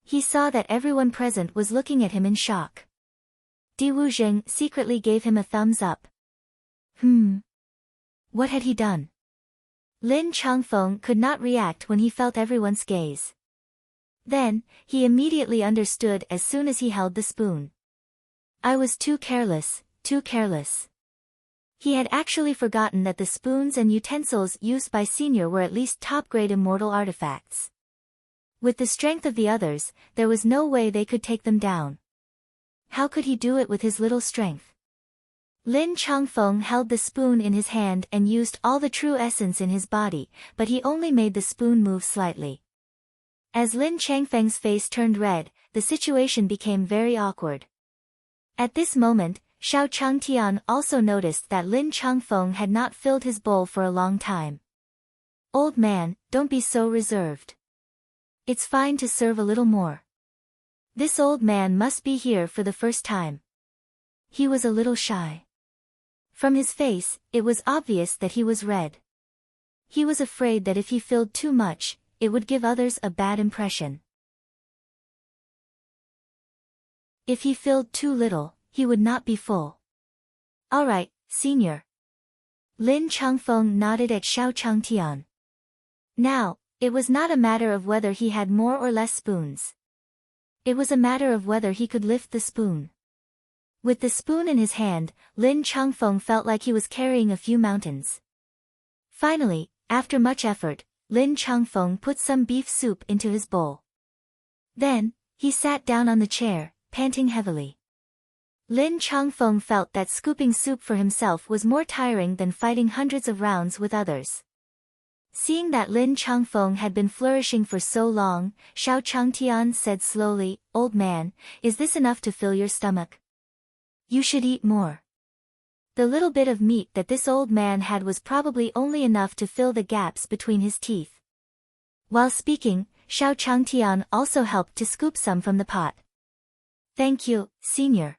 He saw that everyone present was looking at him in shock. Di Wuzheng secretly gave him a thumbs up. What had he done? Lin Changfeng could not react when he felt everyone's gaze. Then, he immediately understood as soon as he held the spoon. I was too careless, too careless. He had actually forgotten that the spoons and utensils used by Senior were at least top-grade immortal artifacts. With the strength of the others, there was no way they could take them down. How could he do it with his little strength? Lin Changfeng held the spoon in his hand and used all the true essence in his body, but he only made the spoon move slightly. As Lin Changfeng's face turned red, the situation became very awkward. At this moment, Xiao Changtian also noticed that Lin Changfeng had not filled his bowl for a long time. Old man, don't be so reserved. It's fine to serve a little more. This old man must be here for the first time. He was a little shy. From his face, it was obvious that he was red. He was afraid that if he filled too much, it would give others a bad impression. If he filled too little, he would not be full. All right, Senior. Lin Changfeng nodded at Xiao Changtian. Now, it was not a matter of whether he had more or less spoons. It was a matter of whether he could lift the spoon. With the spoon in his hand, Lin Changfeng felt like he was carrying a few mountains. Finally, after much effort, Lin Changfeng put some beef soup into his bowl. Then, he sat down on the chair, panting heavily. Lin Changfeng felt that scooping soup for himself was more tiring than fighting hundreds of rounds with others. Seeing that Lin Changfeng had been flourishing for so long, Xiao Changtian said slowly, "Old man, is this enough to fill your stomach? You should eat more." The little bit of meat that this old man had was probably only enough to fill the gaps between his teeth. While speaking, Xiao Changtian also helped to scoop some from the pot. "Thank you, senior."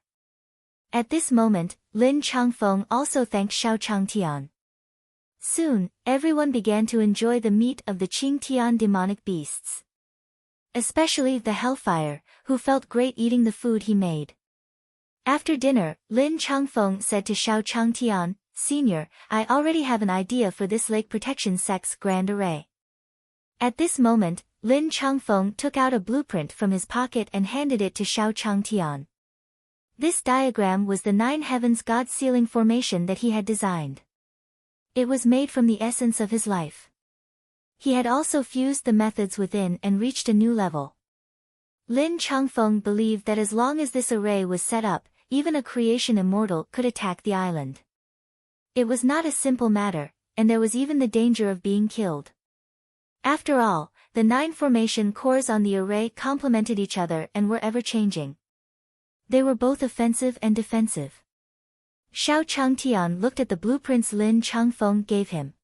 At this moment, Lin Changfeng also thanked Xiao Changtian. Soon, everyone began to enjoy the meat of the Qingtian demonic beasts. Especially the Hellfire, who felt great eating the food he made. After dinner, Lin Changfeng said to Xiao Changtian, "Senior, I already have an idea for this lake protection sect's grand array." At this moment, Lin Changfeng took out a blueprint from his pocket and handed it to Xiao Changtian. This diagram was the 9 heavens God-sealing formation that he had designed. It was made from the essence of his life. He had also fused the methods within and reached a new level. Lin Changfeng believed that as long as this array was set up, even a creation immortal could attack the island. It was not a simple matter, and there was even the danger of being killed. After all, the 9 formation cores on the array complemented each other and were ever-changing. They were both offensive and defensive. Xiao Changtian looked at the blueprints Lin Changfeng gave him.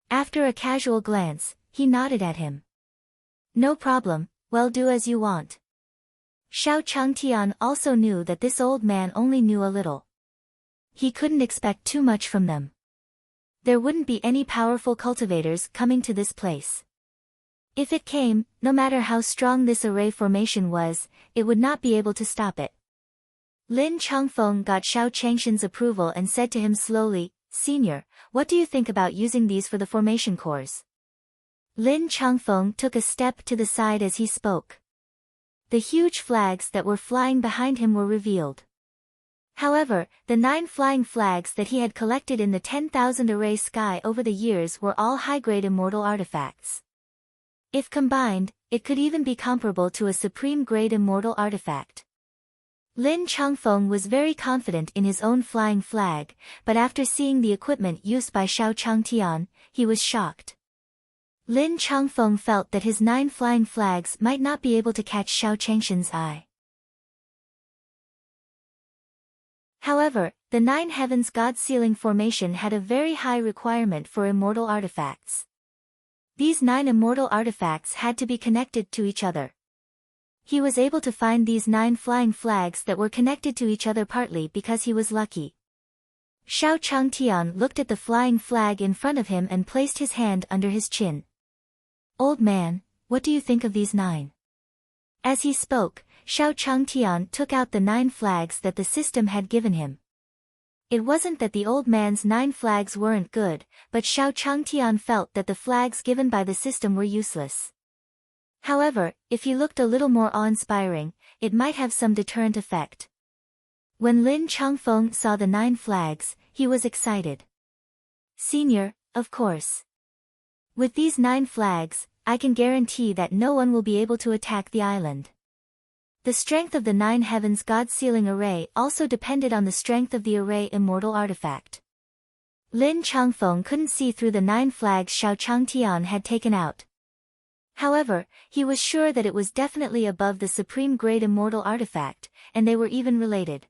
After a casual glance, he nodded at him. "No problem, well, do as you want." Xiao Changtian also knew that this old man only knew a little. He couldn't expect too much from them. There wouldn't be any powerful cultivators coming to this place. If it came, no matter how strong this array formation was, it would not be able to stop it. Lin Changfeng got Xiao Changshan's approval and said to him slowly, "Senior, what do you think about using these for the formation cores?" Lin Changfeng took a step to the side as he spoke. The huge flags that were flying behind him were revealed. However, the 9 flying flags that he had collected in the 10,000 array sky over the years were all high-grade immortal artifacts. If combined, it could even be comparable to a supreme-grade immortal artifact. Lin Changfeng was very confident in his own flying flag, but after seeing the equipment used by Xiao Changtian, he was shocked. Lin Changfeng felt that his 9 flying flags might not be able to catch Xiao Changshan's eye. However, the 9 heavens God-sealing formation had a very high requirement for immortal artifacts. These 9 immortal artifacts had to be connected to each other. He was able to find these 9 flying flags that were connected to each other partly because he was lucky. Xiao Changtian looked at the flying flag in front of him and placed his hand under his chin. "Old man, what do you think of these 9? As he spoke, Xiao Changtian took out the 9 flags that the system had given him. It wasn't that the old man's 9 flags weren't good, but Xiao Changtian felt that the flags given by the system were useless. However, if he looked a little more awe-inspiring, it might have some deterrent effect. When Lin Changfeng saw the 9 flags, he was excited. "Senior, of course. With these 9 flags, I can guarantee that no one will be able to attack the island." The strength of the 9 heavens God-sealing array also depended on the strength of the array immortal artifact. Lin Changfeng couldn't see through the 9 flags Xiao Changtian had taken out. However, he was sure that it was definitely above the supreme-grade immortal artifact, and they were even related.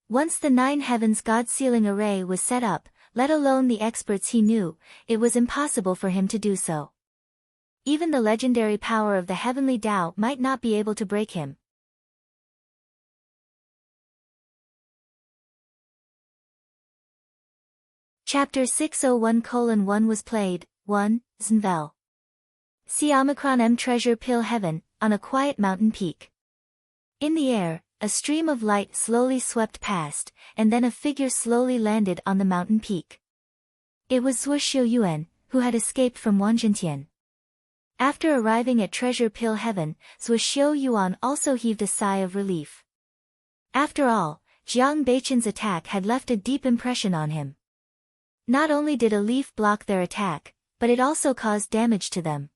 Once the 9 heavens God-sealing array was set up, let alone the experts he knew, it was impossible for him to do so. Even the legendary power of the heavenly Tao might not be able to break him. Chapter 601:1 was played, 1, Znvel. See Omicron M Treasure Pill Heaven, on a quiet mountain peak. In the air, a stream of light slowly swept past, and then a figure slowly landed on the mountain peak. It was Zhuo Xiuyuan, who had escaped from Wanzhentian. After arriving at Treasure Pill Heaven, Zhuo Xiuyuan also heaved a sigh of relief. After all, Jiang Beichen's attack had left a deep impression on him. Not only did a leaf block their attack, but it also caused damage to them.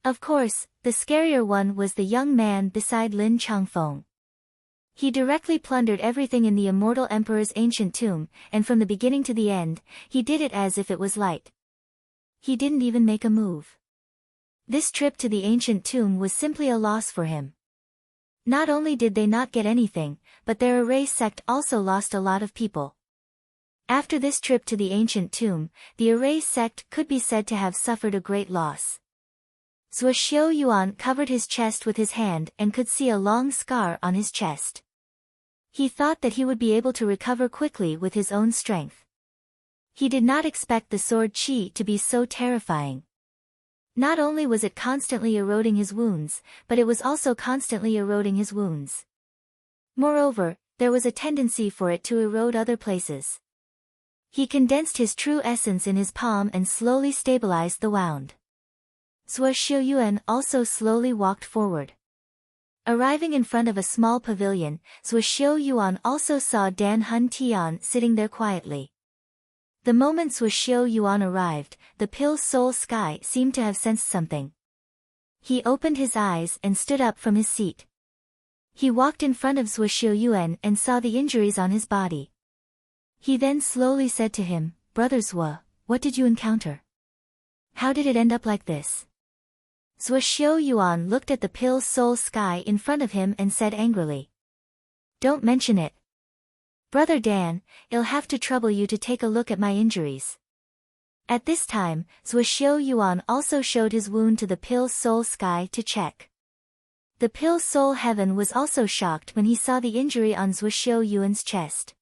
Of course, the scarier one was the young man beside Lin Changfeng. He directly plundered everything in the immortal emperor's ancient tomb, and from the beginning to the end, he did it as if it was light. He didn't even make a move. This trip to the ancient tomb was simply a loss for him. Not only did they not get anything, but their array sect also lost a lot of people. After this trip to the ancient tomb, the array sect could be said to have suffered a great loss. Zhuo Xiuyuan covered his chest with his hand and could see a long scar on his chest. He thought that he would be able to recover quickly with his own strength. He did not expect the sword qi to be so terrifying. Not only was it constantly eroding his wounds, but it was also constantly eroding his wounds. Moreover, there was a tendency for it to erode other places. He condensed his true essence in his palm and slowly stabilized the wound. Zhuo Xiuyuan also slowly walked forward. Arriving in front of a small pavilion, Zhuo Xiuyuan also saw Dan Hun Tian sitting there quietly. The moment Zhuo Xiuyuan arrived, the Pill Soul Sky seemed to have sensed something. He opened his eyes and stood up from his seat. He walked in front of Zhuo Xiuyuan and saw the injuries on his body. He then slowly said to him, "Brother Zhuo, what did you encounter? How did it end up like this?" Zhuo Xiuyuan looked at the Pill Soul Sky in front of him and said angrily, "Don't mention it. Brother Dan, it'll have to trouble you to take a look at my injuries." At this time, Zhuo Xiuyuan also showed his wound to the Pill Soul Sky to check. The Pill Soul Heaven was also shocked when he saw the injury on Zhuo Xiuyuan's chest.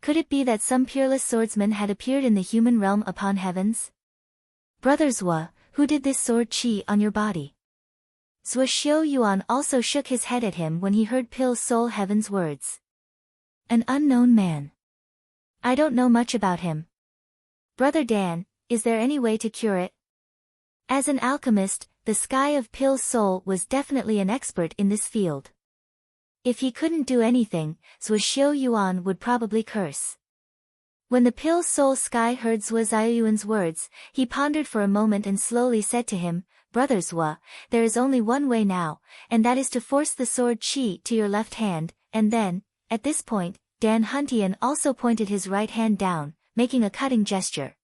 Could it be that some peerless swordsman had appeared in the human realm upon heavens? "Brother Zhuo, who did this sword qi on your body?" Zhuo Xiuyuan also shook his head at him when he heard Pill Soul Heaven's words. "An unknown man. I don't know much about him. Brother Dan, is there any way to cure it?" As an alchemist, the Sky of Pill Soul was definitely an expert in this field. If he couldn't do anything, Zhuo Xiuyuan would probably curse. When the Pill Soul Sky heard Zhuo Xiuyuan's words, he pondered for a moment and slowly said to him, "Brother Zhuo, there is only one way now, and that is to force the sword qi to your left hand," and then, at this point, Dan Huntian also pointed his right hand down, making a cutting gesture.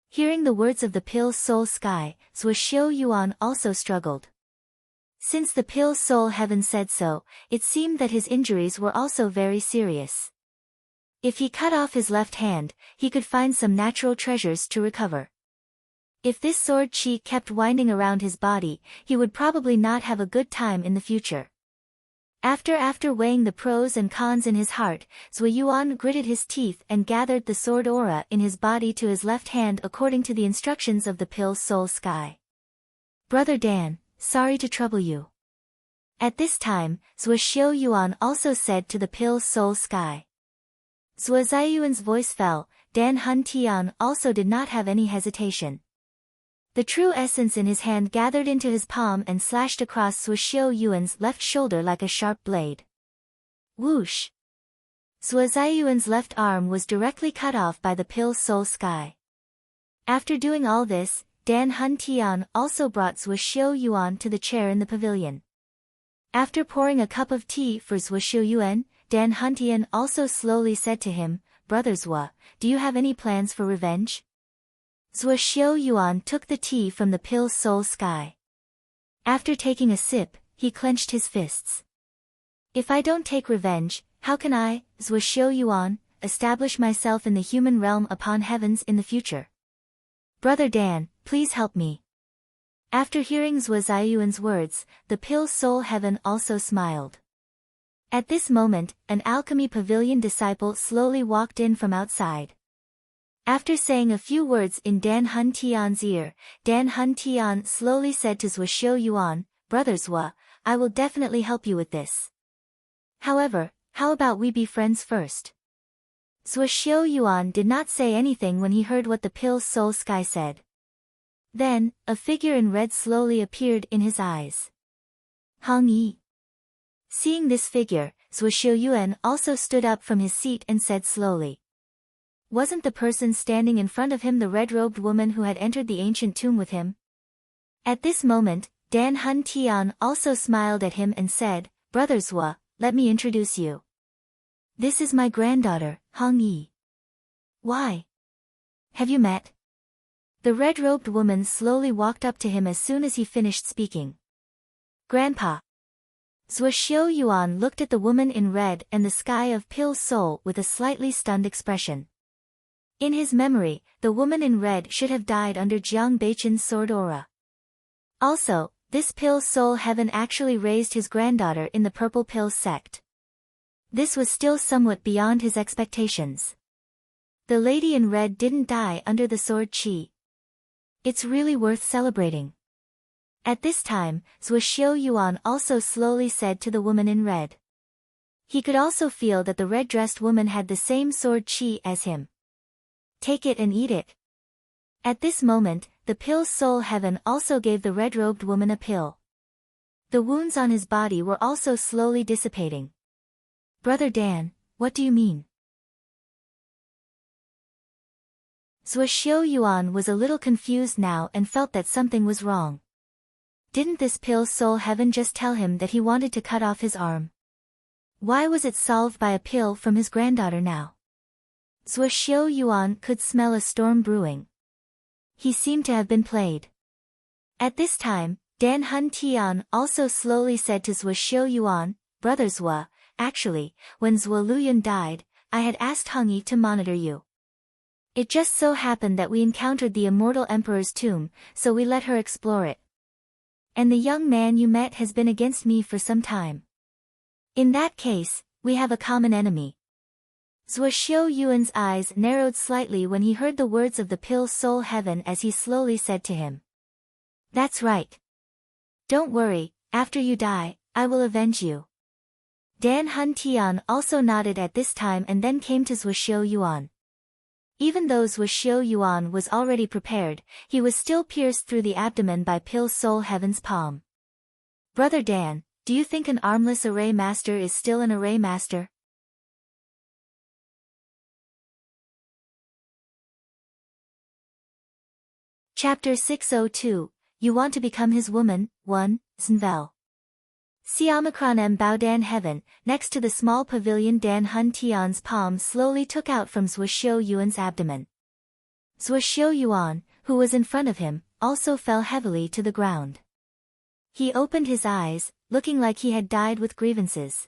Hearing the words of the Pill Soul Sky, Zhuo Xiuyuan also struggled. Since the Pill Soul Heaven said so, it seemed that his injuries were also very serious. If he cut off his left hand, he could find some natural treasures to recover. If this sword qi kept winding around his body, he would probably not have a good time in the future. After weighing the pros and cons in his heart, Zhuo Yuan gritted his teeth and gathered the sword aura in his body to his left hand according to the instructions of the Pill Soul Sky. "Brother Dan, sorry to trouble you." At this time, Zhuo Xiuyuan also said to the Pill Soul Sky. Zhuo Xiuyuan's voice fell. Dan Hun Tian also did not have any hesitation. The true essence in his hand gathered into his palm and slashed across Zhuo Xiuyuan's left shoulder like a sharp blade. Whoosh! Zhuo Xiuyuan's left arm was directly cut off by the Pill Soul Sky. After doing all this, Dan Hun Tian also brought Zhuo Xiuyuan to the chair in the pavilion. After pouring a cup of tea for Zhuo Xiuyuan, Dan Hun Tian also slowly said to him, "Brother Zhuo, do you have any plans for revenge?" Zhuo Xiuyuan took the tea from the Pill Soul Sky. After taking a sip, he clenched his fists. "If I don't take revenge, how can I, Zhuo Xiuyuan, establish myself in the human realm upon heavens in the future? Brother Dan, please help me." After hearing Zhuo Xiuyuan's words, the Pill Soul Heaven also smiled. At this moment, an alchemy pavilion disciple slowly walked in from outside. After saying a few words in Dan Hun Tian's ear, Dan Hun Tian slowly said to Zhuo Xiuyuan, "Brother Zhuo, I will definitely help you with this. However, how about we be friends first?" Zuoxiu Yuan did not say anything when he heard what the Pill Soul Sky said. Then, a figure in red slowly appeared in his eyes. Hong Yi. Seeing this figure, Zuoxiu Yuan also stood up from his seat and said slowly. Wasn't the person standing in front of him the red-robed woman who had entered the ancient tomb with him? At this moment, Dan Hun Tian also smiled at him and said, Brother Zua, let me introduce you. This is my granddaughter, Hong Yi. Why? Have you met? The red-robed woman slowly walked up to him as soon as he finished speaking. Grandpa. Zuoxiu Yuan looked at the woman in red and the sky of Pill Soul with a slightly stunned expression. In his memory, the woman in red should have died under Jiang Beichen's sword aura. Also, this Pill Soul Heaven actually raised his granddaughter in the Purple Pill sect. This was still somewhat beyond his expectations. The lady in red didn't die under the sword chi. It's really worth celebrating. At this time, Zuoxiu Yuan also slowly said to the woman in red. He could also feel that the red-dressed woman had the same sword chi as him. Take it and eat it. At this moment, the Pill Soul Heaven also gave the red-robed woman a pill. The wounds on his body were also slowly dissipating. Brother Dan, what do you mean? Zuoxiu Yuan was a little confused now and felt that something was wrong. Didn't this Pill Soul Heaven just tell him that he wanted to cut off his arm? Why was it solved by a pill from his granddaughter now? Zuoxiu Yuan could smell a storm brewing. He seemed to have been played. At this time, Dan Hun Tian also slowly said to Zuoxiu Yuan, Brother Zua, actually, when Zhuo Luyun died, I had asked Hong Yi to monitor you. It just so happened that we encountered the immortal emperor's tomb, so we let her explore it. And the young man you met has been against me for some time. In that case, we have a common enemy. Zuoxiu Yuan's eyes narrowed slightly when he heard the words of the Pill Soul Heaven as he slowly said to him. That's right. Don't worry, after you die, I will avenge you. Dan Hun Tian also nodded at this time and then came to Zuoxiu Yuan. Even though Zuoxiu Yuan was already prepared, he was still pierced through the abdomen by Pill Soul Heaven's palm. Brother Dan, do you think an armless array master is still an array master? Chapter 602, You Want to Become His Woman, 1, Znvel. Siamacron M. Bao Dan Heaven, next to the small pavilion Dan Hun Tian's palm slowly took out from Zuoxiu Yuan's abdomen. Zuoxiu Yuan, who was in front of him, also fell heavily to the ground. He opened his eyes, looking like he had died with grievances.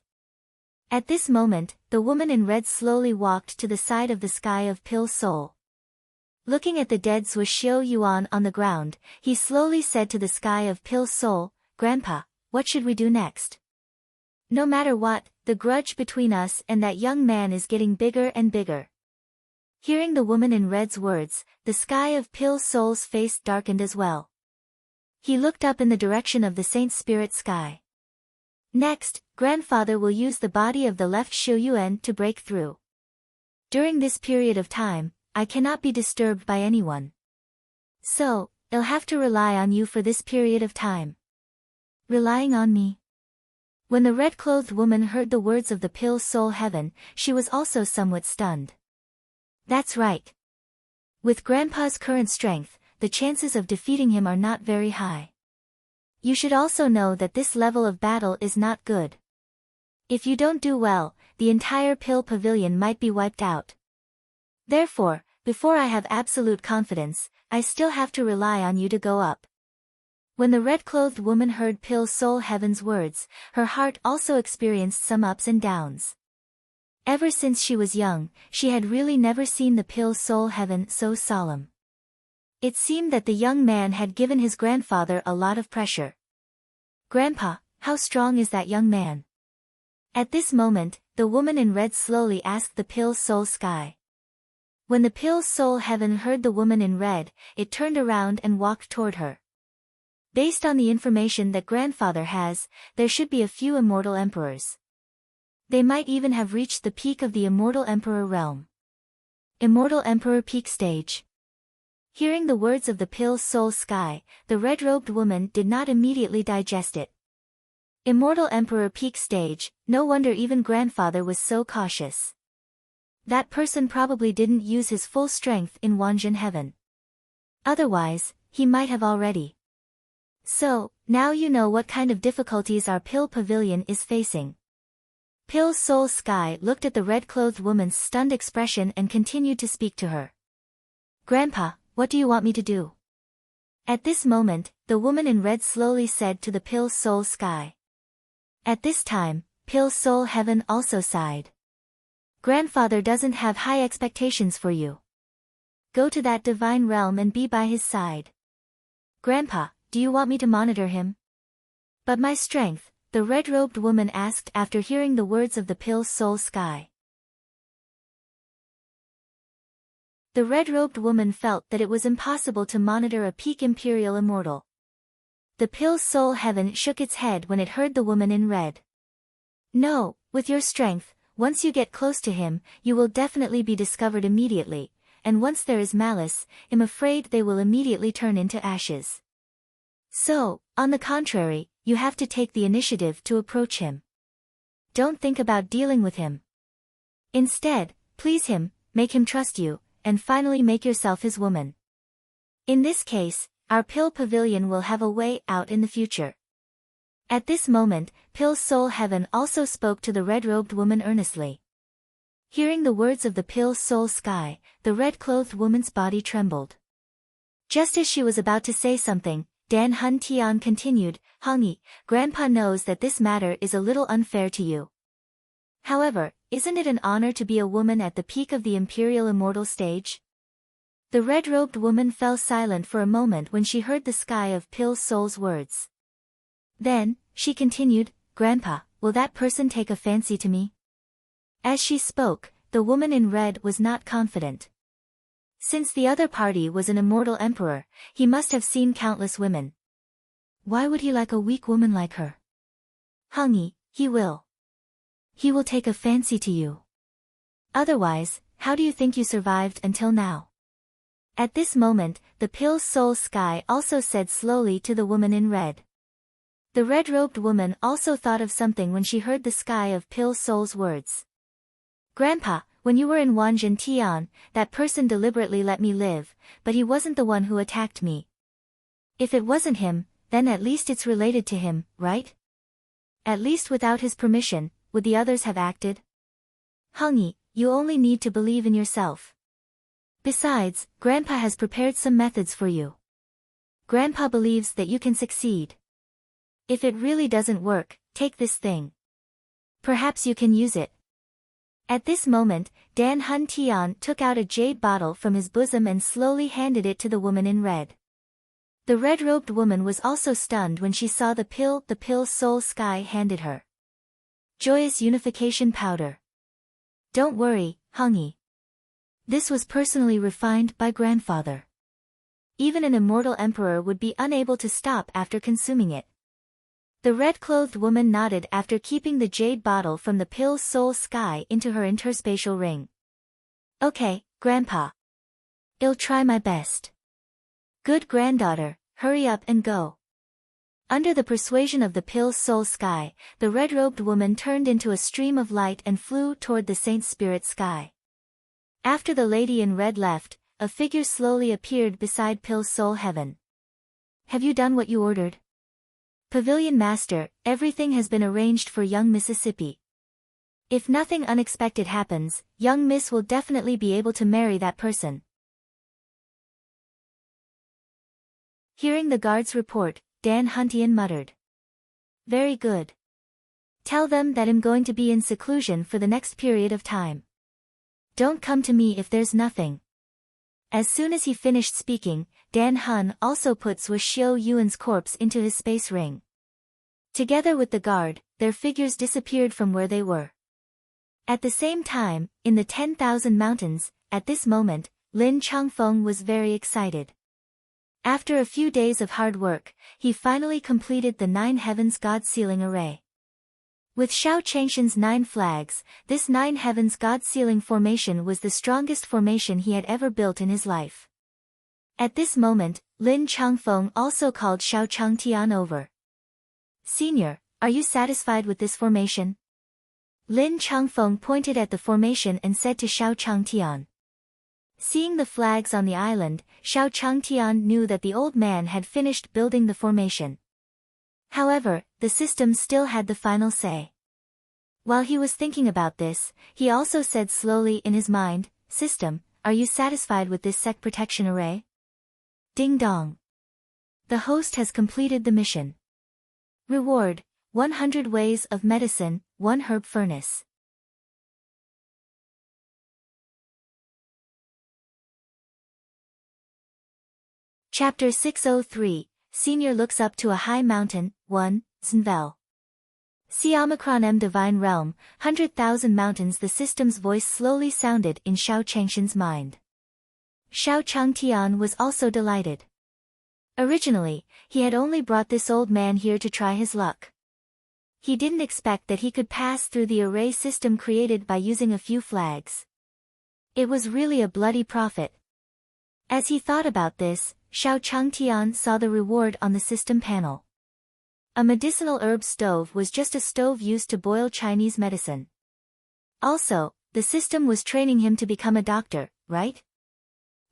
At this moment, the woman in red slowly walked to the side of the sky of Pill Soul. Looking at the dead Zuoxiu Yuan on the ground, he slowly said to the sky of Pill Soul, Grandpa, what should we do next? No matter what, the grudge between us and that young man is getting bigger and bigger. Hearing the woman in red's words, the sky of Pill Soul's face darkened as well. He looked up in the direction of the Saint Spirit sky. Next, grandfather will use the body of the left Xiu Yuan to break through. During this period of time, I cannot be disturbed by anyone. So, I'll have to rely on you for this period of time. Relying on me? When the red-clothed woman heard the words of the Pill Soul Heaven, she was also somewhat stunned. That's right. With Grandpa's current strength, the chances of defeating him are not very high. You should also know that this level of battle is not good. If you don't do well, the entire Pill Pavilion might be wiped out. Therefore, before I have absolute confidence, I still have to rely on you to go up. When the red-clothed woman heard Pill Soul Heaven's words, her heart also experienced some ups and downs. Ever since she was young, she had really never seen the Pill Soul Heaven so solemn. It seemed that the young man had given his grandfather a lot of pressure. Grandpa, how strong is that young man? At this moment, the woman in red slowly asked the Pill Soul Sky. When the Pill Soul Heaven heard the woman in red, it turned around and walked toward her. Based on the information that grandfather has, there should be a few immortal emperors. They might even have reached the peak of the immortal emperor realm. Immortal Emperor Peak Stage. Hearing the words of the Pale Soul Sky, the red-robed woman did not immediately digest it. Immortal Emperor Peak Stage, no wonder even grandfather was so cautious. That person probably didn't use his full strength in Wanjin Heaven. Otherwise, he might have already. So, now you know what kind of difficulties our Pill Pavilion is facing. Pill Soul Sky looked at the red-clothed woman's stunned expression and continued to speak to her. Grandpa, what do you want me to do? At this moment, the woman in red slowly said to the Pill Soul Sky. At this time, Pill Soul Heaven also sighed. Grandfather doesn't have high expectations for you. Go to that divine realm and be by his side. Grandpa, do you want me to monitor him? But my strength, the red-robed woman asked after hearing the words of the Pill Soul Sky. The red-robed woman felt that it was impossible to monitor a peak imperial immortal. The Pill Soul Heaven shook its head when it heard the woman in red. No, with your strength, once you get close to him, you will definitely be discovered immediately, and once there is malice, I'm afraid they will immediately turn into ashes. So, on the contrary, you have to take the initiative to approach him. Don't think about dealing with him. Instead, please him, make him trust you, and finally make yourself his woman. In this case, our Pill Pavilion will have a way out in the future. At this moment, Pill Soul Heaven also spoke to the red-robed woman earnestly. Hearing the words of the Pill Soul Sky, the red-clothed woman's body trembled. Just as she was about to say something, Dan Hun Tian continued, Hongi, Grandpa knows that this matter is a little unfair to you. However, isn't it an honor to be a woman at the peak of the Imperial Immortal stage? The red-robed woman fell silent for a moment when she heard the Sky of Pill Soul's words. Then, she continued, Grandpa, will that person take a fancy to me? As she spoke, the woman in red was not confident. Since the other party was an immortal emperor, he must have seen countless women. Why would he like a weak woman like her? Hongi, he will. He will take a fancy to you. Otherwise, how do you think you survived until now? At this moment, the Pill Soul Sky also said slowly to the woman in red. The red-robed woman also thought of something when she heard the Sky of Pill Soul's words. Grandpa, when you were in Wanjin Tian, that person deliberately let me live, but he wasn't the one who attacked me. If it wasn't him, then at least it's related to him, right? At least without his permission, would the others have acted? Hongi, you only need to believe in yourself. Besides, Grandpa has prepared some methods for you. Grandpa believes that you can succeed. If it really doesn't work, take this thing. Perhaps you can use it. At this moment, Dan Hun Tian took out a jade bottle from his bosom and slowly handed it to the woman in red. The red-robed woman was also stunned when she saw the Pill Soul Sky handed her. Joyous Unification Powder. Don't worry, Hongi. This was personally refined by grandfather. Even an immortal emperor would be unable to stop after consuming it. The red-clothed woman nodded after keeping the jade bottle from the Pill Soul Sky into her interspatial ring. Okay, Grandpa. I'll try my best. Good granddaughter, hurry up and go. Under the persuasion of the Pill Soul Sky, the red-robed woman turned into a stream of light and flew toward the Saint Spirit Sky. After the lady in red left, a figure slowly appeared beside Pill Soul Heaven. Have you done what you ordered? Pavilion Master, everything has been arranged for young Mississippi. If nothing unexpected happens, young Miss will definitely be able to marry that person. Hearing the guard's report, Dan Huntian muttered. Very good. Tell them that I'm going to be in seclusion for the next period of time. Don't come to me if there's nothing. As soon as he finished speaking, Dan Hun also put Swiss Xiao Yuan's corpse into his space ring. Together with the guard, their figures disappeared from where they were. At the same time, in the 10,000 mountains, at this moment, Lin Changfeng was very excited. After a few days of hard work, he finally completed the 9 Heavens God Sealing Array. With Shao Changshan's 9 flags, this 9 heavens God-sealing formation was the strongest formation he had ever built in his life. At this moment, Lin Changfeng also called Shao Changtian over. "Senior, are you satisfied with this formation?" Lin Changfeng pointed at the formation and said to Shao Changtian. Seeing the flags on the island, Shao Changtian knew that the old man had finished building the formation. However, the system still had the final say. While he was thinking about this, he also said slowly in his mind, "System, are you satisfied with this sect protection array?" Ding dong. The host has completed the mission. Reward, 100 ways of medicine, 1 herb furnace. Chapter 603, Senior looks up to a high mountain, 1, Zenvel. See Omicron M Divine Realm, 100,000 mountains. The system's voice slowly sounded in Shao Changshan's mind. Shao Changtian was also delighted. Originally, he had only brought this old man here to try his luck. He didn't expect that he could pass through the array system created by using a few flags. It was really a bloody profit. As he thought about this, Shao Changtian saw the reward on the system panel. A medicinal herb stove was just a stove used to boil Chinese medicine. Also, the system was training him to become a doctor, right?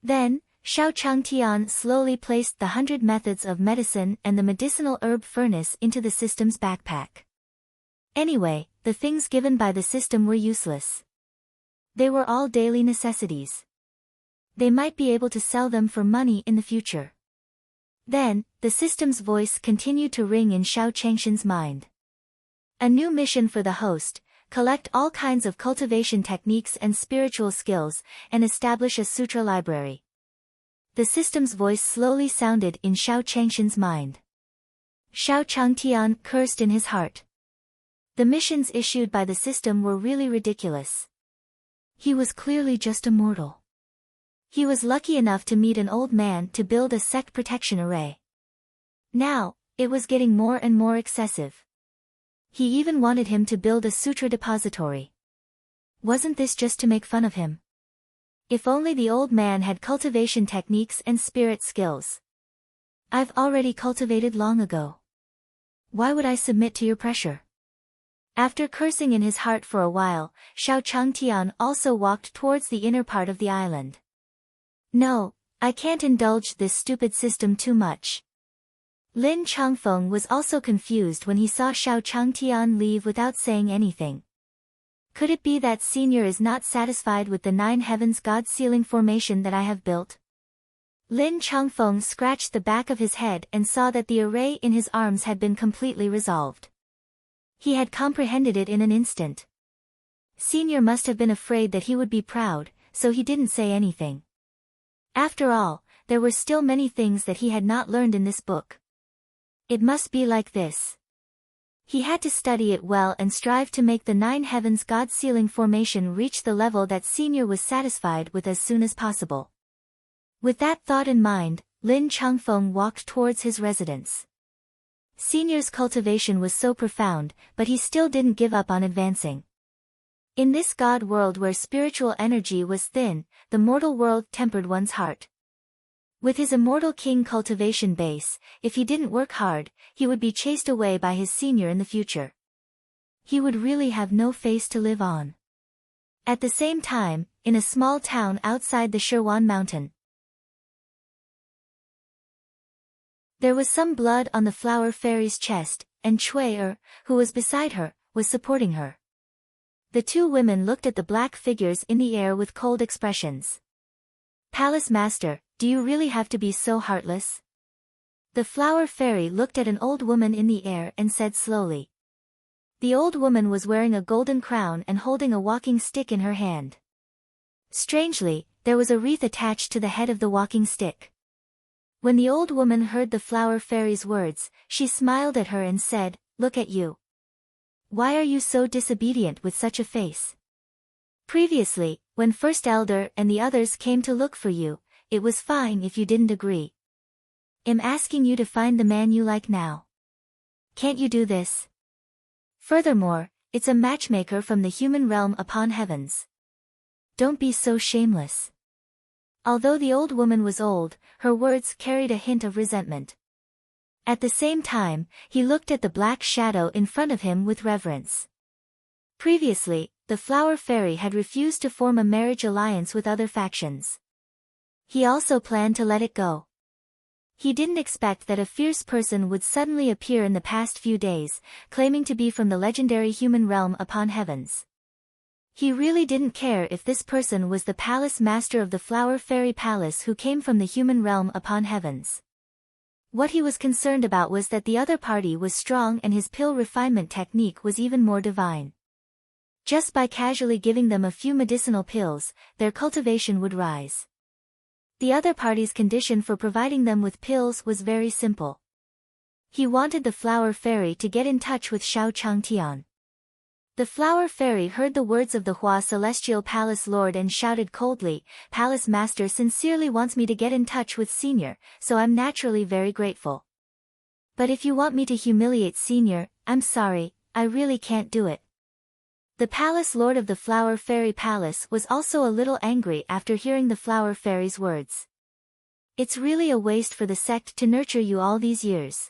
Then, Shao Changtian slowly placed the 100 methods of medicine and the medicinal herb furnace into the system's backpack. Anyway, the things given by the system were useless. They were all daily necessities. They might be able to sell them for money in the future. Then, the system's voice continued to ring in Shao Changshan's mind. A new mission for the host: collect all kinds of cultivation techniques and spiritual skills, and establish a sutra library. The system's voice slowly sounded in Shao Changshan's mind. Shao Changtian cursed in his heart. The missions issued by the system were really ridiculous. He was clearly just a mortal. He was lucky enough to meet an old man to build a sect protection array. Now, it was getting more and more excessive. He even wanted him to build a sutra depository. Wasn't this just to make fun of him? If only the old man had cultivation techniques and spirit skills. I've already cultivated long ago. Why would I submit to your pressure? After cursing in his heart for a while, Shao Changtian also walked towards the inner part of the island. No, I can't indulge this stupid system too much. Lin Changfeng was also confused when he saw Shao Changtian leave without saying anything. Could it be that Senior is not satisfied with the 9 heavens God-sealing formation that I have built? Lin Changfeng scratched the back of his head and saw that the array in his arms had been completely resolved. He had comprehended it in an instant. Senior must have been afraid that he would be proud, so he didn't say anything. After all, there were still many things that he had not learned in this book. It must be like this. He had to study it well and strive to make the 9 heavens God-sealing formation reach the level that Senior was satisfied with as soon as possible. With that thought in mind, Lin Changfeng walked towards his residence. Senior's cultivation was so profound, but he still didn't give up on advancing. In this God world where spiritual energy was thin, the mortal world tempered one's heart. With his immortal king cultivation base, if he didn't work hard, he would be chased away by his senior in the future. He would really have no face to live on. At the same time, in a small town outside the Shirwan mountain, there was some blood on the flower fairy's chest, and Cui, who was beside her, was supporting her. The two women looked at the black figures in the air with cold expressions. "Palace Master, do you really have to be so heartless?" The flower fairy looked at an old woman in the air and said slowly. The old woman was wearing a golden crown and holding a walking stick in her hand. Strangely, there was a wreath attached to the head of the walking stick. When the old woman heard the flower fairy's words, she smiled at her and said, "Look at you. Why are you so disobedient with such a face? Previously, when First Elder and the others came to look for you, it was fine if you didn't agree. I'm asking you to find the man you like now. Can't you do this? Furthermore, It's a matchmaker from the human realm upon heavens. Don't be so shameless. Although the old woman was old, her words carried a hint of resentment. At the same time, he looked at the black shadow in front of him with reverence. Previously, the Flower Fairy had refused to form a marriage alliance with other factions. He also planned to let it go. He didn't expect that a fierce person would suddenly appear in the past few days, claiming to be from the legendary human realm upon heavens. He really didn't care if this person was the palace master of the Flower Fairy Palace who came from the human realm upon heavens. What he was concerned about was that the other party was strong and his pill refinement technique was even more divine. Just by casually giving them a few medicinal pills, their cultivation would rise. The other party's condition for providing them with pills was very simple. He wanted the Flower Fairy to get in touch with Xiao Changtian. The Flower Fairy heard the words of the Hua Celestial Palace Lord and shouted coldly, "Palace Master sincerely wants me to get in touch with Senior, so I'm naturally very grateful. But if you want me to humiliate Senior, I'm sorry, I really can't do it." The Palace Lord of the Flower Fairy Palace was also a little angry after hearing the Flower Fairy's words. "It's really a waste for the sect to nurture you all these years.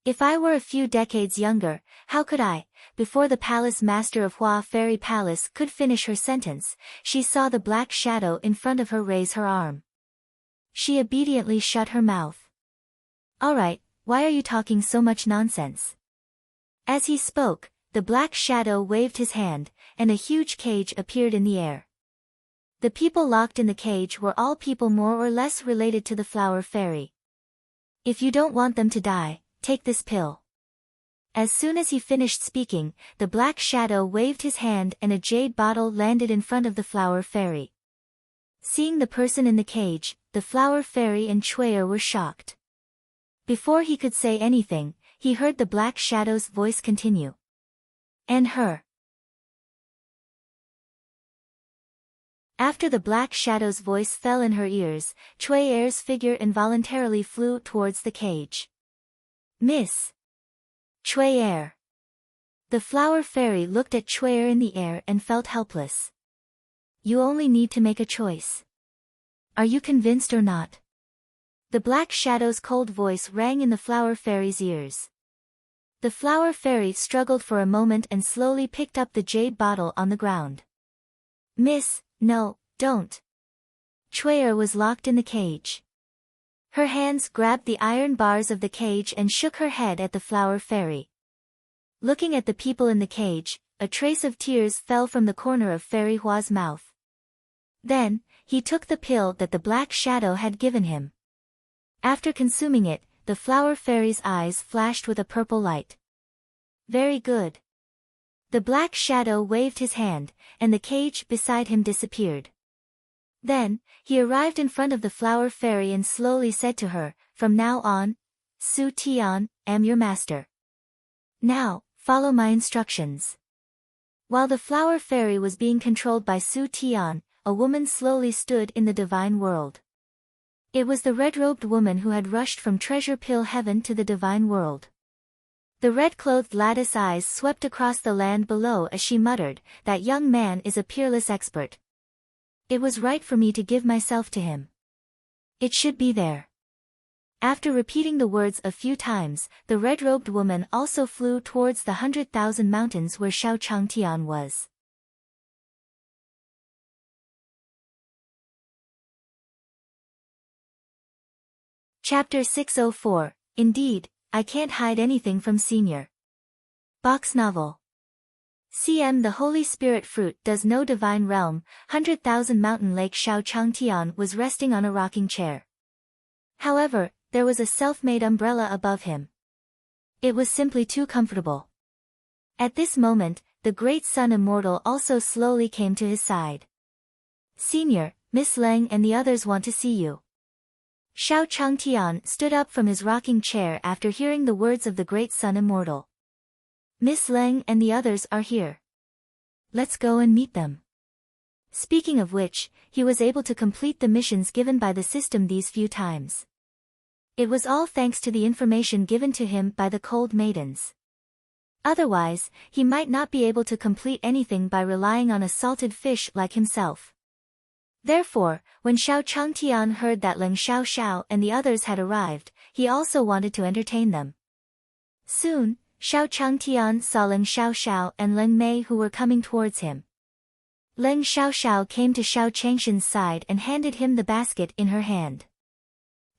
If I were a few decades younger, how could I?" Before the Palace Master of Hua Fairy Palace could finish her sentence, she saw the black shadow in front of her raise her arm. She obediently shut her mouth. "Alright, why are you talking so much nonsense?" As he spoke, the black shadow waved his hand, and a huge cage appeared in the air. The people locked in the cage were all people more or less related to the Flower Fairy. "If you don't want them to die, take this pill." As soon as he finished speaking, the black shadow waved his hand and a jade bottle landed in front of the Flower Fairy. Seeing the person in the cage, the Flower Fairy and Chuyer were shocked. Before he could say anything, he heard the black shadow's voice continue. "And her." After the black shadow's voice fell in her ears, Chuyer's figure involuntarily flew towards the cage. "Miss Chuyer." The Flower Fairy looked at Chuyer in the air and felt helpless. "You only need to make a choice. Are you convinced or not?" The black shadow's cold voice rang in the Flower Fairy's ears. The Flower Fairy struggled for a moment and slowly picked up the jade bottle on the ground. "Miss, no, don't." Chuyer was locked in the cage. Her hands grabbed the iron bars of the cage and shook her head at the Flower Fairy. Looking at the people in the cage, a trace of tears fell from the corner of Fairy Hua's mouth. Then, he took the pill that the black shadow had given him. After consuming it, the Flower Fairy's eyes flashed with a purple light. "Very good." The black shadow waved his hand, and the cage beside him disappeared. Then, he arrived in front of the Flower Fairy and slowly said to her, "From now on, Su Tian, am your master. Now, follow my instructions." While the Flower Fairy was being controlled by Su Tian, a woman slowly stood in the divine world. It was the red-robed woman who had rushed from Treasure Pill Heaven to the divine world. The red-clothed lattice eyes swept across the land below as she muttered, "That young man is a peerless expert. It was right for me to give myself to him. It should be there." After repeating the words a few times, the red-robed woman also flew towards the 100,000 mountains where Xiao Changtian was. Chapter 604, Indeed, I Can't Hide Anything from Senior. Box Novel. CM The Holy Spirit Fruit Does No Divine Realm, 100,000 Mountain Lake Xiao Changtian was resting on a rocking chair. However, there was a self-made umbrella above him. It was simply too comfortable. At this moment, the Great Sun Immortal also slowly came to his side. "Senior, Miss Leng and the others want to see you." Xiao Changtian stood up from his rocking chair after hearing the words of the Great Sun Immortal. "Miss Leng and the others are here. Let's go and meet them." Speaking of which, he was able to complete the missions given by the system these few times. It was all thanks to the information given to him by the Cold Maidens. Otherwise, he might not be able to complete anything by relying on a salted fish like himself. Therefore, when Xiao Changtian heard that Leng Xiaoxiao and the others had arrived, he also wanted to entertain them. Soon, Xiao Changtian saw Leng Xiaoxiao and Leng Mei who were coming towards him. Leng Xiaoxiao came to Xiao Changshan's side and handed him the basket in her hand.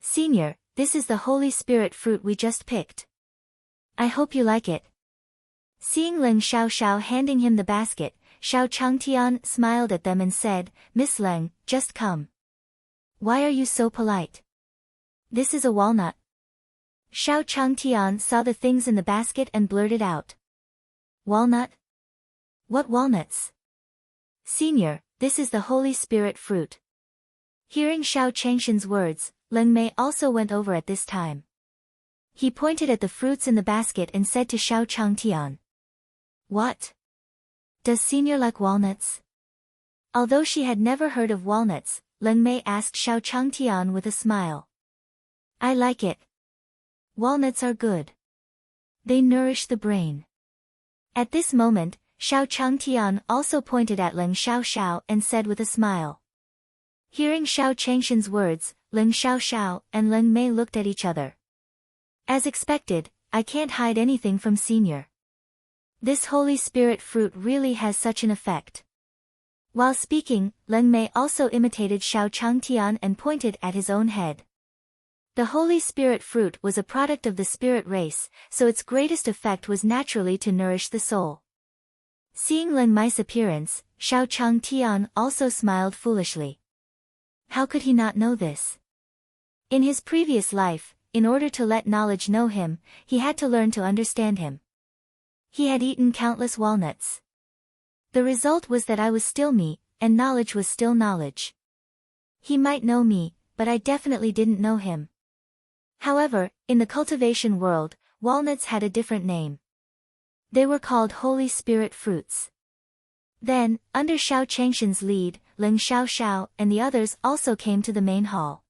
"Senior, this is the Holy Spirit fruit we just picked. I hope you like it." Seeing Leng Xiaoxiao handing him the basket, Xiao Changtian smiled at them and said, "Miss Leng, just come. Why are you so polite? This is a walnut." Xiao Changtian saw the things in the basket and blurted out. "Walnut? What walnuts?" "Senior, this is the Holy Spirit fruit." Hearing Xiao Changshan's words, Leng Mei also went over at this time. He pointed at the fruits in the basket and said to Xiao Changtian, "What? Does senior like walnuts?" Although she had never heard of walnuts, Leng Mei asked Xiao Changtian with a smile. "I like it. Walnuts are good. They nourish the brain." At this moment, Xiao Changtian also pointed at Leng Xiaoxiao and said with a smile. Hearing Xiao Changshan's words, Leng Xiaoxiao and Leng Mei looked at each other. As expected, I can't hide anything from senior. This Holy Spirit fruit really has such an effect. While speaking, Leng Mei also imitated Xiao Changtian and pointed at his own head. The Holy Spirit fruit was a product of the spirit race, so its greatest effect was naturally to nourish the soul. Seeing Leng Mei's appearance, Xiao Changtian also smiled foolishly. How could he not know this? In his previous life, in order to let knowledge know him, he had to learn to understand him. He had eaten countless walnuts. The result was that I was still me, and knowledge was still knowledge. He might know me, but I definitely didn't know him. However, in the cultivation world, walnuts had a different name. They were called Holy Spirit fruits. Then, under Xiao Changshan's lead, Leng Xiaoxiao and the others also came to the main hall.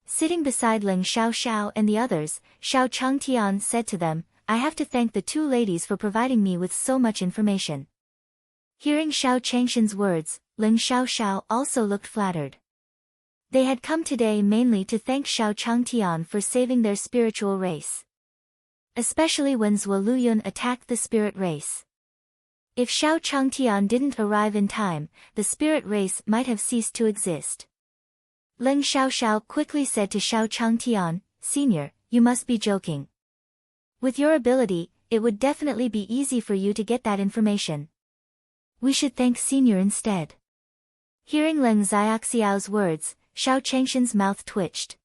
Sitting beside Leng Xiaoxiao and the others, Xiao Changtian said to them, "I have to thank the two ladies for providing me with so much information." Hearing Xiao Changshan's words, Leng Xiaoxiao also looked flattered. They had come today mainly to thank Xiao Changtian for saving their spiritual race. Especially when Zhuo Luyun attacked the spirit race. If Xiao Changtian didn't arrive in time, the spirit race might have ceased to exist. Leng Xiaoxiao quickly said to Xiao Changtian, "Senior, you must be joking. With your ability, it would definitely be easy for you to get that information. We should thank Senior instead." Hearing Leng Xiaoxiao's words, Xiao Changshan's mouth twitched.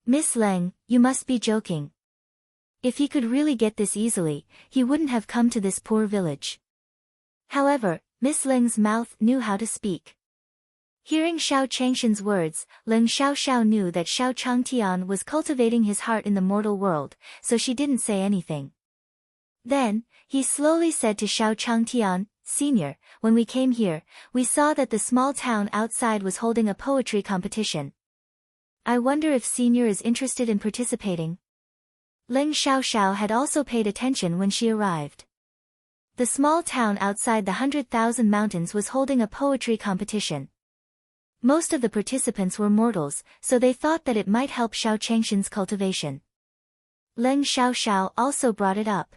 "Miss Leng, you must be joking. If he could really get this easily, he wouldn't have come to this poor village." However, Miss Leng's mouth knew how to speak. Hearing Xiao Changshan's words, Leng Xiaoxiao knew that Xiao Changtian was cultivating his heart in the mortal world, so she didn't say anything. Then, he slowly said to Xiao Changtian, "Senior, when we came here, we saw that the small town outside was holding a poetry competition. I wonder if Senior is interested in participating?" Leng Xiaoxiao had also paid attention when she arrived. The small town outside the 100,000 mountains was holding a poetry competition. Most of the participants were mortals, so they thought that it might help Xiao Changshan's cultivation. Leng Xiaoxiao also brought it up.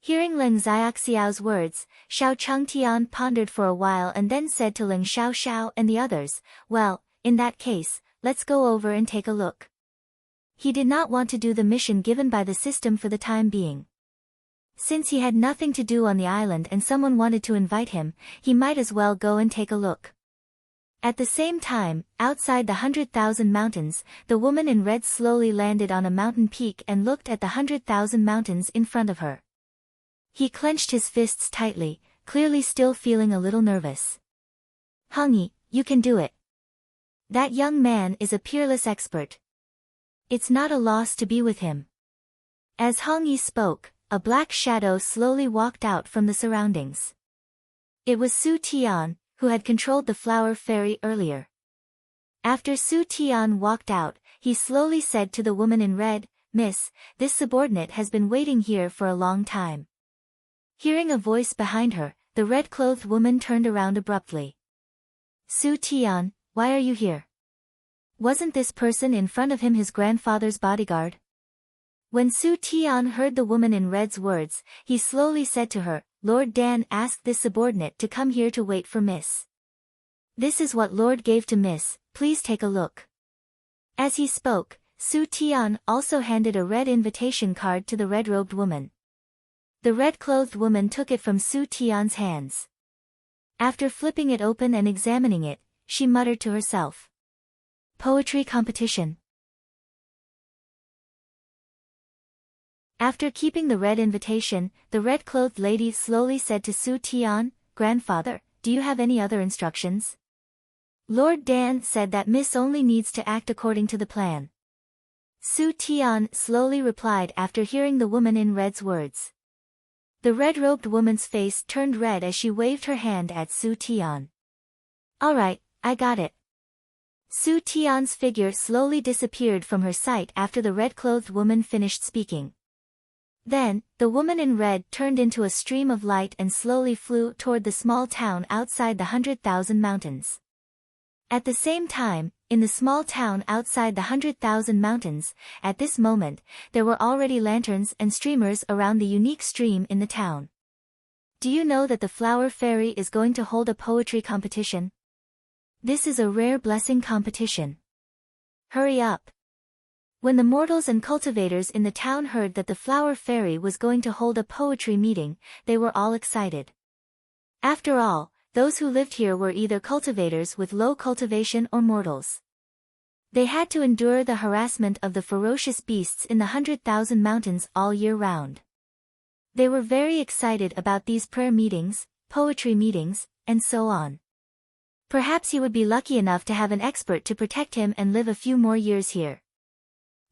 Hearing Leng Xiaoxiao's words, Xiao Changtian pondered for a while and then said to Leng Xiaoxiao and the others, "Well, in that case, let's go over and take a look." He did not want to do the mission given by the system for the time being. Since he had nothing to do on the island and someone wanted to invite him, he might as well go and take a look. At the same time, outside the 100,000 mountains, the woman in red slowly landed on a mountain peak and looked at the 100,000 mountains in front of her. He clenched his fists tightly, clearly still feeling a little nervous. "Hongyi, you can do it. That young man is a peerless expert. It's not a loss to be with him." As Hongyi spoke, a black shadow slowly walked out from the surroundings. It was Su Tian, who had controlled the flower fairy earlier. After Su Tian walked out, he slowly said to the woman in red, "Miss, this subordinate has been waiting here for a long time." Hearing a voice behind her, the red-clothed woman turned around abruptly. "Su Tian, why are you here? Wasn't this person in front of him his grandfather's bodyguard?" When Su Tian heard the woman in red's words, he slowly said to her, "Lord Dan asked this subordinate to come here to wait for Miss. This is what Lord gave to Miss, please take a look." As he spoke, Su Tian also handed a red invitation card to the red-robed woman. The red-clothed woman took it from Su Tian's hands. After flipping it open and examining it, she muttered to herself, "Poetry competition." After keeping the red invitation, the red-clothed lady slowly said to Su Tian, "Grandfather, do you have any other instructions?" Lord Dan said that Miss only needs to act according to the plan. Su Tian slowly replied after hearing the woman in red's words. The red-robed woman's face turned red as she waved her hand at Su Tian. "All right, I got it." Su Tian's figure slowly disappeared from her sight after the red-clothed woman finished speaking. Then, the woman in red turned into a stream of light and slowly flew toward the small town outside the 100,000 mountains. At the same time, in the small town outside the 100,000 mountains, at this moment, there were already lanterns and streamers around the unique stream in the town. Do you know that the Flower Fairy is going to hold a poetry competition? This is a rare blessing competition. Hurry up. When the mortals and cultivators in the town heard that the Flower Fairy was going to hold a poetry meeting, they were all excited. After all, those who lived here were either cultivators with low cultivation or mortals. They had to endure the harassment of the ferocious beasts in the 100,000 mountains all year round. They were very excited about these prayer meetings, poetry meetings, and so on. Perhaps he would be lucky enough to have an expert to protect him and live a few more years here.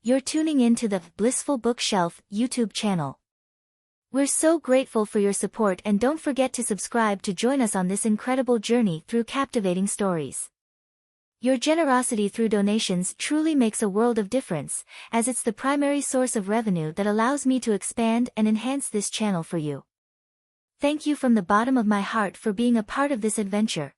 You're tuning in to the Blissful Bookshelf YouTube channel. We're so grateful for your support, and don't forget to subscribe to join us on this incredible journey through captivating stories. Your generosity through donations truly makes a world of difference, as it's the primary source of revenue that allows me to expand and enhance this channel for you. Thank you from the bottom of my heart for being a part of this adventure.